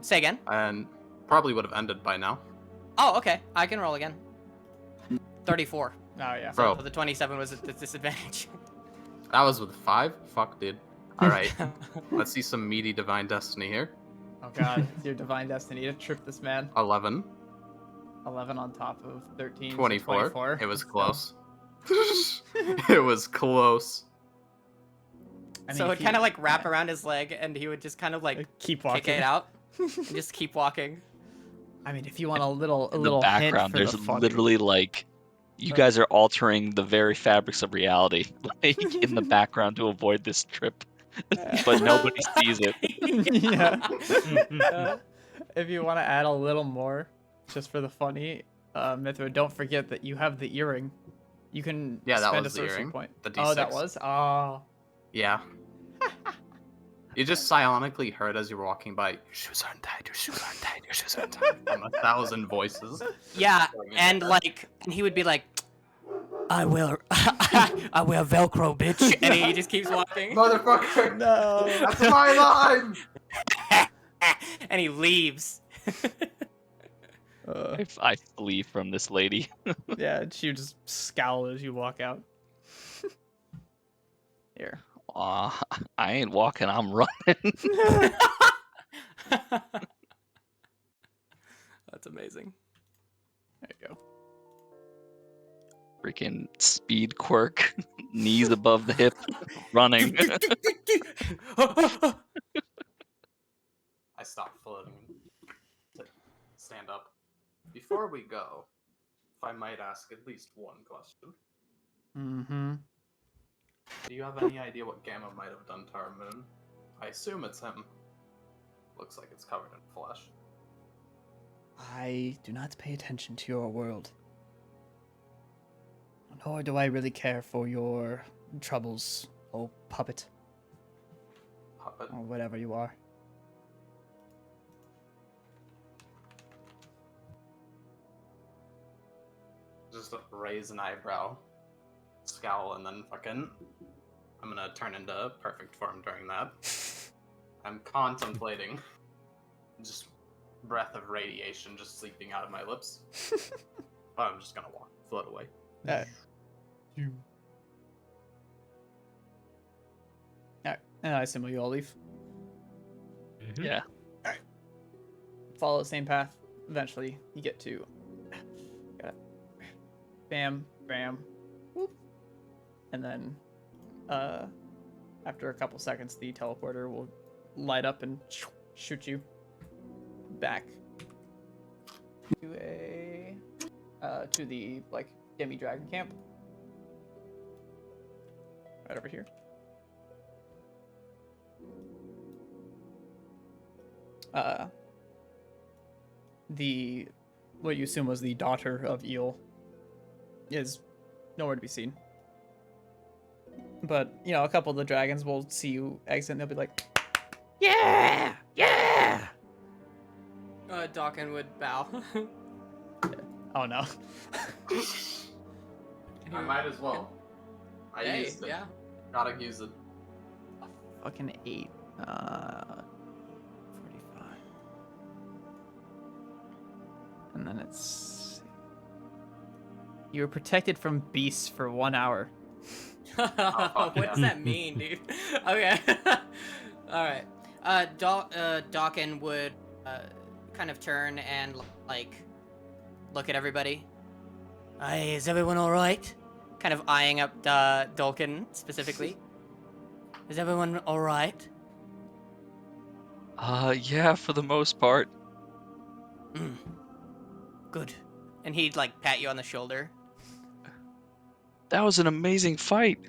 Say again. And probably would have ended by now. Oh, okay. I can roll again. 34. Oh yeah. Bro, So the 27 was at the disadvantage. that was with 5? Fuck, dude. Alright, let's see some meaty divine destiny here. Oh god, it's your divine destiny to trip this man. 11. 11 on top of 13. so 24. 24. It was Let's go. close. It was close. I mean, So it if would kind of you- like wrap around his leg and he would just kind of like keep walking. kick it out and just keep walking. I mean, if you want a little In the hint background, for there's the fun. literally like, you guys are altering the very fabrics of reality, like in the background to avoid this trip, but nobody sees it. Yeah. If you want to add a little more, just for the funny, Mithra, don't forget that you have the earring. You can Yeah, that spend was a the sorcery earring. point. The Oh, that D6. was? Oh. Yeah. You just psionically heard as you were walking by, your shoes are untied, your shoes are untied, your shoes are untied. From 1,000 voices. Yeah, Going in and there. like, and he would be like, I wear Velcro, bitch, and he just keeps walking, Motherfucker! No. That's my line! and he leaves. I flee from this lady. Yeah, and she would just scowl as you walk out. Here. Aw, I ain't walking, I'm running. That's amazing. There you go. Freaking speed quirk, knees above the hip, running. I stopped floating to stand up. Before we go, if I might ask at least one question. Mm-hmm. Do you have any idea what Gamma might have done to our moon? I assume it's him. Looks like it's covered in flesh. I do not pay attention to your world. Nor do I really care for your troubles, oh puppet, Puppet. or whatever you are. Just raise an eyebrow, scowl, and then fucking... I'm gonna turn into perfect form during that. I'm contemplating just breath of radiation just seeping out of my lips. But I'm just gonna float away. Alright. And I assume you all leave. Yeah. Follow the same path. Eventually, you get to. Got it. Bam, bam, whoop. And then, after a couple seconds, the teleporter will light up and shoot you back to the like demi-dragon camp. Right over here. the what you assume was the daughter of Eel is nowhere to be seen. But a couple of the dragons will see you exit and they'll be like, "Yeah, yeah." Dawkin would bow. Oh no. I might as well. I Hey, used it. yeah. Gotta use it. Fucking 8. 45. And then it's. You were protected from beasts for 1 hour. What yeah. does that mean, dude? Okay. All right. Dawkin would kind of turn and like look at everybody. Hey, is everyone all right? Kind of eyeing up Dawkin specifically. Is everyone all right? Yeah, for the most part. Good. And he'd like pat you on the shoulder. That was an amazing fight.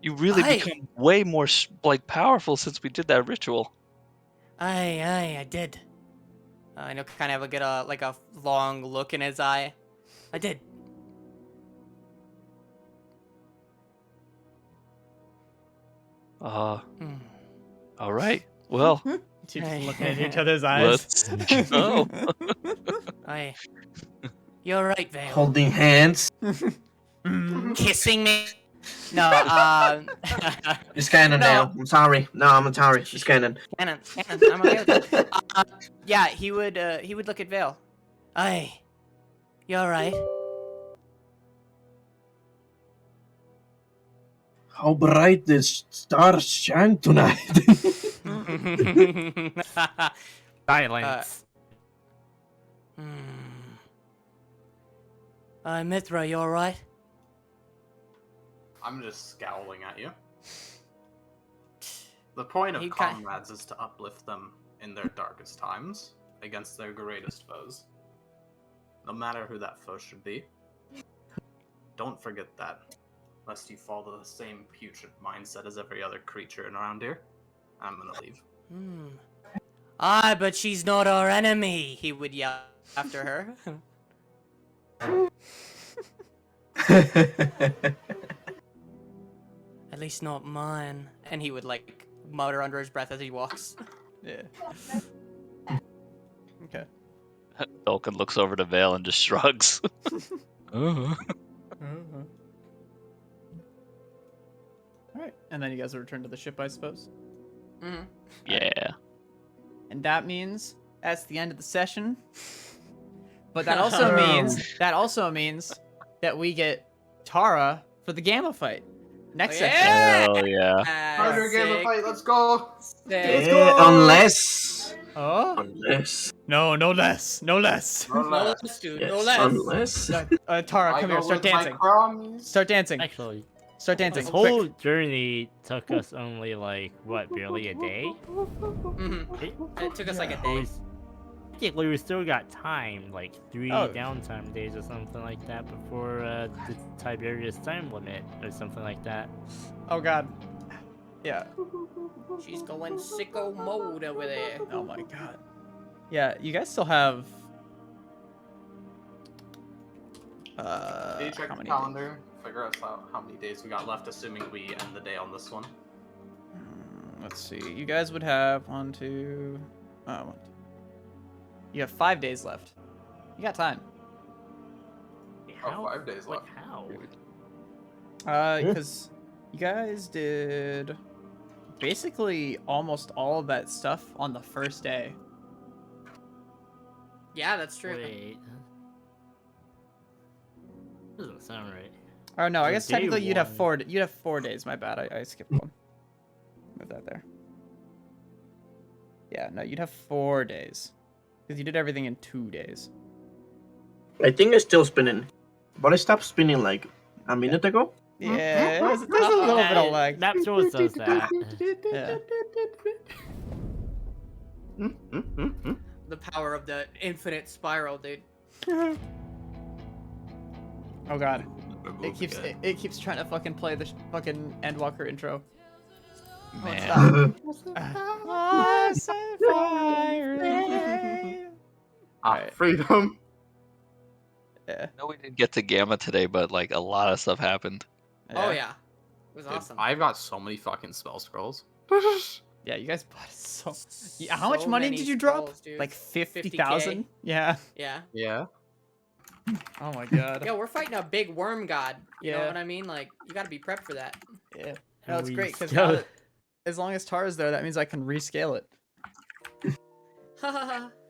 You really Aye. become way more powerful since we did that ritual. Aye, I did. I know, kind of get a long look in his eye. I did. All right. Well, Just Hey. looking at each other's eyes. let's go. Aye. You're right, Vale. Holding hands. Kissing me? No, It's canon No. now. I'm sorry. No, I'm sorry. It's canon. Cannon, I'm okay with that. Yeah, he would look at Vale. Aye. You alright? How bright the stars shine tonight. Silence. Mithra, you alright? I'm just scowling at you. The point of He ki- comrades is to uplift them in their darkest times against their greatest foes. No matter who that foe should be. Don't forget that, lest you fall to the same putrid mindset as every other creature around here. I'm gonna leave. Aye, but she's not our enemy, he would yell after her. At least not mine. And he would like mutter under his breath as he walks. Yeah. Okay. Tolkien looks over to Vale and just shrugs. All right, and then you guys will return to the ship, I suppose. Mm-hmm. Yeah. And that means that's the end of the session. But that also means that we get Tara for the Gamma fight next session. Hell yeah. Harder game of fight, let's go! Unless. Oh? Unless. No less. No less, dude. No Yes, less. unless. Tara, I come go here. Start with my dancing. crummies. Start dancing. Actually, Start dancing. this Quick. whole journey took us only like what, barely a day? Mm-hmm. It took us like a Or day. we technically, we still got time, like 3 Oh. downtime days or something like that before the Tiberius time limit or something like that. Oh god. Yeah. She's going sicko mode over there. Oh my god. Yeah, you guys still have Did you check how the many calendar? Figure us out how many days we got left, assuming we end the day on this one. Let's see. You guys would have 1, 2. You have 5 days left. You got time. Oh, 5 days Like, left. how? Because you guys did basically almost all of that stuff on the first day. Yeah, that's true. Wait. Doesn't sound right. Oh no, I So guess day technically you'd have 4. one- You'd have 4 days. My bad. I skipped one. Move that there. Yeah, no, you'd have 4 days because you did everything in 2 days. I think it's still spinning. But I stopped spinning like a minute ago. Yeah, there's a little bit of lag. Map source does that. Yeah. The power of the infinite spiral, dude. Oh god, it keeps trying to fucking play the fucking Endwalker intro. Man. I set fire Right. Freedom. Yeah. No, we didn't get to Gamma today, but like a lot of stuff happened. Oh yeah, it was Dude, awesome. I've got so many fucking spell scrolls. Yeah, you guys bought so. Yeah, how much So money many did you drop? scrolls, dude. Like 50K. 50,000? Yeah. Yeah. Yeah. Oh my god. Yo, we're fighting a big worm god. You know Yeah. what I mean? Like, you gotta be prepped for that. Yeah. No, it's we great because still- now that as long as Tara's there, that means I can rescale it.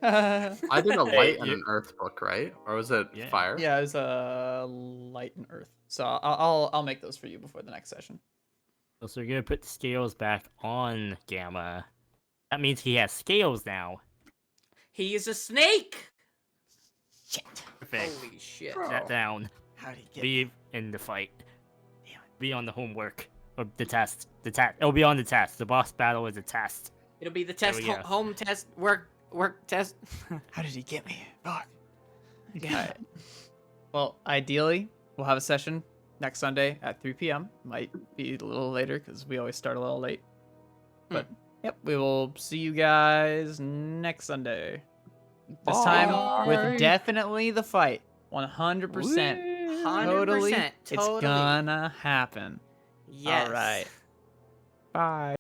Yeah, I did a Hey, light and you- an earth book, right? Or was it Yeah. fire? Yeah, it was light and earth. So I'll make those for you before the next session. So we're gonna put the scales back on Gamma. That means he has scales now. he is a snake. Shit. Perfect. Holy shit. That down. How did he get? Be in the fight. Be on the homework. Or the test. The test. It'll be on the test. The boss battle is a test. It'll be the test, we go. home test, work test. How did he get me? Fuck. Yeah. Alright. Well, ideally, we'll have a session next Sunday at 3 p.m. Might be a little later because we always start a little late. But yep, we will see you guys next Sunday. This time Bye. with definitely the fight. 100%. 100%. Totally. It's Totally. gonna happen. Yes. Alright. Bye.